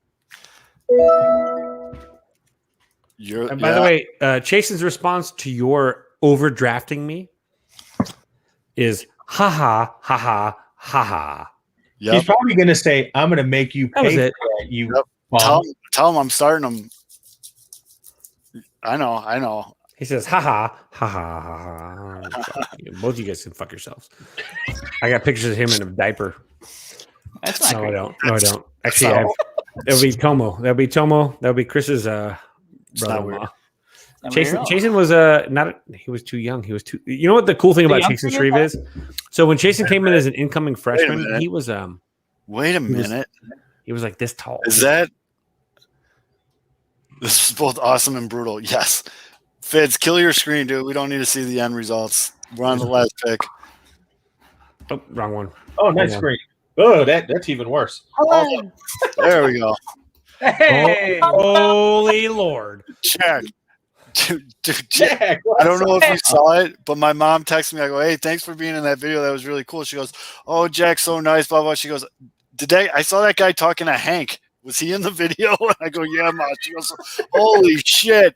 And by the way, Chasen's response to your overdrafting me is ha ha ha ha ha ha. He's probably going to say, "I'm going to make you That was pay it. for that." You Tell him I'm starting him. I know. He says ha ha ha ha ha ha. Both of you guys can fuck yourselves. I got pictures of him in a diaper. That's not No, great. I don't. No, I don't. Actually, it'll be Tomo. That'll be Chris's brother-in-law. Not weird at all. Chasen was he was too young. He was too. You know what the cool thing about young Chasen for Shreve you? is? So when Chasen came in as an incoming freshman, minute. he was Wait a minute. he was like this tall. Is that? This is both awesome and brutal. Yes. Fids, kill your screen, dude. We don't need to see the end results. We're on the last pick. Oh, wrong one. Oh, nice screen. Oh, that's even worse. Oh, there we go. Hey, Holy Lord. Jack. Dude, Jack, I don't know if you saw it, but my mom texted me. I go, "Hey, thanks for being in that video. That was really cool." She goes, "Oh, Jack's so nice." Blah blah. She goes, I saw that guy talking to Hank. Was he in the video?" And I go, "Yeah, Ma." She goes, "Holy shit!"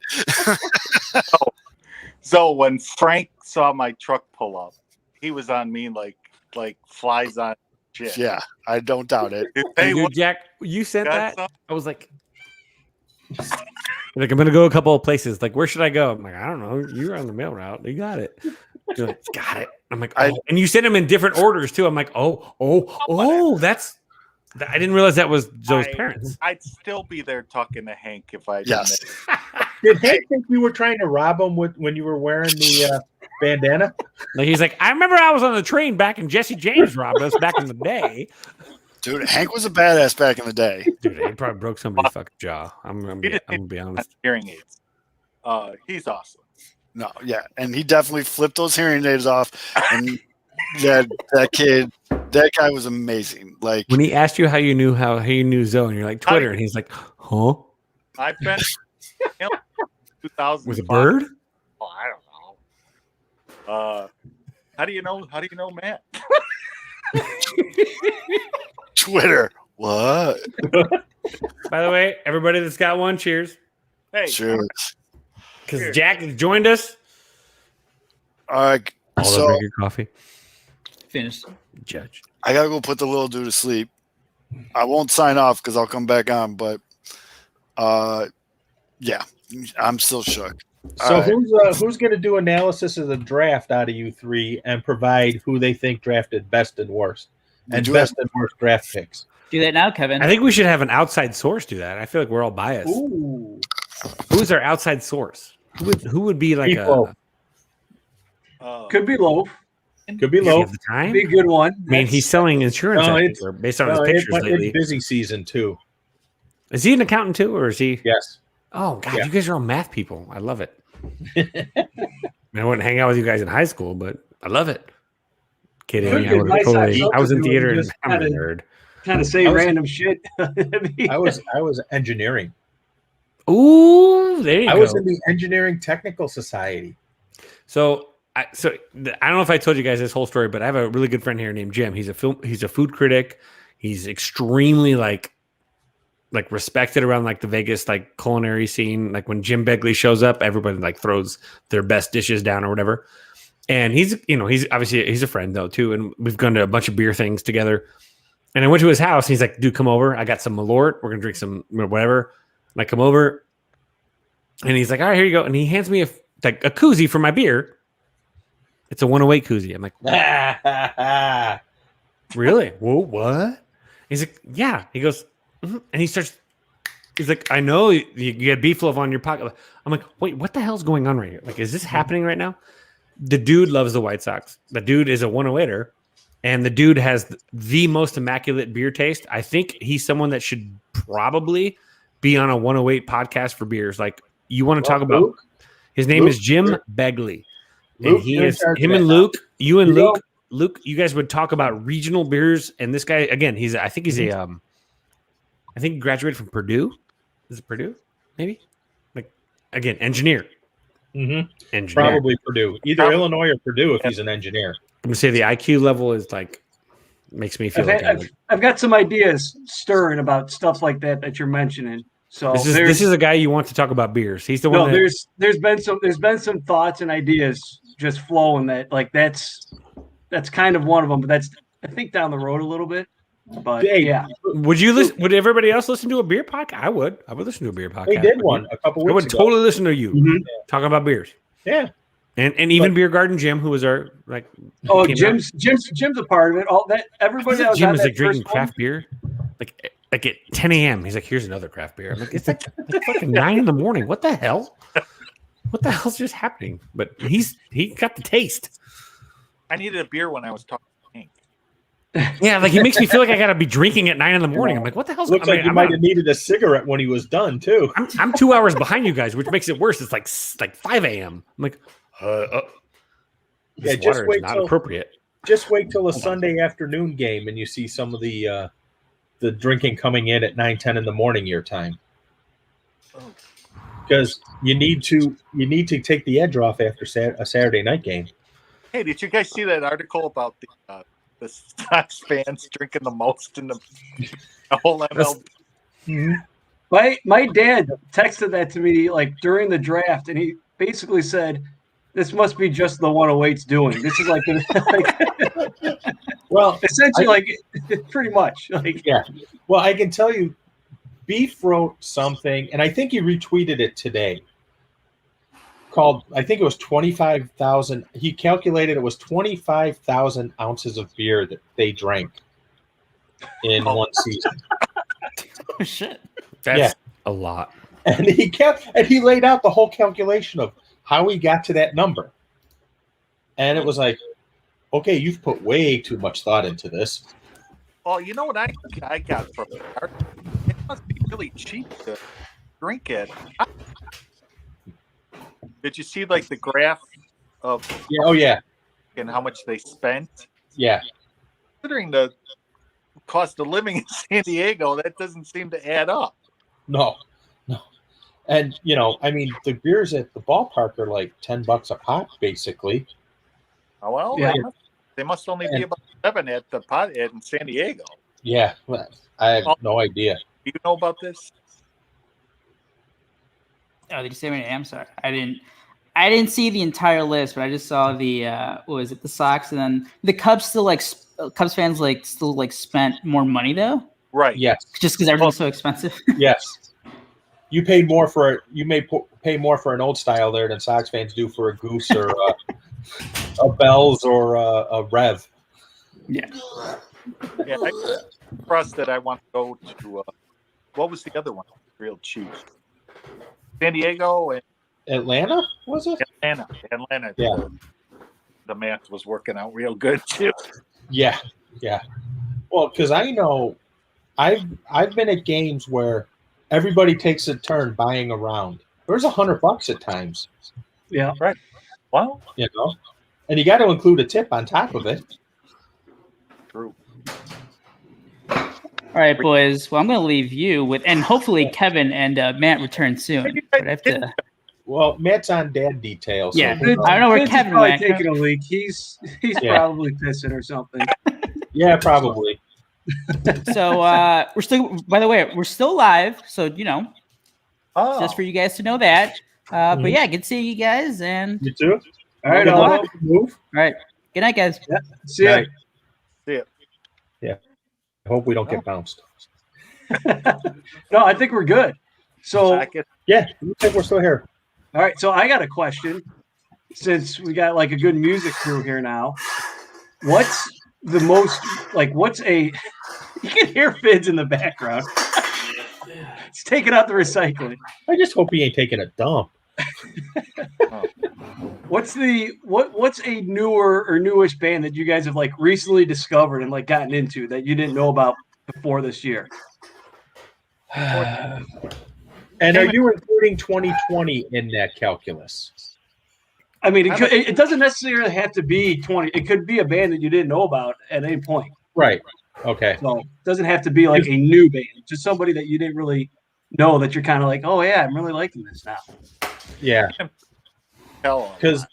So when Frank saw my truck pull up, he was on me like flies on shit. Yeah, I don't doubt it. Hey, Dude, Jack, you sent got that? some? I was like, I'm gonna go a couple of places. Like, where should I go? I'm like, I don't know. You're on the mail route. You got it. You're like, got it. I'm like, oh. And you sent them in different orders too. I'm like, oh, that's. I didn't realize that was Zoe's parents. I'd still be there talking to Hank if I didn't. Yes. Did Hank think you were trying to rob him when you were wearing the bandana? Like he's like, I remember I was on the train back and Jesse James robbed us back in the day. Dude, Hank was a badass back in the day. Dude, he probably broke somebody's fucking jaw. I'm gonna be honest. Hearing aids. He's awesome. No, yeah, and he definitely flipped those hearing aids off. And that guy was amazing. Like When he asked you how you knew Zoe, and you're like Twitter, and he's like, huh? I've been 2000 With a bird? Oh, I don't know. How do you know Matt? Twitter. What? By the way, everybody that's got one, cheers. Hey, cheers. Because Jack has joined us. All right. All So over your coffee. Finished. Judge. I gotta go put the little dude to sleep. I won't sign off because I'll come back on, but yeah, I'm still shook. So All right. who's going to do analysis of the draft out of you three and provide who they think drafted best and worst, and do best and worst draft picks? Do that now, Kevin. I think we should have an outside source do that. I feel like we're all biased. Ooh. Who's our outside source? Who would be like Equal. could be Loaf. Could be Does he low. have the time? Be a good one. I mean, he's selling insurance I think, or based on his pictures lately. It's busy season too. Is he an accountant too, or is he? Yes. Oh God, Yeah. you guys are all math people. I love it. I wouldn't hang out with you guys in high school, but I love it. Kidding. Could I, be was nice totally, actually I was in to theater and just I'm a kinda- nerd. Kind of say I was- random shit. I was engineering. Ooh, there you I go. was in the Engineering Technical Society. So I don't know if I told you guys this whole story, but I have a really good friend here named Jim. He's a food critic. He's extremely like respected around like the Vegas like culinary scene. Like when Jim Begley shows up, everybody like throws their best dishes down or whatever. And he's obviously he's a friend though too, and we've gone to a bunch of beer things together. And I went to his house. And he's like, "Dude, come over. I got some Malort. We're gonna drink some whatever." And I come over, and he's like, "All right, here you go." And he hands me a koozie for my beer. It's a 108 koozie. I'm like, really? Whoa, what? He's like, yeah. He goes, and he starts. He's like, I know you had beef loaf on your pocket. I'm like, wait, what the hell's going on right here? Like, is this happening right now? The dude loves the White Sox. The dude is a 108er, and the dude has the most immaculate beer taste. I think he's someone that should probably be on a 108 podcast for beers. Like, you want to talk about? Luke? His name is Jim Luke? Begley, Luke, and he you're in is charge of him that and now. Luke. You and You Luke. know- Luke, you guys would talk about regional beers, and this guy again. I think he's I think he graduated from Purdue. Is it Purdue? Maybe. Like again, engineer. Mm-hmm. Engineer. Probably Purdue. Either Illinois or Purdue if he's an engineer. I'm gonna say the IQ level is like makes me feel like I've got some ideas stirring about stuff like that you're mentioning. So this is a guy you want to talk about beers. He's the one. No, there's been some thoughts and ideas just flowing that's kind of one of them, but that's I think down the road a little bit. But yeah, Would you listen? Would everybody else listen to a beer podcast? I would. I would listen to a beer podcast. They did one a couple I weeks would ago. totally listen to you talking about beers. Yeah. And even Beer Garden Jim, who was our like. oh, came Jim's a part of it. All that everybody that was Jim on is that like drinking first one- craft beer, like at 10 a.m. He's like, "Here's another craft beer." I'm like, "It's like fucking 9 in the morning. What the hell? What the hell's just happening?" But he got the taste. I needed a beer when I was talking to Hank. Yeah, like he makes me feel like I gotta be drinking at 9 in the morning. I'm like, "What the hell's?" Looks like you might have needed a cigarette when he was done too. I'm 2 hours behind you guys, which makes it worse. It's like 5 a.m. I'm like, Yeah, this water is not appropriate. Just wait till a Sunday afternoon game and you see some of the drinking coming in at 9-10 in the morning your time. Because you need to take the edge off after a Saturday night game. Hey, did you guys see that article about the Sox fans drinking the most in the whole MLB? My dad texted that to me like during the draft, and he basically said, "This must be just the 108's doing. This is like well, essentially pretty much like yeah." Well, I can tell you, Beef wrote something, and I think he retweeted it today. Called, I think it was 25,000. He calculated it was 25,000 ounces of beer that they drank in one season. Oh, shit. That's a lot. And he laid out the whole calculation of how he got to that number. And it was like, okay, you've put way too much thought into this. Well, you know what I got from it? It must be really cheap to drink it. Did you see like the graph of and how much they spent? Yeah. Considering the cost of living in San Diego, that doesn't seem to add up. No. And I mean, the beers at the ballpark are like $10 a pop, basically. Oh well, Yeah. they must only be about 7 at the pot in San Diego. Yeah, I have no idea. Do you know about this? Oh, did you say my name? I'm sorry. I didn't see the entire list, but I just saw the what was it, the Sox, and then the Cubs still Cubs fans still spent more money though. Right. Yes. Just because everything's so expensive. Yes. You paid more pay more for an old style there than Sox fans do for a Goose or a Bell's or a Rev. Yeah. Yeah. I trust that I want to go to. What was the other one? Real cheap. San Diego and Atlanta, was it? Atlanta. Yeah. The math was working out real good too. Yeah. Well, because I know I've been at games where everybody takes a turn buying a round. There's $100 at times. Yeah. Right. Wow. And you got to include a tip on top of it. True. All right, boys. Well, I'm going to leave you with, and hopefully Kevin and Matt return soon. But I have to. Well, Matt's on dad detail. So Yeah, I don't know where Vince is Kevin probably went. taking a leak. He's probably pissing or something. Yeah, probably. So we're still. By the way, we're still live. So just for you guys to know that. But yeah, good seeing you guys, and you too. All right, good I'll luck. move. All right, good night, guys. Yeah. See ya. Night. See ya. Yeah. I hope we don't get bounced. No, I think we're good. So yeah, looks like we're still here. All right, so I got a question. Since we got like a good music crew here now, what's the most what's a you can hear Fids in the background. It's taking out the recycling. I just hope he ain't taking a dump. What's a newer or newish band that you guys have like recently discovered and like gotten into that you didn't know about before this year? And are you including 2020 in that calculus? I mean, it doesn't necessarily have to be 20. It could be a band that you didn't know about at any point. Right. Okay. So it doesn't have to be like a new band. Just somebody that you didn't really know that you're kind of like, oh yeah, I'm really liking this now. Yeah. Because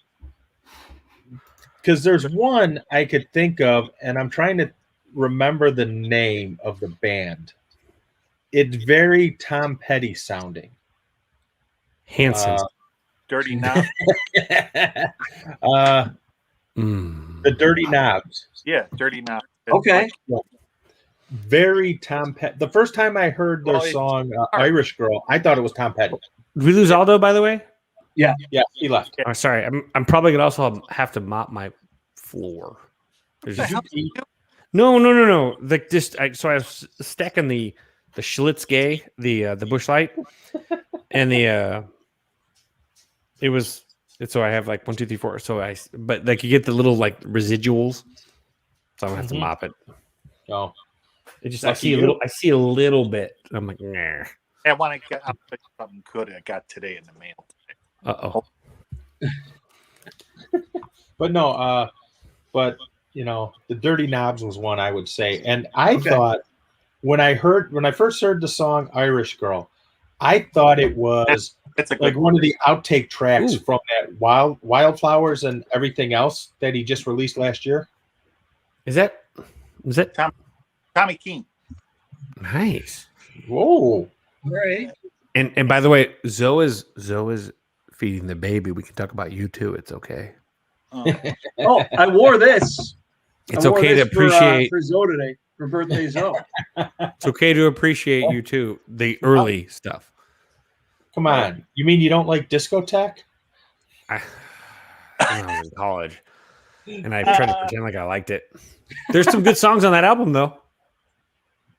there's one I could think of, and I'm trying to remember the name of the band. It's very Tom Petty sounding. Hanson. Dirty Knobs. The Dirty Knobs. Yeah, Dirty Knobs. Okay. Very Tom Petty. The first time I heard their song "Irish Girl," I thought it was Tom Petty. Did we lose Aldo, by the way? Yeah. Yeah, he left. Oh, sorry, I'm probably gonna also have to mop my floor. No. Like so I was stacking the Schlitz Gay, the Busch Light, and so I have like 1, 2, 3, 4. So but like you get the little like residuals, so I'm gonna have to mop it. Oh, I see a little bit. And I'm like, nah. I want to get something good I got today in the mail. But no, but the Dirty Knobs was one I would say, and I thought when I first heard the song "Irish Girl," I thought it was like one of the outtake tracks from that Wildflowers and everything else that he just released last year. Is that Tommy Keene? Nice. Whoa. Right. And by the way, Zoe is feeding the baby. We can talk about you too. It's okay. Oh, I wore this. It's okay to appreciate for Zoe today for birthday Zoe. It's okay to appreciate you too. The early stuff. Come on, you mean you don't like discotheque? When I was in college, and I tried to pretend like I liked it. There's some good songs on that album, though.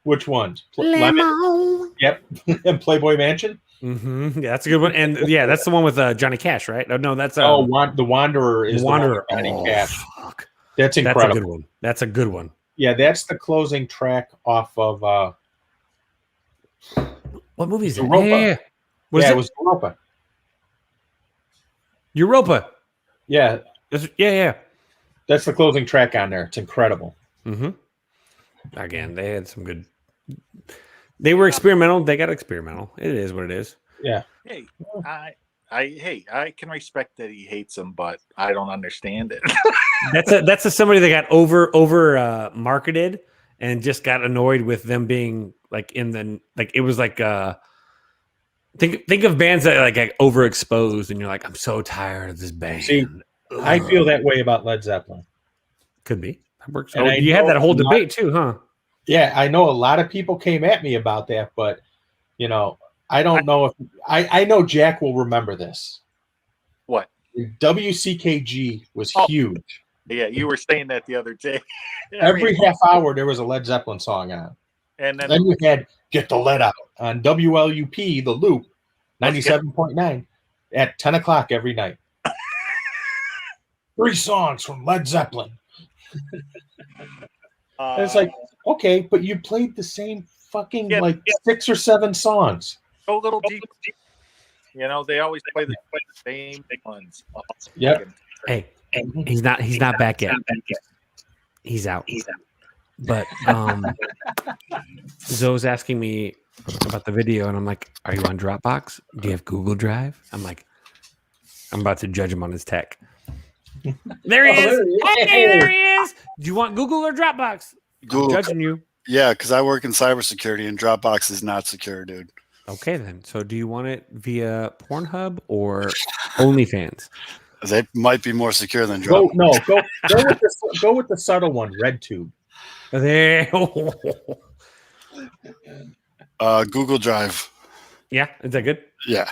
Which ones? Lemon. Yep, and Playboy Mansion. Mm-hmm. Yeah, that's a good one. And yeah, that's the one with Johnny Cash, right? No, that's The Wanderer is Wanderer. The one with Johnny Cash. Fuck. That's incredible. That's a good one. That's a good one. Yeah, that's the closing track off of. What movie is it? Europa. Yeah. It was Europa. Europa. Yeah. Yeah. That's the closing track on there. It's incredible. Mm-hmm. Again, they had some good. They were experimental. They got experimental. It is what it is. Yeah. Hey, I can respect that he hates him, but I don't understand it. That's somebody that got over marketed and just got annoyed with them being like it was like think of bands that like get overexposed and you're like, I'm so tired of this band. See, I feel that way about Led Zeppelin. Could be. That works. And you had that whole debate too, huh? Yeah, I know a lot of people came at me about that, but I don't know if I know Jack will remember this. What? WCKG was huge. Yeah, you were saying that the other day. Every half hour there was a Led Zeppelin song on. And then you had Get the Lead Out on WLUP, The Loop, 97.9 at 10 o'clock every night. 3 songs from Led Zeppelin. And it's like, okay, but you played the same fucking 6 or 7 songs. So little deep. They always play the same ones. Yep. Hey, he's not back yet. He's out. But Zoe's asking me about the video, and I'm like, "Are you on Dropbox? Do you have Google Drive?" I'm like, I'm about to judge him on his tech. There he is. Hey, there he is. Do you want Google or Dropbox? Google. I'm judging you. Yeah, because I work in cybersecurity, and Dropbox is not secure, dude. Okay, then. So, do you want it via Pornhub or OnlyFans? They might be more secure than Dropbox. Go with the subtle one, RedTube. There. Google Drive. Yeah, is that good? Yeah.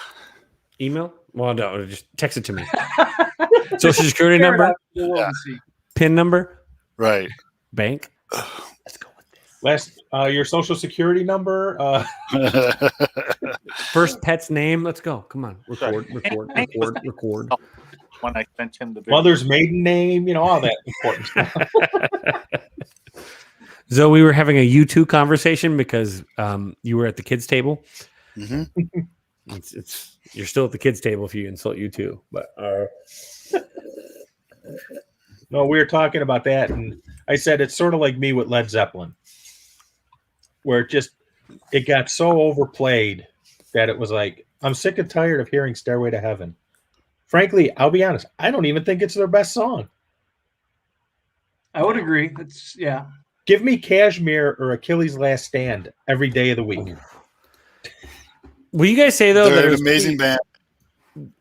Email? Well, no, just text it to me. Social security number? PIN number? Right. Bank? Last, your social security number. First pet's name. Let's go. Come on. Record. When I sent him the video. Mother's maiden name, all that important stuff. So we were having a U2 conversation because you were at the kids' table. Mm-hmm. You're still at the kids' table if you insult U2. But no, we were talking about that, and I said it's sort of like me with Led Zeppelin, where it got so overplayed that it was like, I'm sick and tired of hearing Stairway to Heaven. Frankly, I'll be honest, I don't even think it's their best song. I would agree. Yeah. Give me Kashmir or Achilles' Last Stand every day of the week. Will you guys say though They're that an it was amazing band?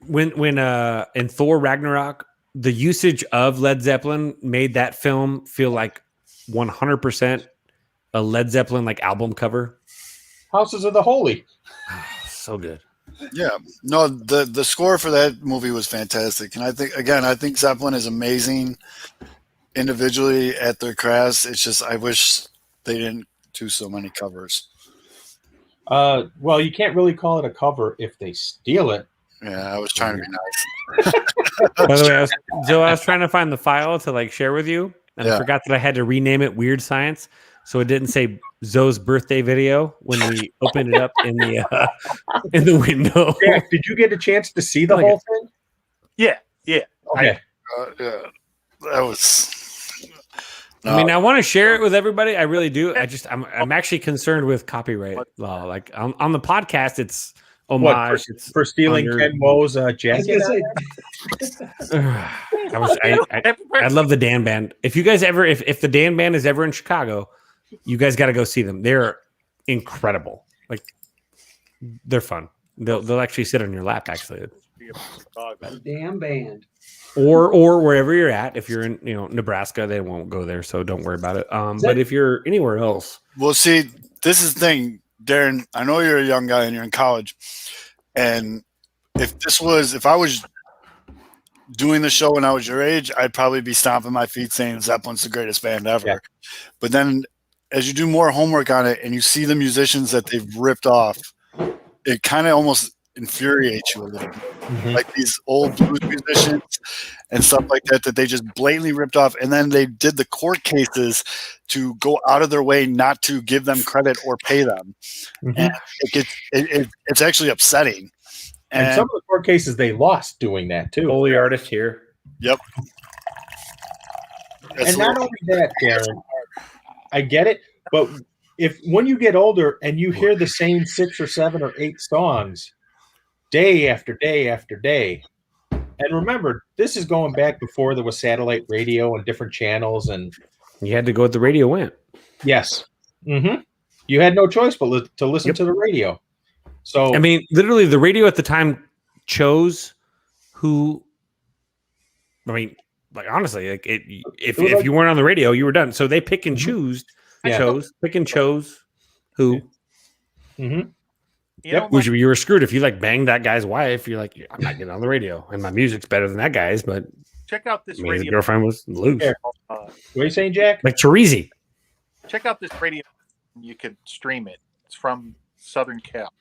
When in Thor Ragnarok, the usage of Led Zeppelin made that film feel like 100% a Led Zeppelin like album cover. Houses of the Holy. So good. Yeah. No, the score for that movie was fantastic. And I think Zeppelin is amazing individually at their crafts. It's just I wish they didn't do so many covers. Well, you can't really call it a cover if they steal it. Yeah, I was trying to be nice. By the way, I was trying to find the file to like share with you, and I forgot that I had to rename it Weird Science, so it didn't say Zoe's birthday video when we opened it up in the window. Jack, did you get a chance to see the whole thing? Yeah. Okay. Yeah, that was. I mean, I want to share it with everybody. I really do. I'm actually concerned with copyright law. Like on the podcast, it's homage. It's for stealing Ken Woe's jacket. I love the Dan Band. If you guys ever, if the Dan Band is ever in Chicago, you guys got to go see them. They're incredible. Like they're fun. They'll actually sit on your lap. Actually, Damn band. Or wherever you're at. If you're in Nebraska, they won't go there, so don't worry about it. But if you're anywhere else, well, see, this is the thing, Darren. I know you're a young guy and you're in college, and if I was doing the show when I was your age, I'd probably be stomping my feet saying Zeppelin's the greatest band ever. Yeah. But then, as you do more homework on it and you see the musicians that they've ripped off, it kind of almost infuriates you a little bit. Mm-hmm. Like these old blues musicians and stuff like that they just blatantly ripped off, and then they did the court cases to go out of their way not to give them credit or pay them. Mm-hmm. And it's actually upsetting. And some of the court cases they lost doing that too. Holy artist here. Yep. And not only that, Darren, I get it, but when you get older and you hear the same 6 or 7 or 8 songs day after day after day, and remember, this is going back before there was satellite radio and different channels, and you had to go with the radio went. Yes. Mm-hmm. You had no choice but to listen to the radio. So I mean, literally, the radio at the time chose who. I mean, like honestly, like if you weren't on the radio, you were done. So they pick and choose. Pick and chose who. Mm-hmm. Yep. You were screwed if you like banged that guy's wife. You're like, I'm not getting on the radio, and my music's better than that guy's. But check out this radio. radio. His girlfriend was loose. What are you saying, Jack? Like Teresi. Check out this radio. You can stream it. It's from Southern Cal.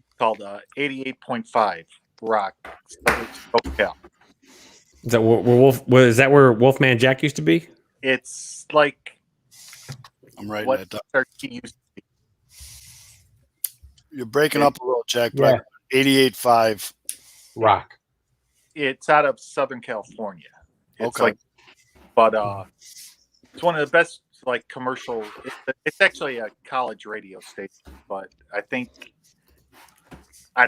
It's called 88.5 Rock Southern Cal. Is that is that where Wolfman Jack used to be? It's like I'm writing what that down. He used to be. You're breaking up a little, Jack. Yeah. 88.5 Rock. It's out of Southern California. It's okay. It's one of the best like commercial. It's actually a college radio station, but I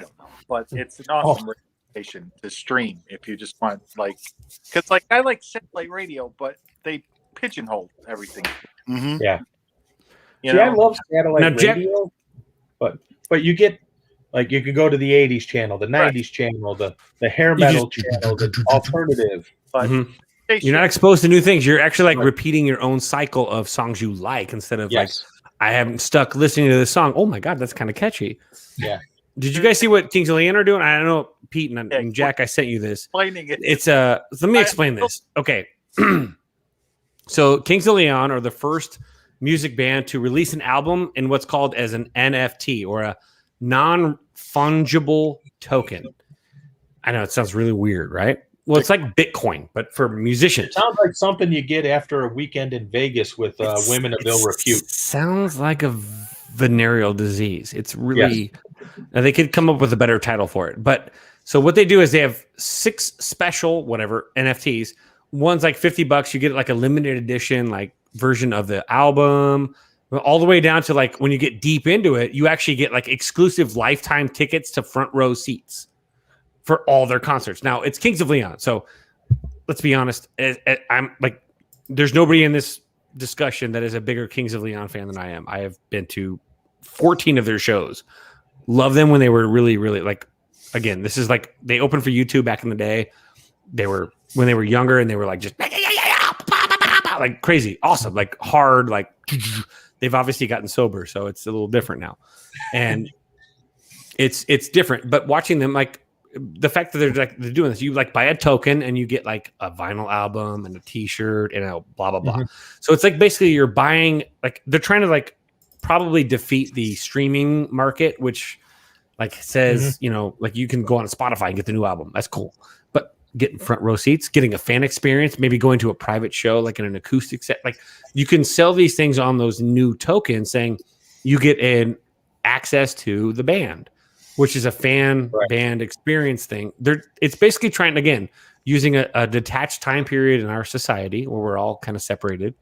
don't know. But it's an awesome radio station to stream if you just want because I like satellite radio, but they pigeonhole everything. Mm-hmm. Yeah. I love satellite radio, but you get you can go to the 80s channel, the 90s channel, the hair metal channel, the alternative. But you're not exposed to new things. You're actually repeating your own cycle of songs you like instead of I haven't stuck listening to this song. Oh my God, that's kind of catchy. Yeah. Did you guys see what Kings of Leon are doing? I don't know, Pete and Jack. I sent you this. Explaining it. It's let me explain this. Okay, so Kings of Leon are the first music band to release an album in what's called as an NFT, or a non-fungible token. I know it sounds really weird, right? Well, it's like Bitcoin, but for musicians. It sounds like something you get after a weekend in Vegas with women of ill repute. Sounds like a venereal disease. It's really, they could come up with a better title for it. But so what they do is they have 6 special, whatever, NFTs. One's like $50. You get like a limited edition, like version of the album, all the way down to like when you get deep into it, you actually get like exclusive lifetime tickets to front row seats for all their concerts. Now it's Kings of Leon. So let's be honest. I'm like, there's nobody in this discussion that is a bigger Kings of Leon fan than I am. I have been to 14 of their shows. Love them when they were really, really like, again, this is like, they opened for U2 back in the day. They were, when they were younger and they were like, just like crazy, awesome, like hard, like they've obviously gotten sober. So it's a little different now. And it's different, but watching them, like the fact that they're doing this, you like buy a token and you get like a vinyl album and a t-shirt and a blah, blah, blah. So it's like, basically you're buying, like they're trying to like probably defeat the streaming market, which like says, you know, like you can go on Spotify and get the new album. That's cool. But getting front row seats, getting a fan experience, maybe going to a private show, like in an acoustic set, like you can sell these things on those new tokens saying you get an access to the band, which is a fan band experience thing. It's basically trying, again, using a detached time period in our society where we're all kind of separated,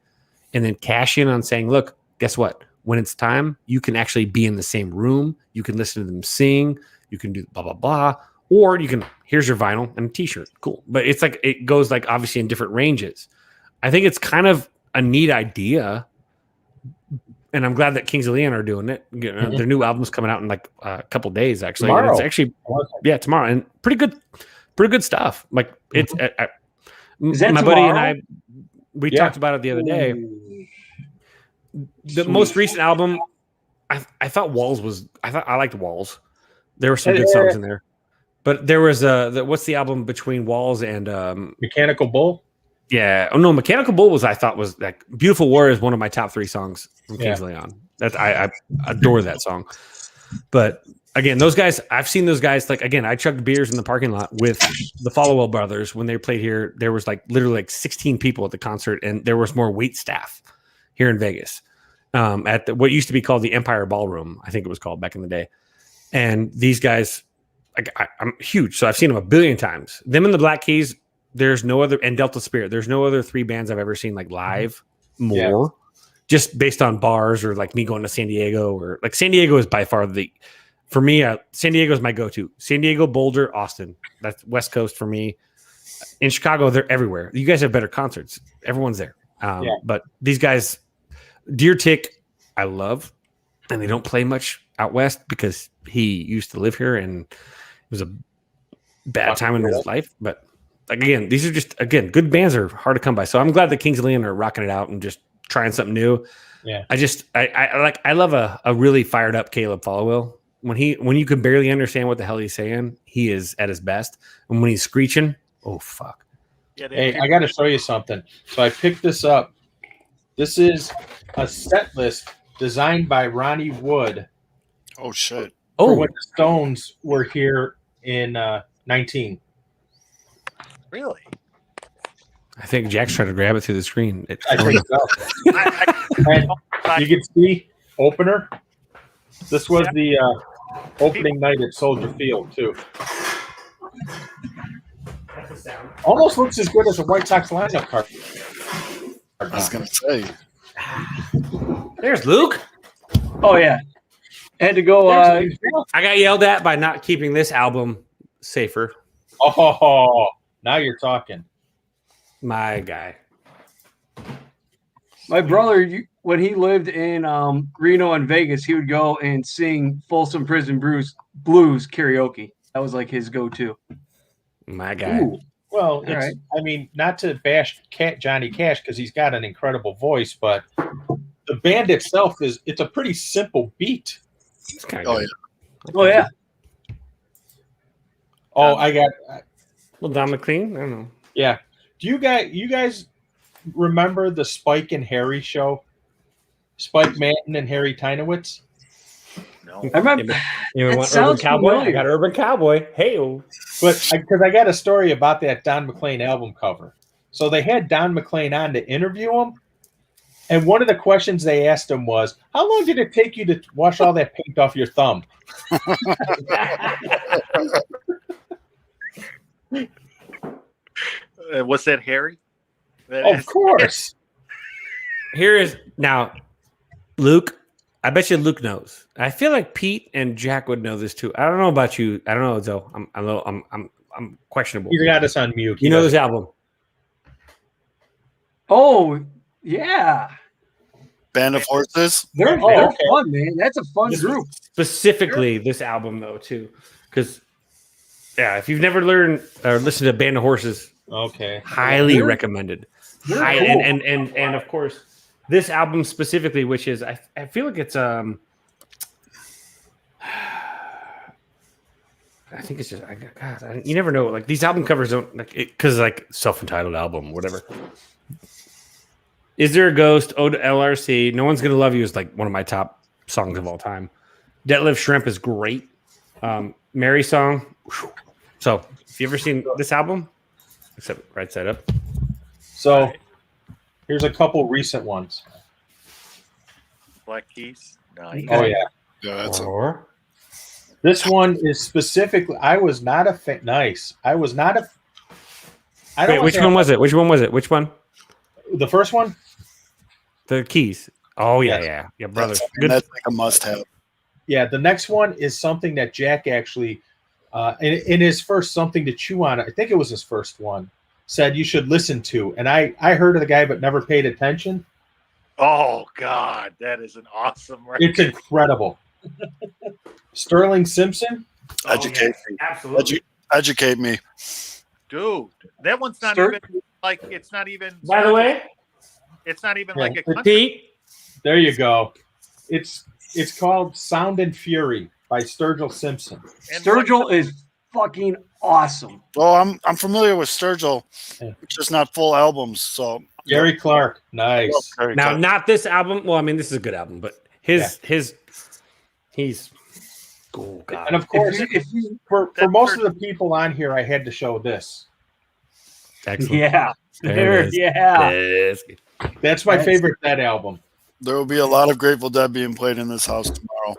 and then cash in on saying, look, guess what? When it's time, you can actually be in the same room. You can listen to them sing. You can do blah, blah, blah. Or you can, here's your vinyl and a t-shirt. Cool. But it's like, it goes like obviously in different ranges. I think it's kind of a neat idea. And I'm glad that Kings of Leon are doing it. Their new album's coming out in like a couple days, actually. Tomorrow. And it's actually, tomorrow. And pretty good stuff. Like it's, my buddy and I, we talked about it the other day. The most recent album, I thought Walls was, I liked Walls. There were some good songs in there. But there was what's the album between Walls and Mechanical Bull? Yeah. Oh no, Mechanical Bull was, I thought, was like Beautiful War is one of my top 3 songs from Kings of Leon. That's I adore that song. But again, those guys, I've seen those guys, like, again, I chugged beers in the parking lot with the Followell brothers when they played here. There was like literally like 16 people at the concert, and there was more wait staff here in Vegas at what used to be called the Empire Ballroom, I think it was called back in the day. And these guys, I'm huge, so I've seen them a billion times. Them and the Black Keys, there's no other, and Delta Spirit, there's no other 3 bands I've ever seen like live more, just based on bars or like me going to San Diego, or like San Diego is by far for me, San Diego is my go-to. San Diego, Boulder, Austin. That's West Coast for me. In Chicago, they're everywhere. You guys have better concerts. Everyone's there. But these guys, Deer Tick, I love, and they don't play much out west because he used to live here and it was a bad time in his life. But like, again, these are just, again, good bands are hard to come by. So I'm glad that Kings of Leon are rocking it out and just trying something new. Yeah. I love a really fired up Caleb Followell. When you can barely understand what the hell he's saying, he is at his best. And when he's screeching, oh fuck. Hey, I got to show you something. So I picked this up. This is a set list designed by Ronnie Wood. Oh shit! For when the Stones were here in 19. Really? I think Jack's trying to grab it through the screen. I think so. And you can see opener. This was the opening night at Soldier Field too. Almost looks as good as a White Sox lineup card. I was gonna say. There's Luke. Oh yeah, had to go. I got yelled at by not keeping this album safer. Oh, now you're talking. My guy. My brother, when he lived in Reno and Vegas, he would go and sing Folsom Prison Blues karaoke. That was like his go-to. My guy. Ooh. Well, it's, right. I mean, not to bash Johnny Cash because he's got an incredible voice, but the band itself it's a pretty simple beat. It's kind of Oh yeah. Oh, I got. Well, Don McLean. I don't know. Yeah. Do you guys remember the Spike and Harry show? Spike Manton and Harry Tynowitz? No. I remember. You That want sounds Urban Cowboy? familiar. I got Urban Cowboy. Hey, But because I got a story about that Don McLean album cover. So they had Don McLean on to interview him, and one of the questions they asked him was, "How long did it take you to wash all that paint off your thumb?" Was that Harry? Of course. Here is now, Luke. I bet you Luke knows. I feel like Pete and Jack would know this too. I don't know about you. I don't know, Zoe. I'm questionable. He's got us on mute. You know this album? Oh, yeah. Band of Horses. They're fun, man. That's a fun group. Specifically, this album though too, because yeah, if you've never learned or listened to Band of Horses, okay, highly recommended. They're High, cool. and of course, this album specifically, which is I feel like it's I think it's just you never know. Like these album covers don't like because like self-entitled album, whatever. Is There a Ghost? Ode to LRC. No One's Gonna Love You is like one of my top songs of all time. Deadlift Shrimp is great. Mary Song. Whew. So, have you ever seen this album? Except Right Side Up. So, here's a couple recent ones. Black Keys. Nice. Oh yeah. Yeah, that's This one is specifically. I was not a fan. Nice. I was not a. I don't. Wait, which one was it? Which one was it? Which one? The first one. The Keys. Oh yeah, Yes. yeah, brothers. That's like a must-have. Yeah, the next one is something that Jack actually, in his first Something to Chew On, I think it was his first one, said you should listen to. And I heard of the guy but never paid attention. Oh God, that is an awesome record. It's incredible. Sterling Simpson. Educate me. Absolutely. Educate me. Dude, that one's not even like it's not even. By the way, it's not even Yeah. like a country. Pete. There you go. It's called Sound and Fury by Sturgill Simpson. Sturgill is fucking awesome. Well, I'm familiar with Sturgill, just not full albums. So Gary Clark, nice. Now, not this album. Well, I mean, this is a good album, but he's oh God. And of course, for most of the people on here, I had to show this. Excellent. Yeah. There it is. Yeah. Yes. That's my favorite Dead album. There will be a lot of Grateful Dead being played in this house tomorrow.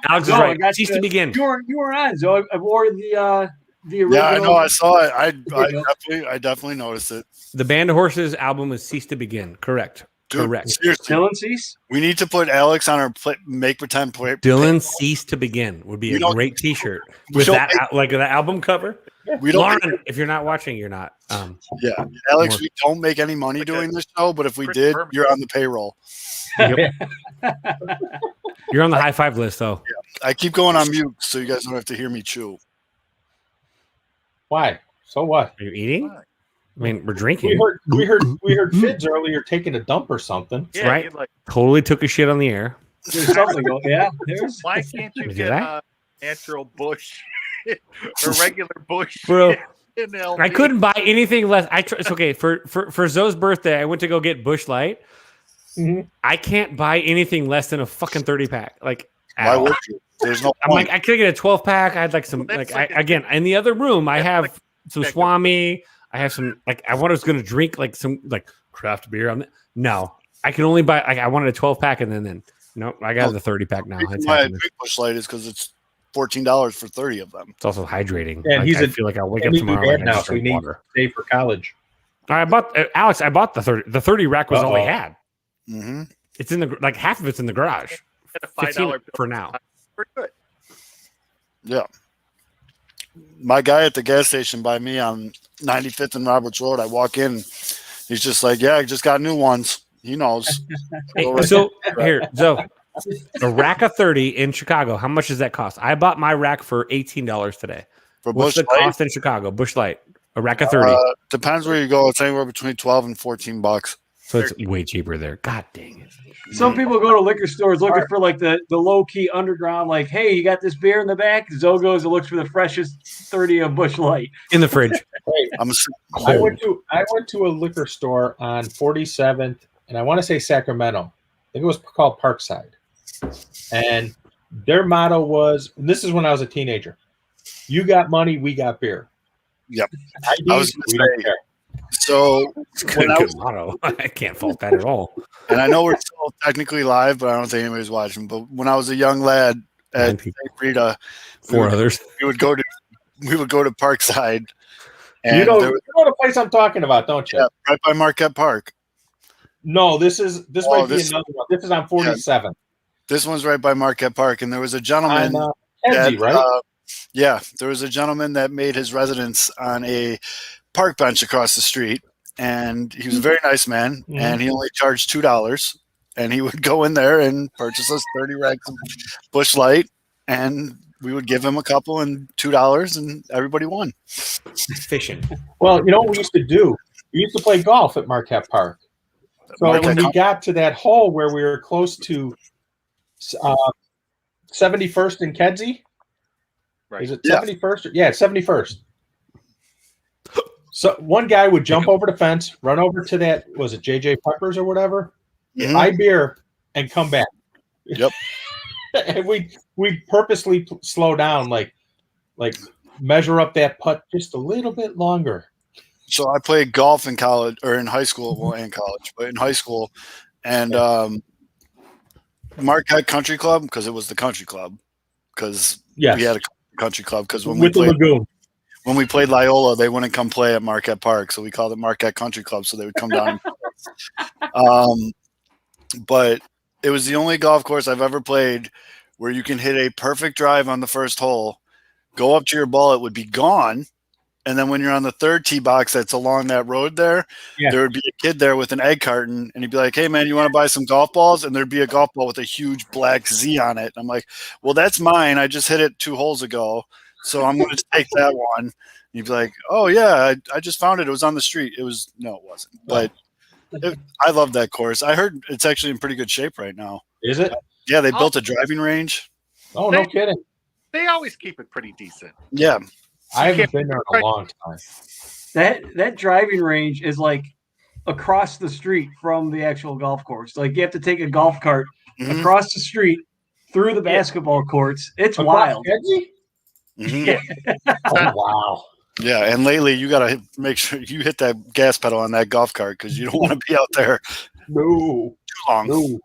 Alex is No, I right. got Cease the- to begin. You were on, so I wore the original. Yeah, I know. I saw it. I definitely noticed it. The Band of Horses album is Cease to Begin. Correct. Dude, Correct. seriously, Dylan Cease? we need to put Alex on our make pretend play. Dylan Cease to Begin would be We a don't- great T-shirt we with don't that make- like that album cover. We don't Lauren, make- if you're not watching, you're not. Yeah, Alex, more- we don't make any money doing this show, but if we Pretty did, permanent. you're on the payroll. Yep. You're on the high five list, though. I keep going on mute so you guys don't have to hear me chew. Why? So what? Are you eating? I mean, we're drinking. We heard Fids earlier taking a dump or something. Yeah, right. you'd like, Totally took a shit on the air. There's something. Yeah. There's. why can't you Did get I? a natural bush, a regular bush, Bro, in LB? I couldn't buy anything less. It's okay for Zoe's birthday. I went to go get Bush Light. Mhm. I can't buy anything less than a fucking 30-pack. Like, at Why all. would you? There's no I'm point. like, I could get a 12-pack. I had like some, Well, like, that's like again, in the other room, I that's have like some that- Swami. I have some, like, I was going to drink like some, like, craft beer. No, I can only buy, I wanted a 12-pack and then, no, I got the 30-pack now. The reason It's why I happening. drink Bush Light is because it's $14 for 30 of them. It's also hydrating. Yeah, Like, he's I feel like I'll wake up we need tomorrow that and I now, just so we drink need water. to stay for college. I bought Alex. I bought the 30. The 30 rack was all I Uh-oh. had. Mm-hmm. It's in the like half of it's in the garage. Get a 15 $5 for now. Pretty good. Yeah. My guy at the gas station by me on 95th and Roberts Road, I walk in, he's just like, yeah, I just got new ones. He knows. Hey, so here, Zoe, a rack of 30 in Chicago. How much does that cost? I bought my rack for $18 today. For What's Bush the Light? cost in Chicago? Bush Light, a rack of 30. Depends where you go. It's anywhere between 12 and $14. So it's way cheaper there. God dang it. Some people go to liquor stores looking for like the low key underground, like, hey, you got this beer in the back? Zoe goes and looks for the freshest 30 of Busch Light. In the fridge. Wait, I went to a liquor store on 47th, and I want to say Sacramento. I think it was called Parkside. And their motto was, and this is when I was a teenager, you got money, we got beer. Yep. I was we don't care. So when I Good was, motto. I can't fault that at all. and I know we're still technically live, but I don't think anybody's watching. But when I was a young lad at St. Rita, we would go to Parkside. And You know the place I'm talking about, don't you? Yeah, right by Marquette Park. No, this might be another one. This is on 47. This one's right by Marquette Park, and there was a gentleman. Kedzie, right? Yeah, there was a gentleman that made his residence on a park bench across the street, and he was a very nice man, and he only charged $2, and he would go in there and purchase us 30 racks of Busch Light, and we would give him a couple and $2, and everybody won. Fishing. Well, you know what we used to do? We used to play golf at Marquette Park. So when we got to that hole where we were close to 71st and Kedzie, right? Is it 71st? Yeah, 71st. So one guy would jump over the fence, run over to that, was it JJ Pepper's or whatever, buy beer, and come back. Yep. And we purposely slow down, like measure up that putt just a little bit longer. So I played golf in college or in high school, well, and college, but in high school, and Marquette Country Club, because it was the country club, because we had a country club, because when we played Loyola, they wouldn't come play at Marquette Park, so we called it Marquette Country Club, so they would come down. But it was the only golf course I've ever played where you can hit a perfect drive on the first hole, go up to your ball, it would be gone. And then when you're on the third tee box that's along that road there, there would be a kid there with an egg carton, and he'd be like, hey, man, you want to buy some golf balls? And there'd be a golf ball with a huge black Z on it. I'm like, well, that's mine. I just hit it 2 holes ago, so I'm going to take that one. And he'd be like, oh, yeah, I just found it. It was on the street. It wasn't. But I love that course. I heard it's actually in pretty good shape right now. Is it? Yeah, they built a driving range. Oh, no kidding. They always keep it pretty decent. Yeah. I haven't been there in a long time. That driving range is like across the street from the actual golf course. Like you have to take a golf cart across the street through the basketball courts. It's wild. Oh, wow. Yeah, and lately you got to make sure you hit that gas pedal on that golf cart because you don't want to be out there too long. No.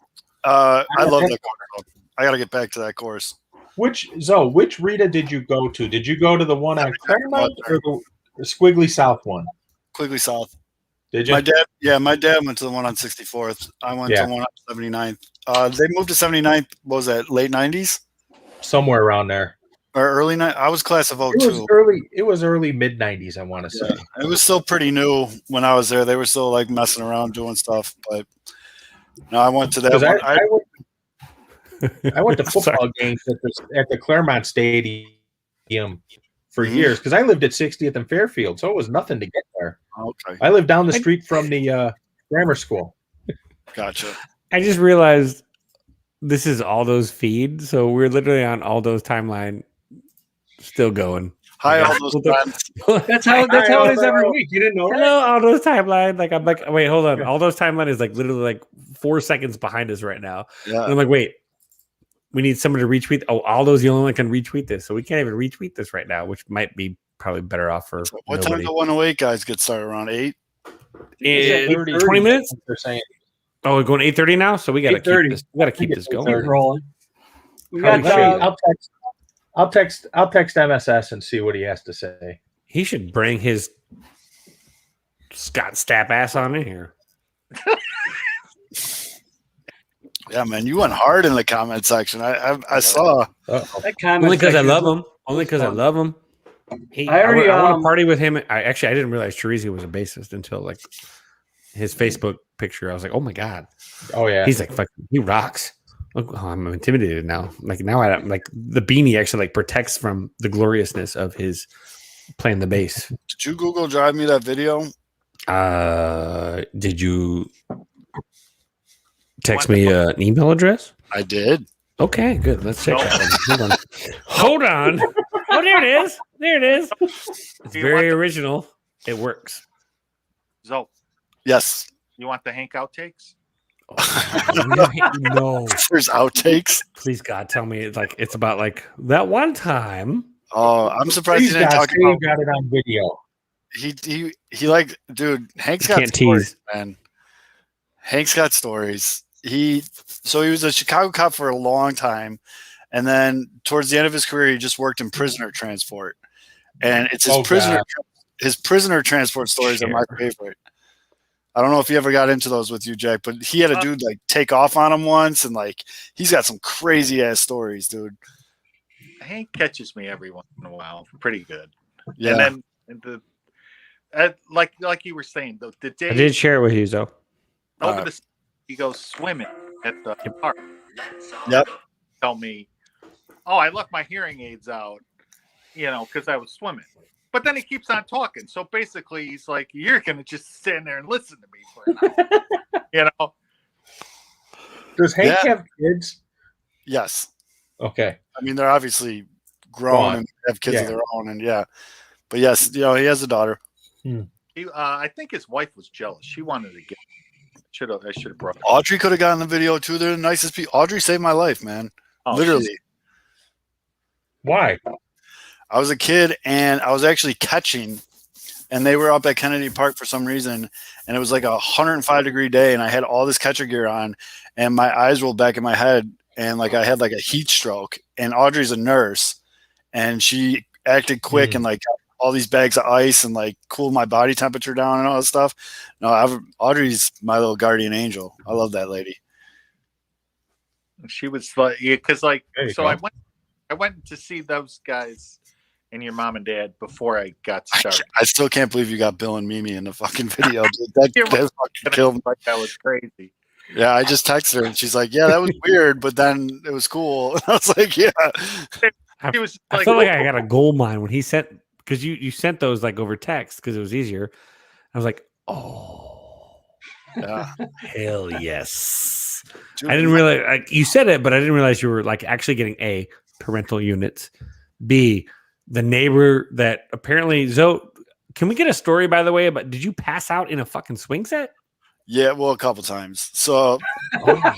I love that course. I got to get back to that course. Which Rita did you go to? Did you go to the one on Claremont or the Squiggly South one? Squiggly South. Did you? My dad went to the one on 64th. I went to the one on 79th. They moved to 79th. What was that? Late 90s? Somewhere around there. Or early 90s? I was class of 02. It was early mid 90s, I want to say. It was still pretty new when I was there. They were still like messing around doing stuff, but no, I went to that one. I went to football games at the Claremont Stadium for years because I lived at 60th and Fairfield, so it was nothing to get there. Okay. I lived down the street from the grammar school. Gotcha. I just realized this is Aldo's feed, so we're literally on Aldo's timeline, still going. Hi, Aldo's friends. That's how it is every week. You didn't know that? Hello, Aldo's timeline. Like I'm like, wait, hold on. Aldo's timeline is like literally like 4 seconds behind us right now. Yeah. And I'm like, wait. We need someone to retweet. Oh, Aldo's the only one that can retweet this, so we can't even retweet this right now, which might be probably better off for what nobody. time do 108 guys get started? Around 8? 20 minutes? They're saying. Oh, we're going 8:30 now, so we got to keep this. We got to keep this going. Keep rolling. We I'll got text MSS and see what he has to say. He should bring his Scott Stapp ass on in here. Yeah, man, you went hard in the comment section. I saw. That comment only because I section love was- him. Only because I love him. I want to party with him. I didn't realize Chirizi was a bassist until like his Facebook picture. I was like, oh my god. Oh yeah. He's like fucking. He rocks. Oh, I'm intimidated now. Like now I like the beanie actually like protects from the gloriousness of his playing the bass. Did you Google Drive me that video? Did you Text me an email address. I did. Okay, good. Let's check that one. Hold on. Oh, there it is. There it is. It's very original. It works. Zoe. Yes. You want the Hank outtakes? No. There's outtakes. Please, God, tell me it's about that one time. Oh, I'm surprised Please, he didn't God, talk say you about. got it on video. He like, dude. Hank's got Can't stories, tease. man. Hank's got stories. He was a Chicago cop for a long time, and then towards the end of his career, he just worked in prisoner transport. And it's his prisoner transport stories are my favorite. I don't know if he ever got into those with you, Jack, but he had a dude take off on him once, and he's got some crazy ass stories, dude. Hank catches me every once in a while, pretty good. Yeah. And then like you were saying, the day I did share it with you, though. over the he goes swimming at the park. Yep. Tell me, oh, I left my hearing aids out, because I was swimming. But then he keeps on talking. So basically, he's like, "You're gonna just stand there and listen to me for an hour." Does Hank have kids? Yes. Okay. I mean, they're obviously grown and have kids of their own, and but yes, he has a daughter. I think his wife was jealous. She wanted to get. I should have brought her. Audrey could have gotten the video too. They're the nicest people. Audrey saved my life, man. Literally. Why? I was a kid and I was actually catching, and they were up at Kennedy Park for some reason, and it was like 105-degree day, and I had all this catcher gear on, and my eyes rolled back in my head, and I had a heat stroke. And Audrey's a nurse, and she acted quick and got all these bags of ice and cooled my body temperature down and all that stuff. No, Audrey's my little guardian angel. I love that lady. She was because I went to see those guys and your mom and dad before I got started. I still can't believe you got Bill and Mimi in the fucking video. Dude. That fucking killed me. That was crazy. Yeah, I just texted her and she's like, "Yeah, that was weird, but then it was cool." And I was like, "Yeah." I felt like I got a gold mine when he sent, because you sent those over text because it was easier. I was like, "Oh, yeah, hell yes." Dude, I didn't realize you said it, but I didn't realize you were actually getting A, parental units, B, the neighbor that apparently Zoe. Can we get a story, by the way, about did you pass out in a fucking swing set? Yeah, well, a couple times. So, well,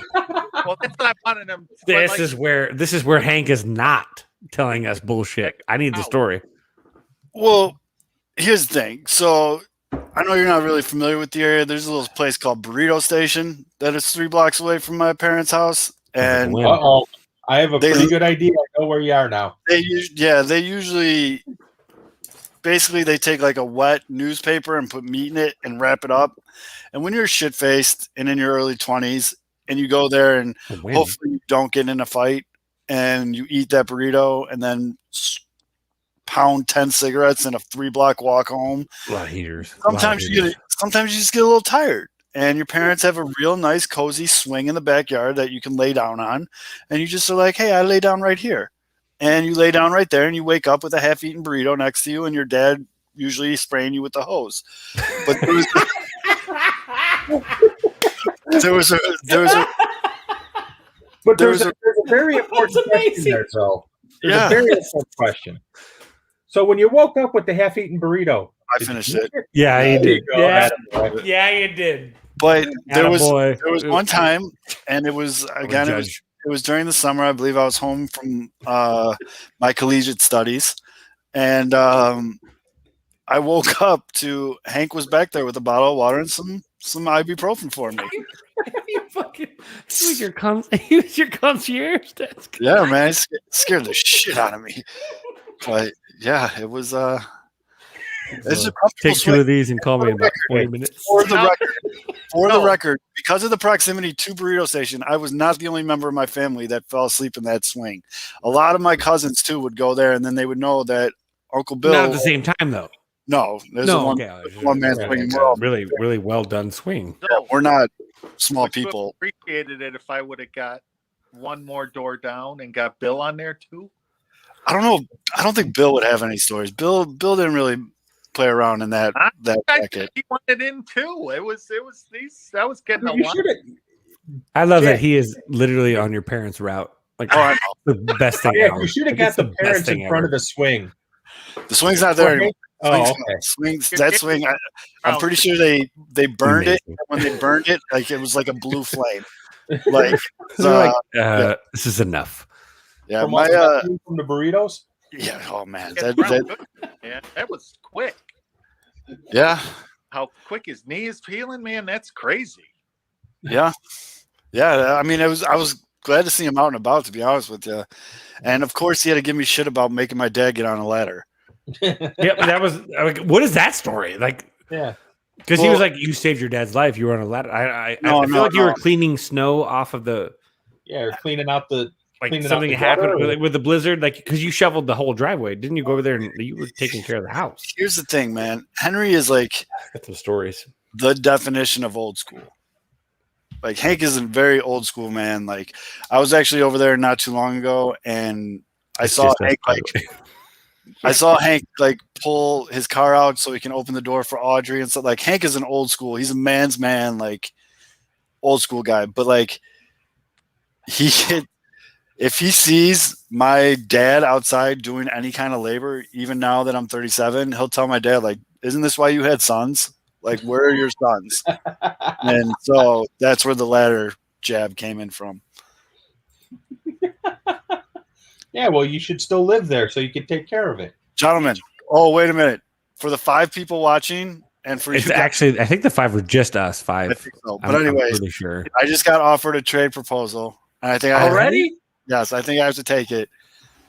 that's not one of them. This is where Hank is not telling us bullshit. I need the story. Well, here's the thing. So, I know you're not really familiar with the area. There's a little place called Burrito Station that is 3 blocks away from my parents' house, and I have a pretty good idea. I know where you are now. They usually basically they take a wet newspaper and put meat in it and wrap it up. And when you're shit faced and in your early 20s and you go there and hopefully you don't get in a fight and you eat that burrito and then pound 10 cigarettes in a 3-block walk home. A lot of heaters. Sometimes you just get a little tired. And your parents have a real nice, cozy swing in the backyard that you can lay down on. And you just are like, "Hey, I lay down right here." And you lay down right there and you wake up with a half-eaten burrito next to you and your dad usually spraying you with the hose. But there's a very important question there, though. There's a very important question. So when you woke up with the half-eaten burrito, I finished it. Yeah, you did. Yeah, you did. But there was one time, and it was it was during the summer. I believe I was home from my collegiate studies, and I woke up to Hank was back there with a bottle of water and some ibuprofen for me. He was your concierge desk. Yeah, man, it scared the shit out of me. But yeah, it was it's a take 2 of these and call me in about 20 minutes. For the record, because of the proximity to Burrito Station, I was not the only member of my family that fell asleep in that swing. A lot of my cousins too would go there, and then they would know that Uncle Bill. Not at the same time, though. No, there's one man swing. Really, really well done swing. Yeah, we're not small people. Appreciated it if I would have got one more door down and got Bill on there too. I don't know. I don't think Bill would have any stories. Bill didn't really play around in that I bracket. think he wanted in too. It was these. I was getting a You lot. should have. I love Jack. that he is literally on your parents' route. Like Oh, the best thing Yeah, ever. you should have Like, got it's the best parents thing in front ever. of the swing. The swing's not there anymore. Oh, That swing. I'm pretty sure they burned it. And when they burned it, like it was like a blue flame. Like, They're like, this is enough. Yeah, from my from the burritos. Yeah. Oh man, Yeah, that was quick. Yeah. How quick his knee is healing, man. That's crazy. Yeah. I mean, I was glad to see him out and about, to be honest with you. And of course, he had to give me shit about making my dad get on a ladder. Yeah, that was like, what is that story? Like, yeah, because he was like, you saved your dad's life. You were on a ladder. I feel like you were cleaning snow off of the. Yeah, or cleaning out the. Like something happened with the blizzard, like because you shoveled the whole driveway, didn't you? Go over there and you were taking care of the house. Here's the thing, man. Henry is like got some stories. The definition of old school. Like Hank is a very old school man. Like I was actually over there not too long ago, and I saw Hank like pull his car out so he can open the door for Audrey and stuff. Like Hank is an old school. He's a man's man, like old school guy. But like if he sees my dad outside doing any kind of labor, even now that I'm 37, he'll tell my dad, like, isn't this why you had sons? Like, where are your sons? And so that's where the ladder jab came in from. Yeah, well, you should still live there so you can take care of it. Gentlemen, oh, wait a minute. For the 5 people watching, and for it's you guys, actually, I think the 5 were just us 5. I think so. But anyway, I'm pretty sure. I just got offered a trade proposal. And I think already? Yes, I think I have to take it.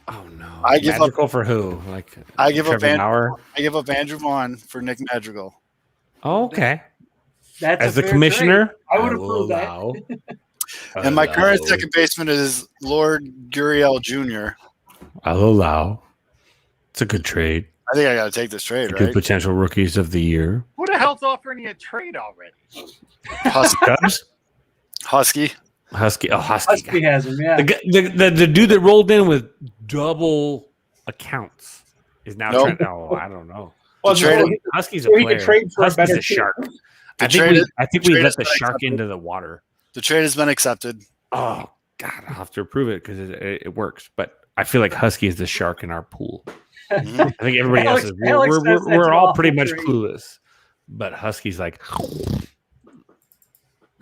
Oh no! I give Magical up for who? Like I give up Trevor Bauer? I give up Andrew Vaughn for Nick Madrigal. Oh, okay. That's as a the fair commissioner. trade. I would will approve that. allow. And my current second baseman is Lord Gurriel Jr. I'll allow. It's a good trade. I think I got to take this trade, Good right? potential rookies of the year. Who the hell's offering you a trade already? Husky. Husky. Oh, Husky has him, yeah. The dude that rolled in with double accounts is now trying. Oh, I don't know. Well, Husky's a so he player. could trade for Husky's a better a shark. team. I think we let the shark into the water. The trade has been accepted. Oh God, I'll have to approve it because it works. But I feel like Husky is the shark in our pool. I think everybody else is. We're all pretty much clueless, but Husky's like,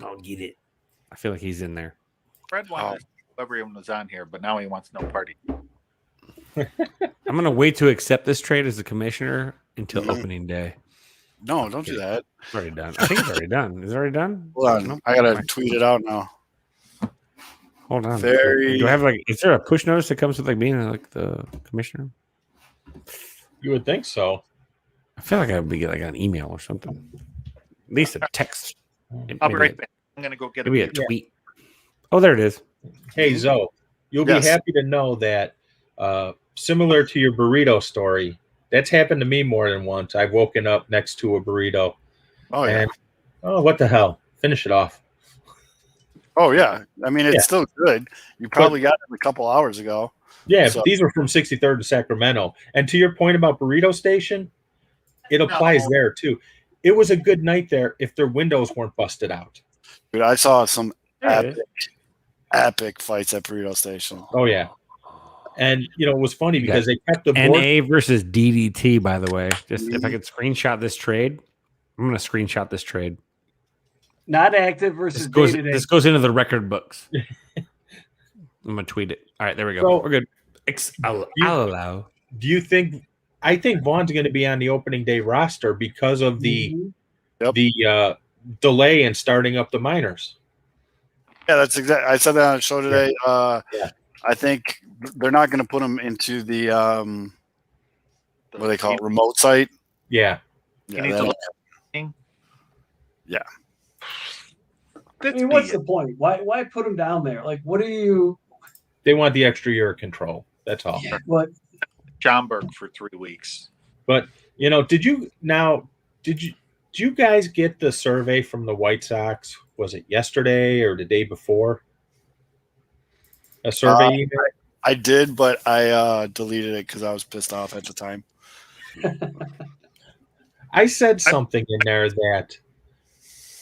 I'll get it. I feel like he's in there. Fred wanted everyone was on here, but now he wants no party. I'm gonna wait to accept this trade as the commissioner until opening day. No, don't do that. It's already done. I think it's already done. Is it already done? Hold on. Nope. I gotta tweet it out now. Hold on. Very. Do I have like? Is there a push notice that comes with like being like the commissioner? You would think so. I feel like I would get like an email or something. At least a text. I'll be right back. I'm gonna go get Maybe a tweet. Oh, there it is. Hey, Zoe, you'll be happy to know that similar to your burrito story, that's happened to me more than once. I've woken up next to a burrito. Oh, yeah. And, what the hell? Finish it off. Oh, yeah. I mean, it's still good. You probably got it a couple hours ago. Yeah, So- these were from 63rd and Sacramento. And to your point about Burrito Station, it applies there too. It was a good night there if their windows weren't busted out. Dude, I saw some Yeah. epic fights at Burrito Station. Oh, yeah. And, it was funny You because got they kept the board. NA versus DDT, by the way. Just if I could screenshot this trade, I'm going to screenshot this trade. Not active versus day-to-day. This goes into the record books. I'm going to tweet it. All right, there we go. So- We're good. I'll allow. Do you think? I think Vaughn's going to be on the opening day roster because of the delay in starting up the minors. Yeah, that's exactly. I said that on the show today. I think they're not going to put him into the what do they call it, remote site. Yeah. Yeah. needs that'll- to yeah. I mean, what's the point? Why put him down there? Like, what are you? They want the extra year of control. That's all. What? Schomburg for 3 weeks. But did you guys get the survey from the White Sox? Was it yesterday or the day before? A survey email? I did, but I deleted it because I was pissed off at the time. I said something in there that,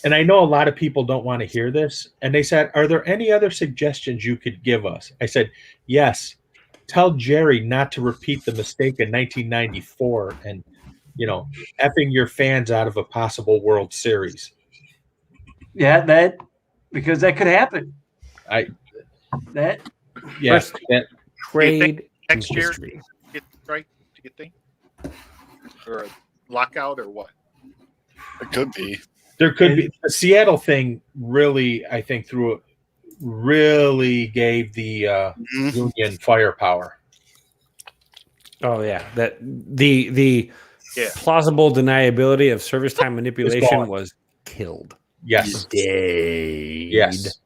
and I know a lot of people don't want to hear this, and they said, are there any other suggestions you could give us? I said, yes. Tell Jerry not to repeat the mistake in 1994 and, effing your fans out of a possible World Series. Yeah, because that could happen. That trade next year history. get right? Do you think, or a lockout, or what? It could be. There could be. The Seattle thing really, I think, really gave the union firepower. Oh yeah, that the plausible deniability of service time manipulation was killed. Yes. Dead. Yes.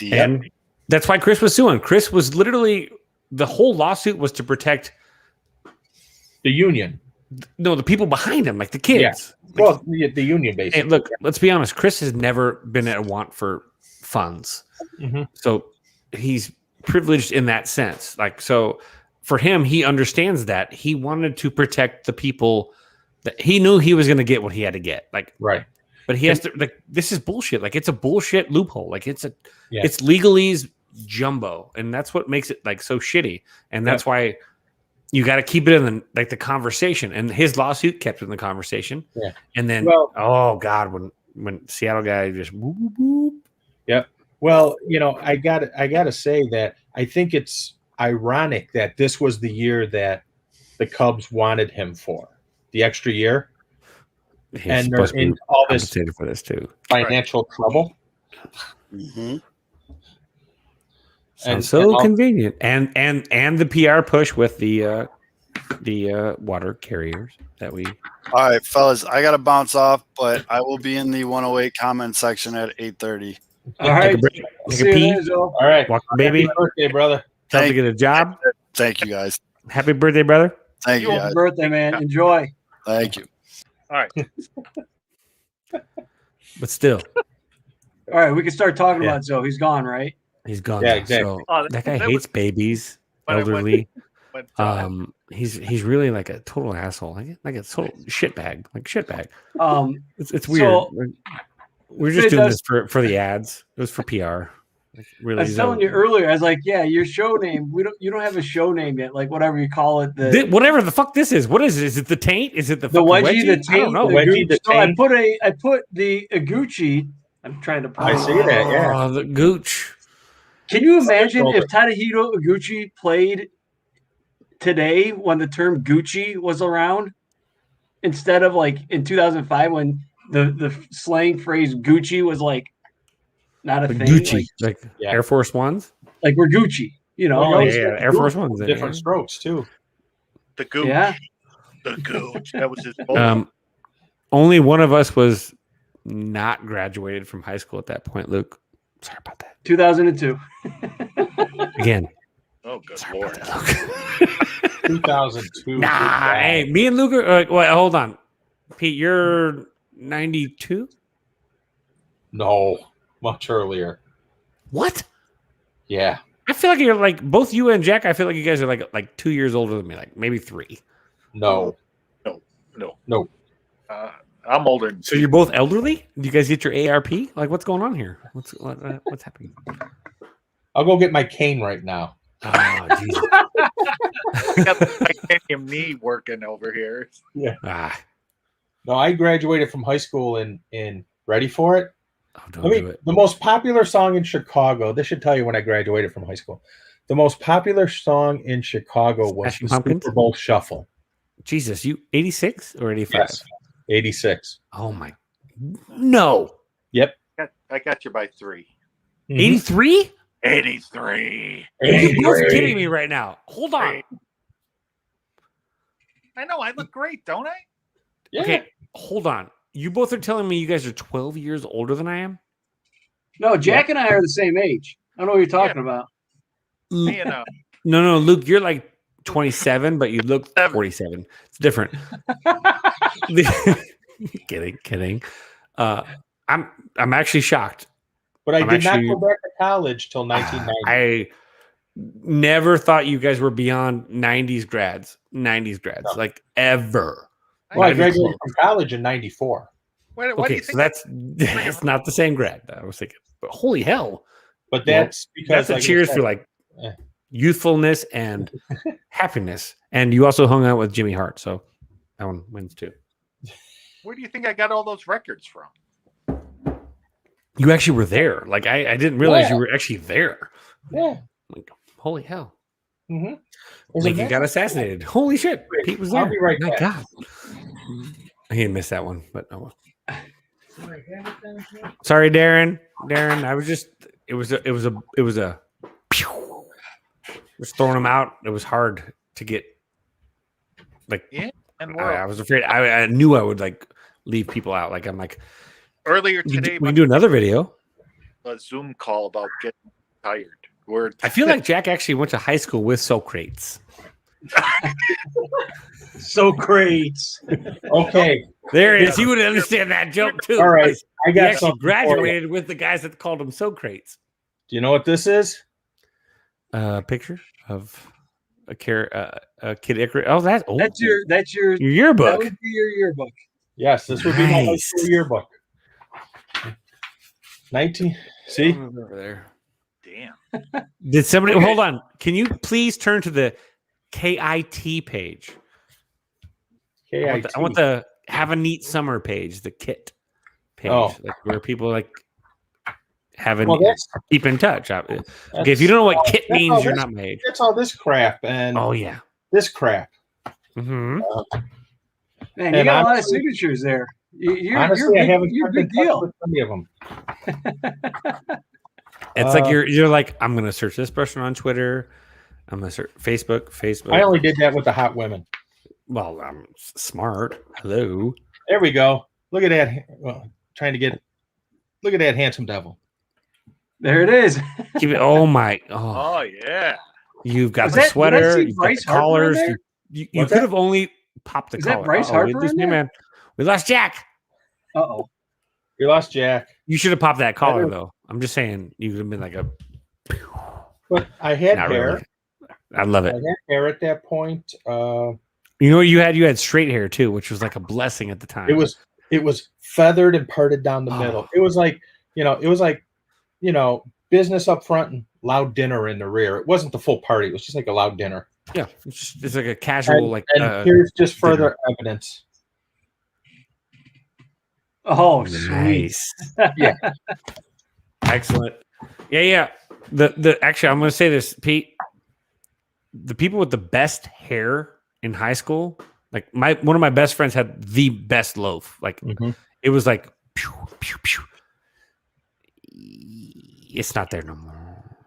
And that's why Chris was suing. Chris was literally, the whole lawsuit was to protect the union. No, the people behind him, like the kids. Yeah. Well, the union basically. Hey, look, let's be honest. Chris has never been at a want for funds. Mm-hmm. So he's privileged in that sense. Like, so for him, he understands that. He wanted to protect the people that he knew he was going to get what he had to get. Like, right. But he has to, like, this is bullshit. Like, it's a bullshit loophole. Like, it's legalese jumbo. And that's what makes it like so shitty. And that's why you got to keep it in the conversation. And his lawsuit kept it in the conversation. Yeah. And then, oh God, when Seattle guy just whoop, whoop, whoop. Yep. Well, I gotta say that I think it's ironic that this was the year that the Cubs wanted him for, the extra year. And they're in all this for this too. Financial trouble. Mm-hmm. Sounds so convenient, and the PR push with the water carriers that we. All right, fellas, I got to bounce off, but I will be in the 108 comment section at 8:30. All right, take a pee. All right, walk, baby. Happy birthday, brother. Time to get a job. Thank you, guys. Happy birthday, brother. Thank you, guys. Happy birthday, man. Enjoy. Thank you. All right. But still. All right, we can start talking about Zoe. He's gone, right? He's gone. Yeah, now. exactly. So that guy hates babies, elderly. He's really like a total asshole, like a total shitbag, It's weird. So, we're just doing this for the ads. It was for PR. Like, really, I was telling you earlier. I was like, "Yeah, your show name. You don't have a show name yet. Like whatever you call it. Whatever the fuck this is. What is it? Is it the taint? Is it the wedgie? The taint? I don't know. The taint. I put the Gucci. I'm trying to. I see that. Yeah. Oh, the gooch. Can you imagine if Tadahito Iguchi played today when the term Gucci was around, instead of like in 2005 when the slang phrase Gucci was like not a thing? Gucci, like Air Force Ones? Like we're Gucci, Air Force Ones. Different strokes too. The Gooch. Yeah. The Gooch. That was his only one of us was not graduated from high school at that point, Luke. Sorry about that. 2002. Again. Oh, good Lord. 2002. Nah, hey, me and Luke are wait, hold on. Pete, you're 92? No, much earlier. What? Yeah. I feel like you're like both you and Jack. I feel like you guys are like 2 years older than me, like maybe 3. No. I'm older. So you're both elderly? Do you guys get your ARP? Like, what's going on here? What's happening? I'll go get my cane right now. Oh, Jesus. I got the titanium knee working over here. Yeah. No, I graduated from high school in ready for it? Oh, don't do it. The most popular song in Chicago, this should tell you when I graduated from high school. The most popular song in Chicago was the Super Bowl Shuffle. Jesus, you 86 or 85? Yes, 86. Oh, my. No. Yep. I got you by 3. 83? 83. You're kidding me right now. Hold on. I know. I look great, don't I? Yeah. Okay, hold on. You both are telling me you guys are 12 years older than I am? No, Jack and I are the same age. I don't know what you're talking about. No, Luke, you're like 27, but you look 47. It's different. Kidding. I'm actually shocked. But I did not go back to college till 1990. I never thought you guys were beyond 90s grads. 90s grads, like ever. Well, I graduated from college in '94. Why do Okay, you so think that's not the same grad. I was thinking, but holy hell! But that's because that's a like I cheers said, for like youthfulness and happiness. And you also hung out with Jimmy Hart, so that one wins too. Where do you think I got all those records from? You actually were there. Like I didn't realize you were actually there. Yeah. Like, holy hell. Mm-hmm. Lincoln got assassinated. Holy shit. Pete was there. I'll be right My back. God. I didn't miss that one, but oh well. Sorry, Darren. I was just it was a just throwing them out. It was hard to get like and I was afraid I knew I would like leave people out. Like I'm like earlier today we can do another video. A Zoom call about getting tired. I feel like Jack actually went to high school with Socrates. Socrates. Okay. There it is. He would understand that joke too. All right. I He got actually something for you. graduated with the guys that called him Socrates. Do you know what this is? Picture of a kid Icarus. Oh, that's your your yearbook. That would be your yearbook. Yes, this would be my high Nice. school yearbook. 19. See? Over there. Damn. Did somebody hold on? Can you please turn to the KIT page? KIT. I want the have a neat summer page, the kit page, like where people like have a keep in touch. Okay, if you don't know what kit means, you're not my age. That's all this crap and yeah, this crap. Mm-hmm. Man, you got a lot of signatures there. You're I haven't you're a been big in touch deal. with any of them. It's like you're like, I'm gonna search this person on Twitter. I'm gonna search Facebook. I only did that with the hot women. Well, I'm smart. Hello. There we go. Look at that. Well, look at that handsome devil. There it is. Keep it. Oh my. Oh yeah. You've got Was the that- did I sweater. see You've got Bryce the Harper in collars. there? You could have only popped the Is that collar. Bryce Uh-oh, we Harper just- in hey, there? man, we lost Jack. Uh-oh. We lost Jack. You should have popped that collar though. I'm just saying you could have been like a. But I had Not hair. really. I love I it. had hair at that point. You know what you had? You had straight hair too, which was like a blessing at the time. It was feathered and parted down the middle. It was like, business up front and loud dinner in the rear. It wasn't the full party. It was just like a loud dinner. Yeah, it's like a casual And here's just further evidence. Oh, nice. Yeah. Excellent. Yeah. The actually, I'm going to say this, Pete. The people with the best hair in high school, like one of my best friends had the best loaf. Like it was like, pew, pew, pew. It's not there no more.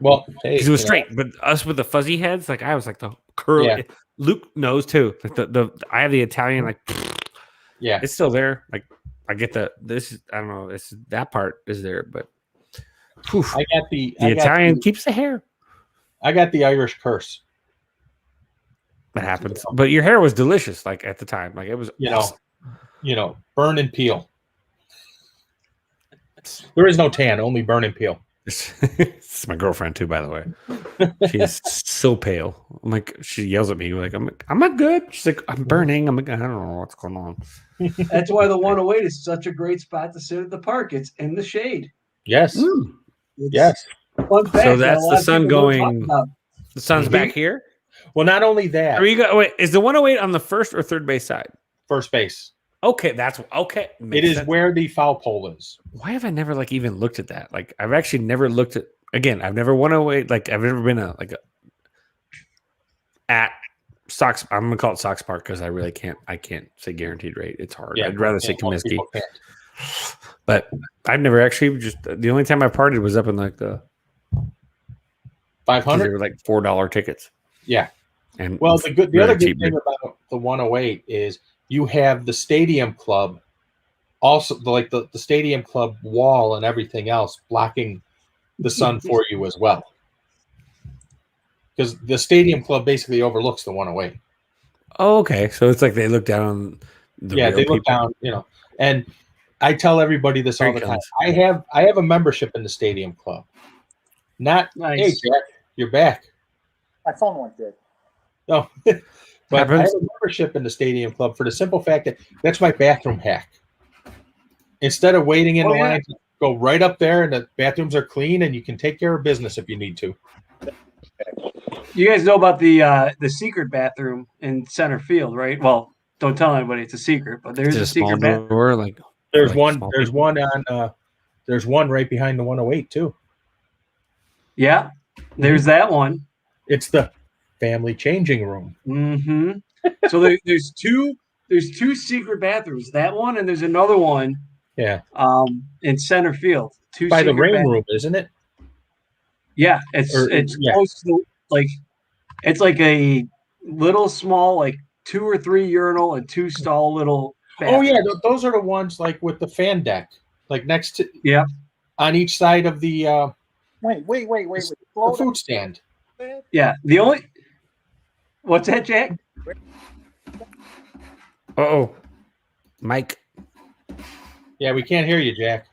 Well, because it was straight, but us with the fuzzy heads, like I was like the curly. Yeah. Luke knows too. Like the I have the Italian, like yeah, it's still there. Like I get I don't know. That part is there, but whew, I got the Italian keeps the hair. I got the Irish curse. That happens, but your hair was delicious. Like at the time, like it was. Awesome. Burn and peel. There is no tan, only burn and peel. It's my girlfriend too, by the way. She's so pale. I'm like, she yells at me like, I'm not good. She's like, I'm burning. I'm like, I don't know what's going on. That's why the 108 is such a great spot to sit at the park. It's in the shade. Yes. Yes. Fun fact So that that's a lot the of sun people don't talk going. about. The sun's back here. Well, not only that. Wait, is the 108 on the first or third base side? First base. Okay, that's okay. It is where the foul pole is. Why have I never even looked at that? Like I've actually never looked at. Again, I've never 108. Like I've never been at Sox. I'm gonna call it Sox Park because I really can't. I can't say guaranteed rate. It's hard. Yeah, I'd rather say most Comiskey. people can't. But I've never actually the only time I partied was up in like the 500. They were like $4 tickets. Yeah. And well, the other really good thing about the 108 is you have the stadium club, also the stadium club wall and everything else blocking the sun for you as well. Because the stadium club basically overlooks the 108. Oh, okay. So it's like they look down on the real they look people. down, and I tell everybody this all the time. I have a membership in the stadium club. Not nice. Hey Jack, you're back. My phone went dead. No, But I have a membership in the Stadium Club for the simple fact that that's my bathroom hack. Instead of waiting in the line, go right up there, and the bathrooms are clean, and you can take care of business if you need to. You guys know about the secret bathroom in center field, right? Well, don't tell anybody it's a secret, but there's Is it a a small secret bathroom. door? Like There's like one. small There's people? one on. There's one right behind the 108 too. Yeah, there's that one. It's the family changing room. Mm-hmm. So there's two secret bathrooms. That one, and there's another one. Yeah. In center field. Two By the secret rain bathrooms. room, isn't it? Yeah, it's yeah. close to it's like a little small 2 or 3 urinal and 2 stall little. Oh yeah, those are the ones like with the fan deck, like next to on each side of the Wait. the food stand. Yeah, the only. What's that, Jack? Oh, Mike. Yeah, we can't hear you, Jack.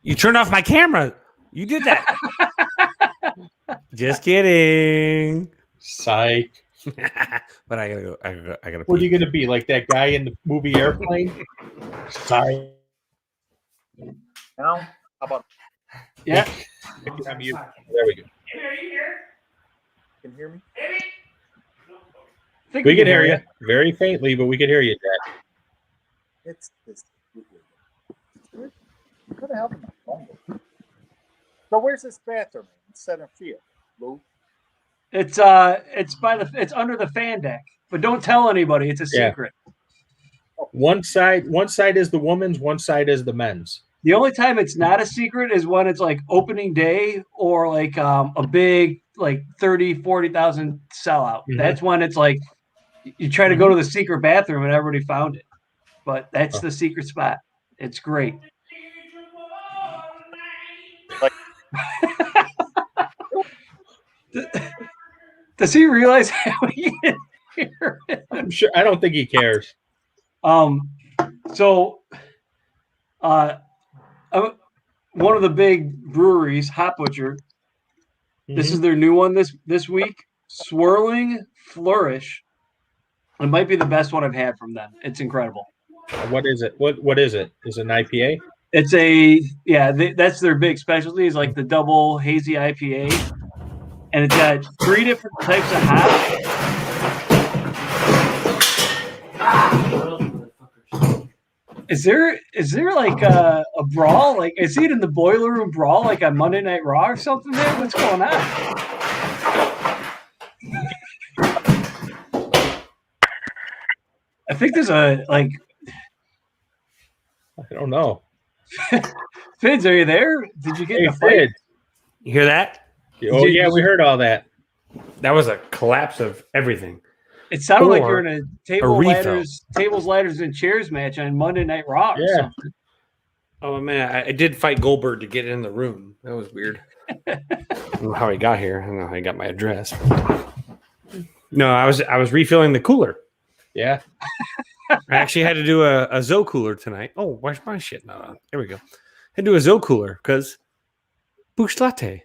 You turned off my camera. You did that. Just kidding. Psych. But I gotta go. I gotta. What are you gonna be like that guy in the movie Airplane? Sorry. Now, how about? Yeah. I'm mute. There we go. Can you hear me? We can hear you very faintly, but we can hear you, Jack. It's this. What the hell am I phone? So where's this bathroom? In center field, Lou. It's it's under the fan deck, but don't tell anybody. It's a secret. One side is the woman's, one side is the men's. The only time it's not a secret is when it's like opening day or like a big 30,000-40,000 sellout. Mhm. That's when it's like you try to go to the secret bathroom and everybody found it. But that's the secret spot. It's great. Does he realize how he can hear it? I'm sure. I don't think he cares. So, one of the big breweries, Hot Butcher. This is their new one this week. Swirling Flourish. It might be the best one I've had from them. It's incredible. What is it? What is it? Is it an IPA? It's that's their big specialty. Is like the double hazy IPA, and it's got 3 different types of hops. Is there like a brawl? Like I see it in the boiler room brawl, like on Monday Night Raw or something. There, what's going on? I think there's a I don't know. Fids, are you there? Did you get in a fight? Fid. You hear that? Oh yeah, we heard all that. That was a collapse of everything. It sounded like you're Or in a refill. tables, ladders, and chairs match on Monday Night Raw or something. Oh man, I did fight Goldberg to get in the room. That was weird. I don't know how he got here. I don't know how he got my address. No, I was refilling the cooler. Yeah. I actually had to do a Zoe cooler tonight. Oh, where's my shit? No, there we go. Had to do a Zoe cooler because Bush Latte.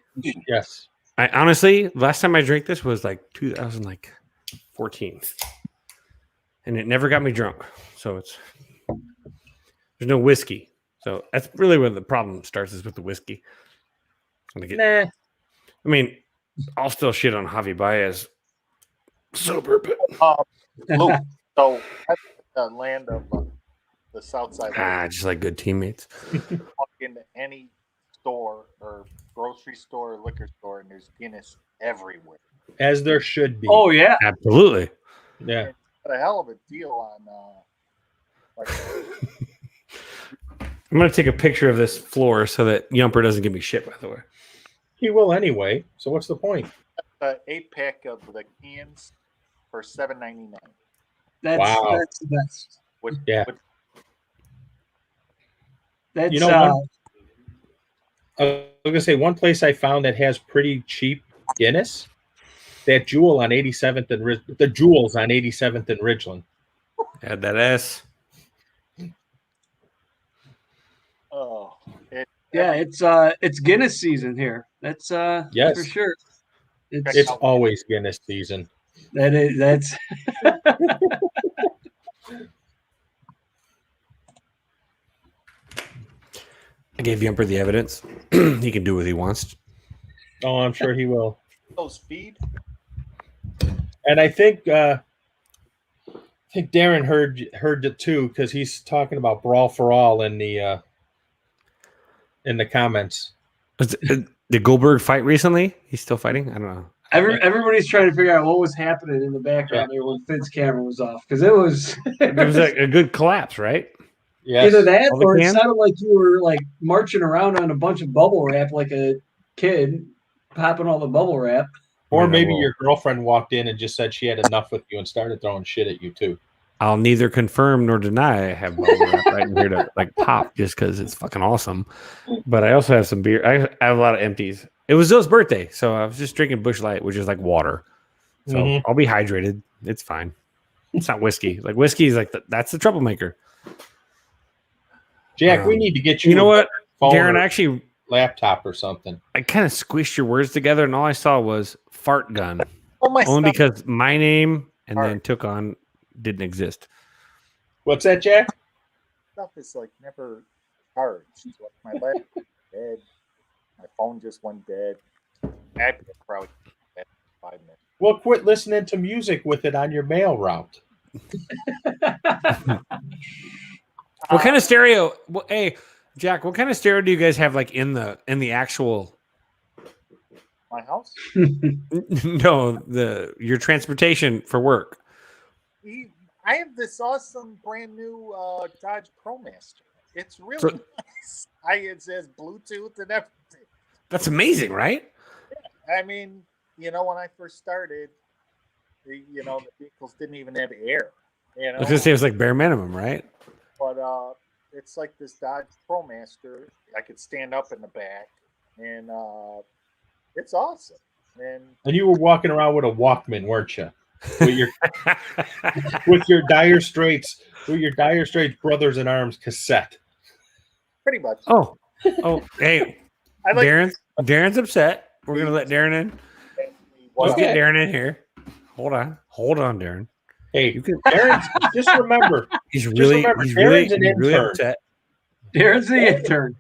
Yes. I honestly, last time I drank this was like 2014, and it never got me drunk. So there's no whiskey. So that's really where the problem starts, is with the whiskey. I mean, I'll still shit on Javi Baez sober, but Lou, so that's the land of the South Side. just like good teammates. Walk into any store or grocery store or liquor store, and there's Guinness everywhere. As there should be. Oh yeah, absolutely. Yeah. Got a hell of a deal on. I'm gonna take a picture of this floor so that Yumper doesn't give me shit. By the way, he will anyway. So what's the point? An 8-pack of the cans for $7.99. That's the best. That's you know, I was gonna say one place I found that has pretty cheap Guinness. That Jewel on 87th and the Jewels on 87th and Ridgeland. Add that S. Oh, it's Guinness season here. That's yes, for sure. It's always Guinness season. That's I gave Yumper the evidence. He can do what he wants. Oh, I'm sure he will. Those feed. And I think Darren heard it too because he's talking about Brawl for All in the comments. Did Goldberg fight recently? He's still fighting? I don't know. Everybody's trying to figure out what was happening in the background there when Finn's camera was off because it was a good collapse, right? Yes. Either that All the or it cans? sounded like you were like marching around on a bunch of bubble wrap like a kid popping all the bubble wrap. Or maybe your girlfriend walked in and just said she had enough with you and started throwing shit at you too. I'll neither confirm nor deny I have bubble wrap right in here to like pop just because it's fucking awesome. But I also have some beer. I have a lot of empties. It was Zoe's birthday, so I was just drinking Busch Light, which is like water. So I'll be hydrated. It's fine. It's not whiskey. Like whiskey is like that's the troublemaker. Jack, we need to get you. You know what, phone Darren? or Actually, laptop or something. I kind of squished your words together, and all I saw was fart gun. Oh my! Only because my name and then took on didn't exist. What's that, Jack? Stuff is like never charged. Like my laptop is dead. My phone just went dead. I'd probably dead in 5 minutes. Well, quit listening to music with it on your mail route. What kind of stereo? Well, hey, Jack, what kind of stereo do you guys have like in the actual? My house? No, your transportation for work. I have this awesome brand new Dodge ProMaster. It's really nice. It says Bluetooth and everything. That's amazing, right? Yeah. I mean, when I first started, the vehicles didn't even have air. I was gonna say it was like bare minimum, right? But it's like this Dodge ProMaster. I could stand up in the back, and it's awesome. And you were walking around with a Walkman, weren't you? With your Dire Straits, Brothers in Arms cassette. Pretty much. Oh, hey, Darren's upset. We're gonna let Darren in. Let's get Darren in here. Hold on, Darren. Hey, Darren, just remember. Darren's an intern. Upset. Darren's the intern.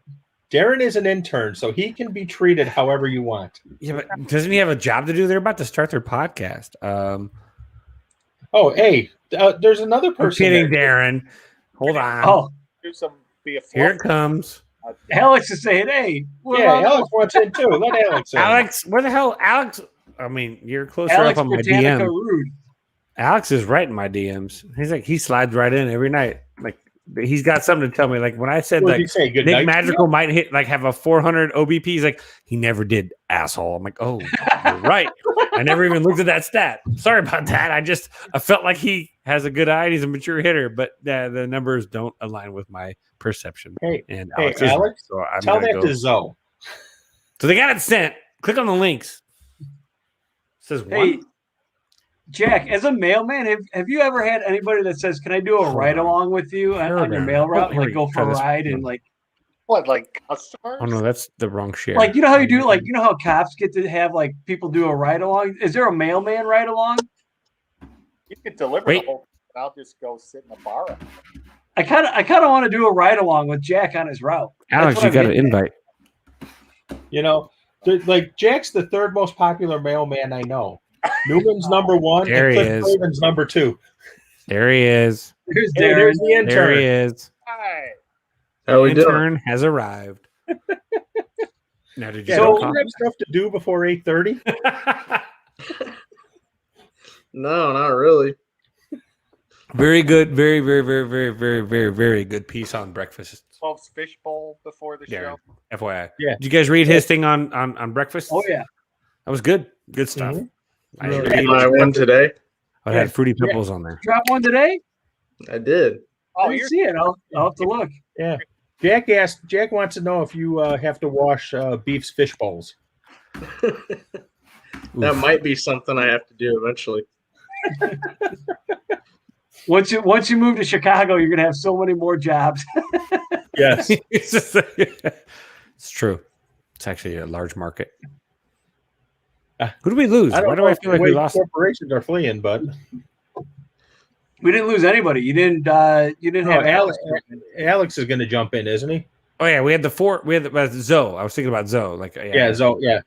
Darren is an intern, so he can be treated however you want. Yeah, but doesn't he have a job to do? They're about to start their podcast. There's another person. I'm kidding, Darren. Hold on. Oh, here it comes. Alex is saying, "Hey, Alex wants in too. Let Alex in." Alex, where the hell, Alex? I mean, you're closer up on my Britannica DM. Rude. Alex is right in my DMs. He slides right in every night. Like he's got something to tell me. Like when I said What did he say? Good Nick night, Magical might have a 400 OBP. He's like, he never did, asshole. I'm like, oh, you're right. I never even looked at that stat. Sorry about that. I felt like he has a good eye and he's a mature hitter, but the numbers don't align with my perception. And Alex, so I'm tell gonna that go. to Zoe. So they got it sent. Click on the links. It says Hey, one. Jack, as a mailman, have you ever had anybody that says, "Can I do a ride along with you on your mail route? Like go for a ride and like what, like customers?" Oh no, that's the wrong share. Like how you do, like how cops get to have like people do a ride along. Is there a mailman ride along? You could deliver the whole thing, and I'll just go sit in a bar. I kind of want to do a ride along with Jack on his route. Alex, you got an invite. Jack's the third most popular mailman I know. Newman's number one. There and he Cliff is. Craven's number two. There he is. There's Hey, there's the intern. There he is. Hi. How we The doing? intern has arrived. Now, did you Yeah, have don't coffee? you have stuff to do before 8:30? No, not really. Very good. Very, very, very, very, very, very, very good piece on breakfast. 12's fishbowl before the show. FYI. Yeah. Did you guys read his thing on breakfast? Oh yeah. That was good. Good stuff. I Did I win today? I had fruity pebbles on there. Drop one today? I did. I didn't see it. I'll have to look. Yeah. Jack wants to know if you have to wash Beef's fish bowls. That might be something I have to do eventually. Once you move to Chicago, you're gonna have so many more jobs. Yes. It's true. It's actually a large market. Who do we lose? I don't Why do know I if feel the like we way lost? corporations are fleeing, but We didn't lose anybody. You didn't. You didn't no, have Alex. Alex is going to jump in, isn't he? Oh yeah, we had the four. We had Zoe. I was thinking about Zoe. Like Yeah, Zoe. Yeah.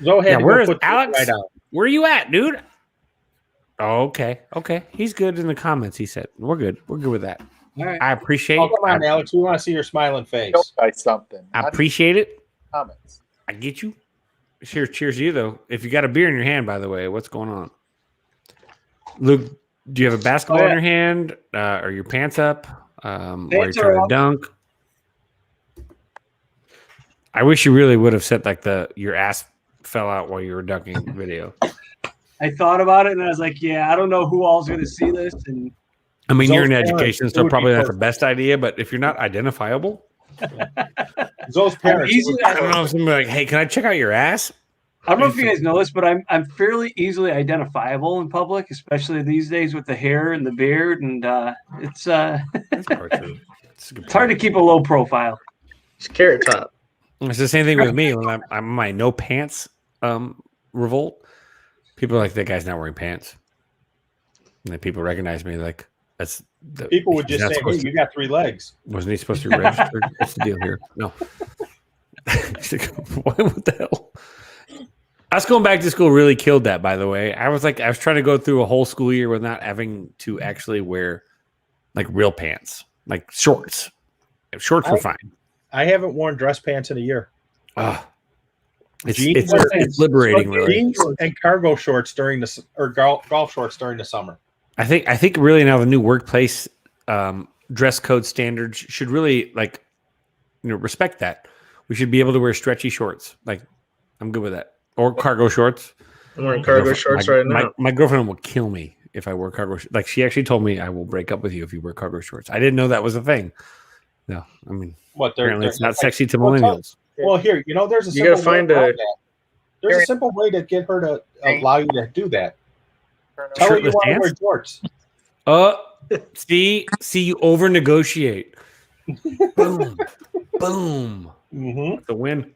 Zoe had Yeah, to where go is put Alex? right out. Where are you at, dude? Oh, okay. He's good in the comments. He said we're good. We're good with that. All right. I appreciate. Oh, come on, Alex. We want to see your smiling face. Don't say something. I appreciate it. Comments. I get you. Cheers to you though. If you got a beer in your hand, by the way, what's going on? Luke, do you have a basketball in your hand? Are your pants up? Or are you trying to dunk? I wish you really would have said like your ass fell out while you were dunking video. I thought about it and I was like, yeah, I don't know who all's going to see this. And I mean, you're in Zoe's education, parents, so it would probably be not the perfect. best idea. But if you're not identifiable, Zoe's parents. I don't know if somebody like, hey, can I check out your ass? I don't know if you guys know this, but I'm fairly easily identifiable in public, especially these days with the hair and the beard, and it's it's hard to keep a low profile. It's Carrot Top. It's the same thing with me when I'm my no pants revolt. People are like, that guy's not wearing pants, and then people recognize me like that's. People would just say, "Hey, you got 3 legs." Wasn't he supposed to be registered? What's the deal here? No. What the hell? Us going back to school really killed that, by the way. I was trying to go through a whole school year without having to actually wear like real pants, like shorts. Shorts were fine. I haven't worn dress pants in a year. It's liberating, really. Jeans and cargo shorts during golf shorts during the summer. I think really now the new workplace dress code standards should really respect that. We should be able to wear stretchy shorts. Like, I'm good with that. Or cargo shorts. I'm wearing cargo shorts right now. My girlfriend will kill me if I wear cargo shorts. Like, she actually told me I will break up with you if you wear cargo shorts. I didn't know that was a thing. No, I mean, apparently it's not sexy to millennials. Well, here, there's a You gotta find a. There's a simple way to get her to allow you to do that. Tell her you Shirtless want to wear dance? shorts. See, you over negotiate. Boom, boom. Mm-hmm. The win.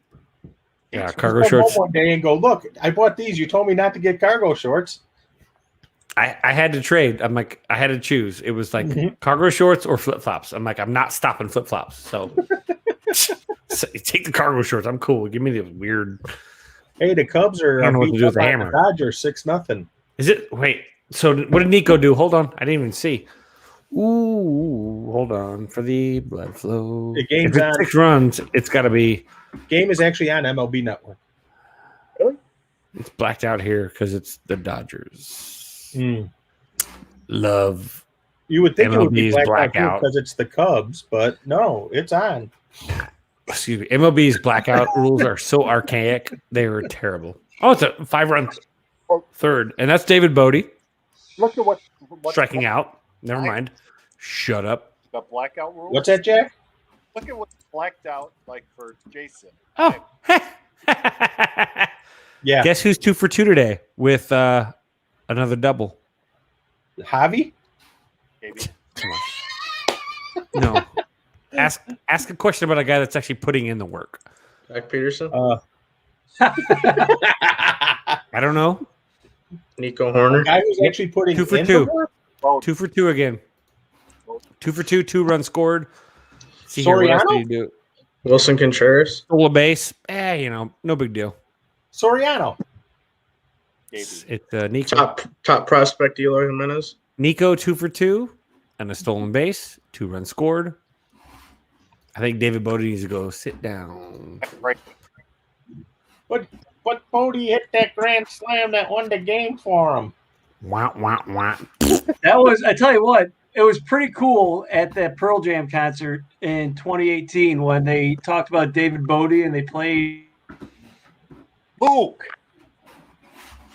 Yeah, Just cargo come shorts. home one day and go, look, I bought these. You told me not to get cargo shorts. I had to trade. I'm like, I had to choose. It was like cargo shorts or flip flops. I'm like, I'm not stopping flip flops. So, take the cargo shorts. I'm cool. Give me the weird. Hey, the Cubs are I don't know what to beating do with up the on hammer. Dodgers 6-0. Is it? Wait. So what did Nico do? Hold on. I didn't even see. Ooh, hold on for the blood flow. The game's if it's on. 6 runs, it's got to be. Game is actually on MLB Network. It's blacked out here because it's the Dodgers. Mm. Love. You would think it would be MLB's blackout because it's the Cubs, but no, it's on. Excuse me. MLB's blackout rules are so archaic. They were terrible. Oh, it's a 5-run third, and that's David Bodie Look at what striking out. Never mind. Shut up. the blackout rule. What's that, Jack? Look at what's blacked out like for Jason. Oh. Yeah. Guess who's 2 for 2 today with another double? Javi? No. Ask a question about a guy that's actually putting in the work. Jack Peterson. I don't know. Nico Horner. Guy who's actually putting 2 for in 2. the work? 2 for 2 again. 2 for 2, 2 runs scored. See here, what else do you do? Wilson Contreras. Stole a base. No big deal. Soriano. It's Nico. Top prospect Eloy Jimenez. Nico 2 for 2 and a stolen base. 2 runs scored. I think David Bodie needs to go sit down. Right. But Bodie hit that grand slam that won the game for him. Wah, wah, wah. That was, I tell you what, it was pretty cool at that Pearl Jam concert in 2018 when they talked about David Bodie and they played Luke.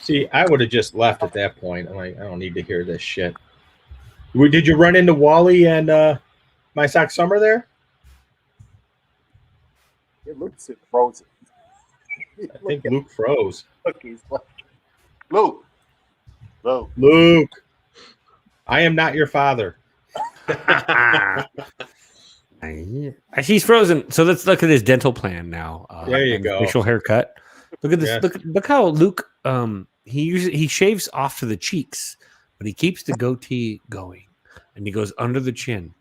See, I would have just left at that point. I'm like, I don't need to hear this shit. Did you run into Wally and My Sock Summer there? It looks frozen. I think Luke froze. Look, he's like, Luke. Luke, I am not your father. He's frozen. So let's look at his dental plan now. There you go. Facial haircut. Look at this. Look how Luke. He shaves off to the cheeks, but he keeps the goatee going, and he goes under the chin,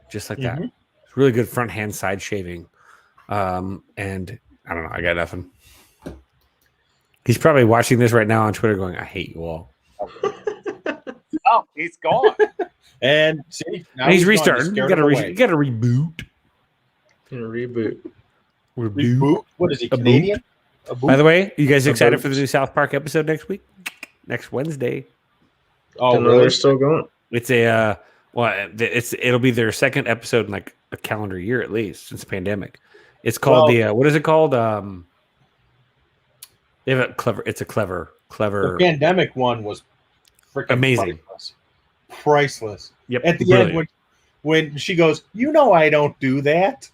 just like that. It's really good front hand side shaving. And I don't know. I got nothing. He's probably watching this right now on Twitter, going, "I hate you all." Oh, he's gone. And see, now And he's gone. restarting. You got to reboot. Reboot. What is he? Canadian? By the way, you guys excited for the new South Park episode next week? Next Wednesday. Oh, really? They're still going. It's a it'll be their second episode in like a calendar year at least since the pandemic. It's called what is it called? They have a clever. It's a clever. The pandemic one was freaking amazing, priceless. Yep. At the end, when she goes, I don't do that.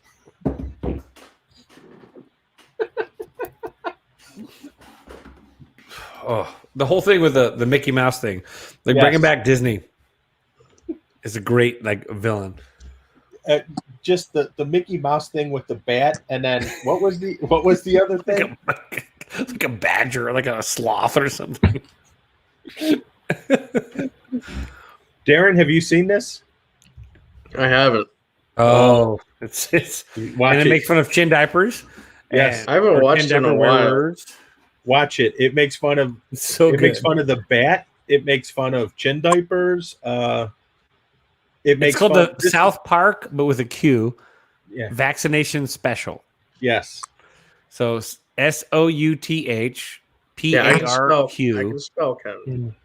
Oh, the whole thing with the Mickey Mouse thing, like bringing back Disney, is a great villain. Just the Mickey Mouse thing with the bat, and then what was the other thing? like a badger, like a sloth or something. Darren, have you seen this? I haven't. Oh, it's and they make fun of chin diapers. Yes, I haven't watched it in a while. Watch it. It makes fun of makes fun of the bat. It makes fun of chin diapers. It's called the South Park, but with a Q. Yeah. Vaccination Special. Yes. So SOUTH PARQ. I can spell, Kevin.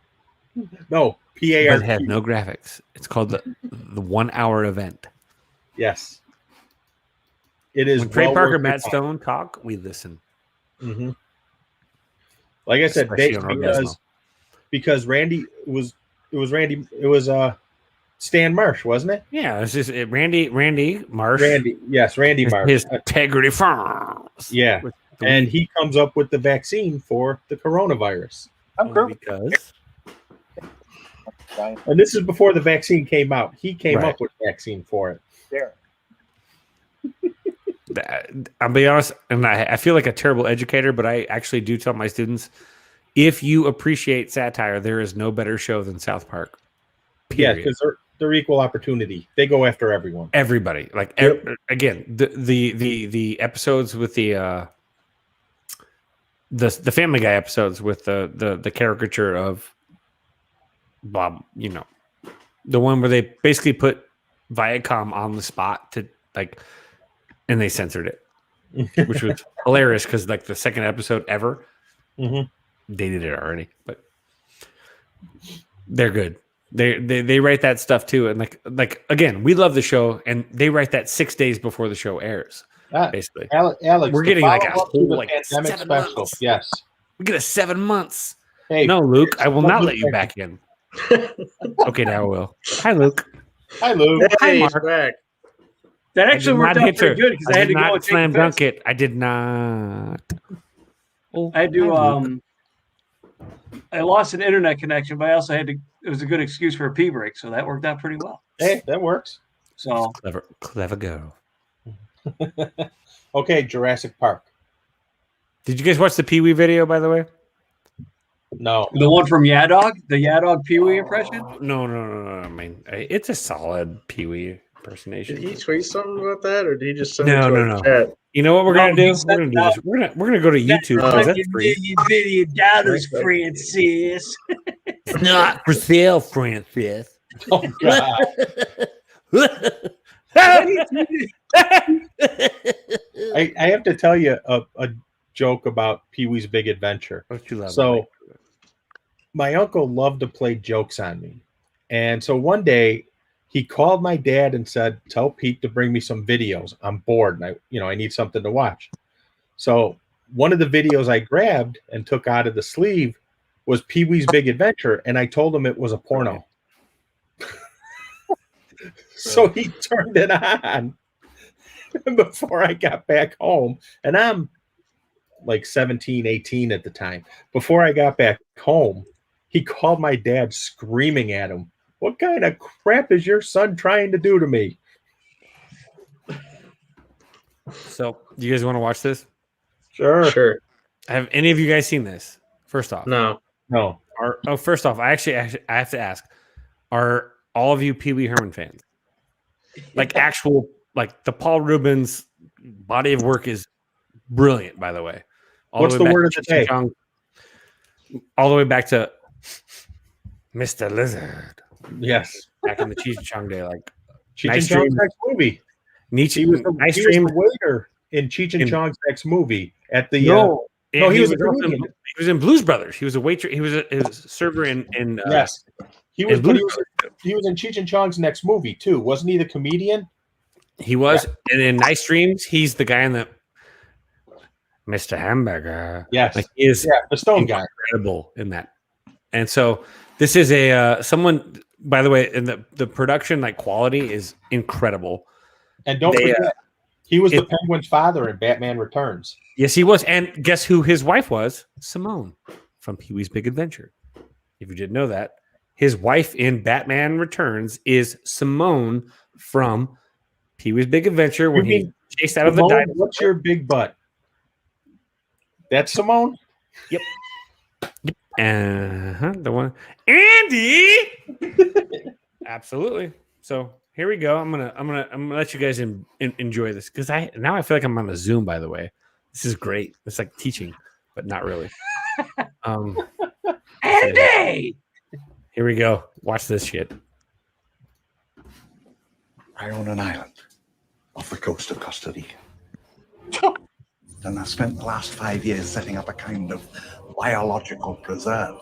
No, But it PARQ. had no graphics. It's called the 1 hour event. Yes. It is. When Trey well Parker, worth Matt your time. Stone talk, we listen. Mm-hmm. Like I said, Especially on Orgasmo. because Randy was Stan Marsh, wasn't it? Yeah, it's just Randy Marsh. Randy Marsh. His Integrity Farms. Yeah. With the And weed. he comes up with the vaccine for the coronavirus. Because And this is before the vaccine came out. He came Right. up with the vaccine for it. There. I'll be honest, and I feel like a terrible educator, but I actually do tell my students, if you appreciate satire, there is no better show than South Park. Yeah, Period. because they're equal opportunity. They go after everyone. Everybody, again, the episodes with the Family Guy episodes with the caricature of Bob, the one where they basically put Viacom on the spot to and they censored it, which was hilarious because the second episode ever, Mm-hmm. they did it already, but they're good. They write that stuff too, and again, we love the show, and they write that 6 days before the show airs. Basically, Alex, we're the getting a follow-up to whole the pandemic 7 special. months. Yes. We get a 7 months. Hey, no, Luke, I will not Luke let you back in. Okay, now I will. Hi, Luke. Hi, Luke. Hi, Hey, Mark. he's back. That actually worked out pretty good because I had to go and take slam the dunk piss. it. I did not. I had to. I lost an internet connection, but I also had to. It was a good excuse for a pee break, so that worked out pretty well. Hey, that works. So Clever girl. Okay, Jurassic Park. Did you guys watch the Pee Wee video, by the way? No. The one from Yadog, the Yadog Pee Wee impression. No. I mean, it's a solid Pee Wee impersonation. Did he tweet something about that, or did he just send No, it to no, our no. chat? You know what we're gonna do? he We're said gonna do this. We're gonna go to YouTube because that's free. Video dollars, Francis. It's not for sale, Francis. Oh God. I have to tell you a joke about Pee Wee's Big Adventure. What you love? So, my uncle loved to play jokes on me, and so one day he called my dad and said, "Tell Pete to bring me some videos. I'm bored, and I need something to watch." So one of the videos I grabbed and took out of the sleeve was Pee Wee's Big Adventure, and I told him it was a porno. So he turned it on before I got back home, and I'm like 17, 18 at the time. Before I got back home, he called my dad screaming at him, "What kind of crap is your son trying to do to me?" So, you guys want to watch this? Sure. Have any of you guys seen this? First off, No. First off, I have to ask: are all of you Pee Wee Herman fans? Like the Paul Rubens body of work is brilliant. By the way, What's the word of the day? All the way back to Mr. Lizard. Yes, back in the Cheech and Chong day, like Cheech and Chong's next movie. He was the waiter in Cheech and Chong's next movie at the. He was a comedian. He was in Blues Brothers. He was a waiter. He was a server in. Yes, he was. But he was in Cheech and Chong's next movie too, wasn't he? The comedian. He was, and in Nice Dreams, he's the guy in the Mr. Hamburger. Yes, like he is the Stone guy. Incredible in that, and so this is a someone. By the way, and the production quality is incredible. And don't forget, he was the Penguin's father in Batman Returns. Yes, he was. And guess who his wife was? Simone from Pee-wee's Big Adventure. If you didn't know that, his wife in Batman Returns is Simone from Pee-wee's Big Adventure when he chased out of the dinosaur. What's your big butt? That's Simone? Yep. The one. Andy! Absolutely. So here we go. I'm gonna let you guys enjoy this because I feel like I'm on a Zoom. By the way, this is great. It's like teaching, but not really. Andy, here we go. Watch this shit. I own an island off the coast of Costa Rica, and I spent the last 5 years setting up a kind of biological preserve.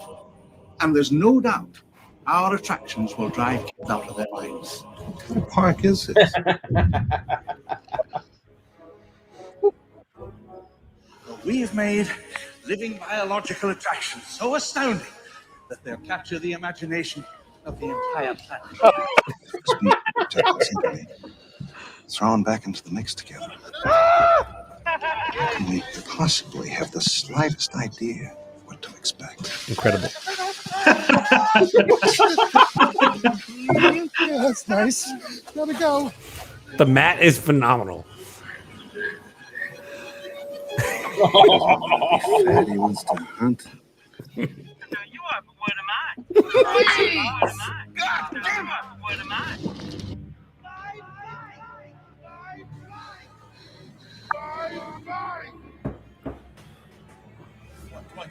And there's no doubt our attractions will drive kids out of their minds. What park is this? We've made living biological attractions so astounding that they'll capture the imagination of the entire planet. Thrown back into the mix together. How can we possibly have the slightest idea of what to expect? Incredible. Yeah, that's nice. Gotta go. The mat is phenomenal. Fatty wants to hunt.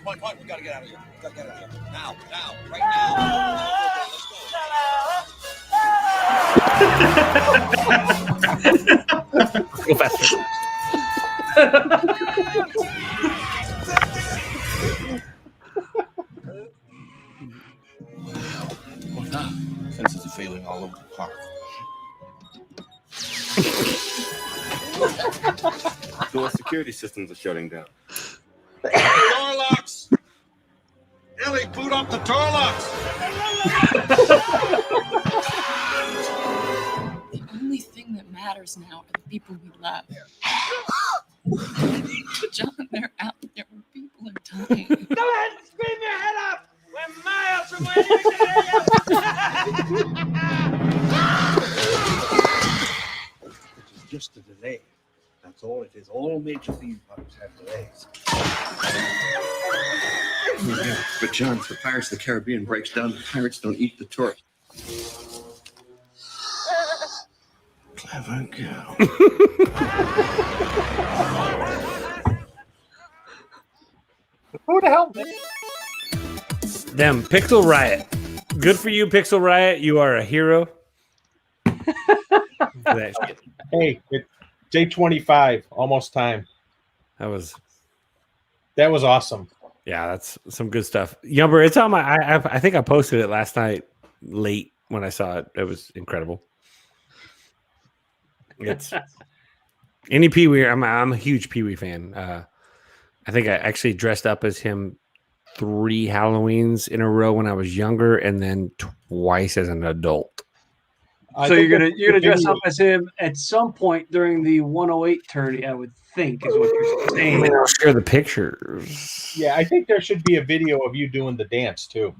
Come on, we gotta get out of here. Now, right now. Let's go faster. Fences are failing all over the park. Door security systems are shutting down. Door locks! Ellie, boot up the door locks! The only thing that matters now are the people we love. John, they're out there where people are dying. Go ahead and scream your head up! We're miles from where It's just a delay. That's all it is. All major theme parks have delays. Yeah, but John, if the Pirates of the Caribbean breaks down, the pirates don't eat the tourists. Clever girl. Who the hell? Them Pixel Riot. Good for you, Pixel Riot. You are a hero. Hey, it's day 25, almost time. That was awesome. Yeah, that's some good stuff. Yumber, it's on my. I think I posted it last night late when I saw it. It was incredible. It's any Pee Wee. I'm a huge Pee Wee fan. I think I actually dressed up as him 3 Halloweens in a row when I was younger, and then twice as an adult. So you're gonna dress up as him at some point during the 108 tourney, I would think, is what you're saying. I'll share the pictures. Yeah, I think there should be a video of you doing the dance too.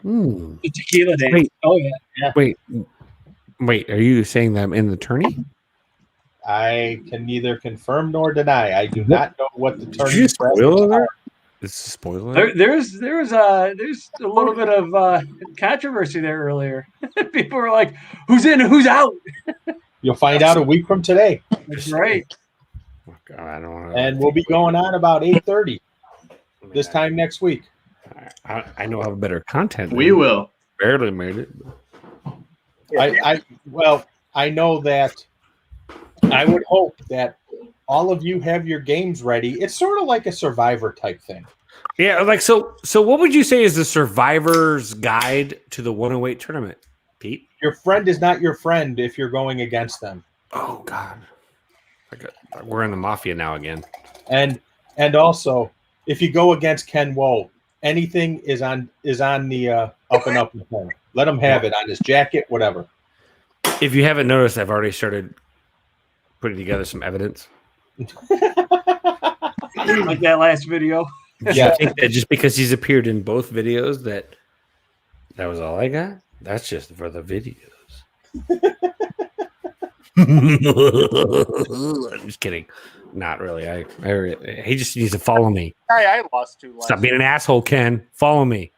Ooh. The tequila dance. Wait. Oh yeah. Wait. Are you saying that I'm in the tourney? I can neither confirm nor deny. I do not know what the Did turning you just press spoil is. alert? This is a spoiler. alert? There's a little bit of controversy there earlier. People were like, "Who's in? Who's out?" You'll find out a week from today. That's right. God, I don't want And we'll be going on about 8:30 this time next week. I know how better content. We will. Barely made it. I know that I would hope that all of you have your games ready. It's sort of like a Survivor type thing. Yeah, like so what would you say is the survivor's guide to the 108 tournament, Pete? Your friend is not your friend if you're going against them. Oh God. We're in the mafia now again. And also, if you go against Ken Woe, anything is on the up and up. Let him have it on his jacket, whatever. If you haven't noticed, I've already started putting together some evidence. Like that last video. Yeah, I think that just because he's appeared in both videos, that was all I got. That's just for the videos. I'm just kidding. Not really. He just needs to follow me. I lost 2 last. Stop being an asshole, Ken. Follow me.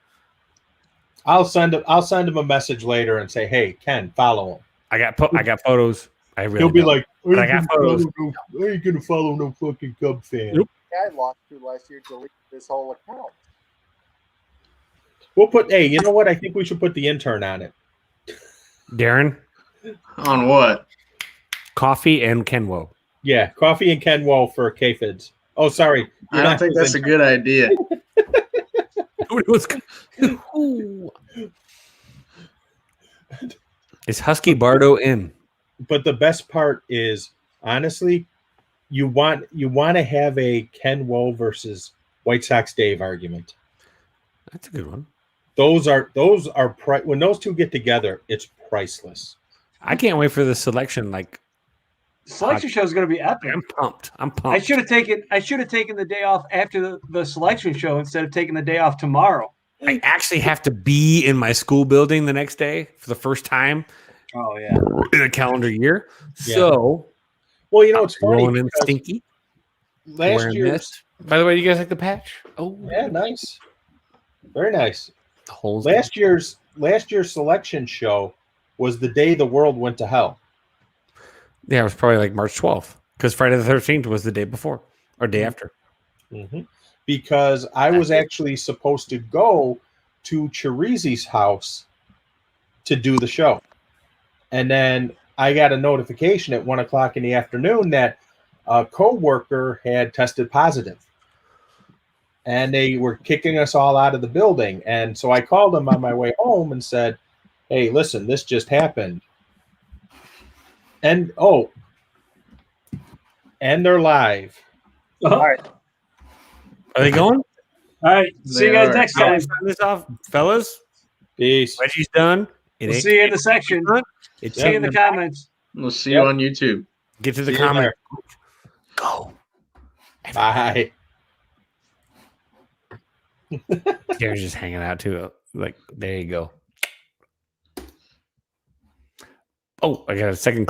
I'll send him a message later and say, "Hey, Ken, follow him." I got photos. I really He'll be don't. like, But I got photos. I ain't gonna follow no fucking Cub fan. Nope. I lost 2 last year. Delete this whole account. We'll put. Hey, you know what? I think we should put the intern on it. Darren? On what? Coffee and Kenwo. Yeah, Coffee and Ken Woe for K-Fids. Oh, sorry. I don't think that's a good idea. Is Husky Bardo in? But the best part is, honestly, you want to have a Ken Woe versus White Sox Dave argument. That's a good one. Those are when those two get together, it's priceless. I can't wait for the selection. Selection show is going to be epic. I'm pumped. I should have taken the day off after the selection show instead of taking the day off tomorrow. I actually have to be in my school building the next day for the first time. Oh yeah, in a calendar year. Yeah. So, well, you know it's funny. Rolling in stinky. Last year, by the way, you guys like the patch? Oh, yeah, nice, very nice. The holes. Last year's selection show was the day the world went to hell. Yeah, it was probably like March 12th because Friday the 13th was the day before or day after. Mm-hmm. Because I was actually supposed to go to Chirizi's house to do the show. And then I got a notification at 1:00 in the afternoon that a coworker had tested positive. And they were kicking us all out of the building. And so I called them on my way home and said, "Hey, listen, this just happened." And they're live. All right. Are they going? All right. See you guys next time. Sign this off, fellas. Peace. Reggie's done. We'll see you in the section. See you in the comments. We'll see you on YouTube. Get to the See you comment. there. Go. Bye. Darren's just hanging out too. Like, there you go. Oh, I got a second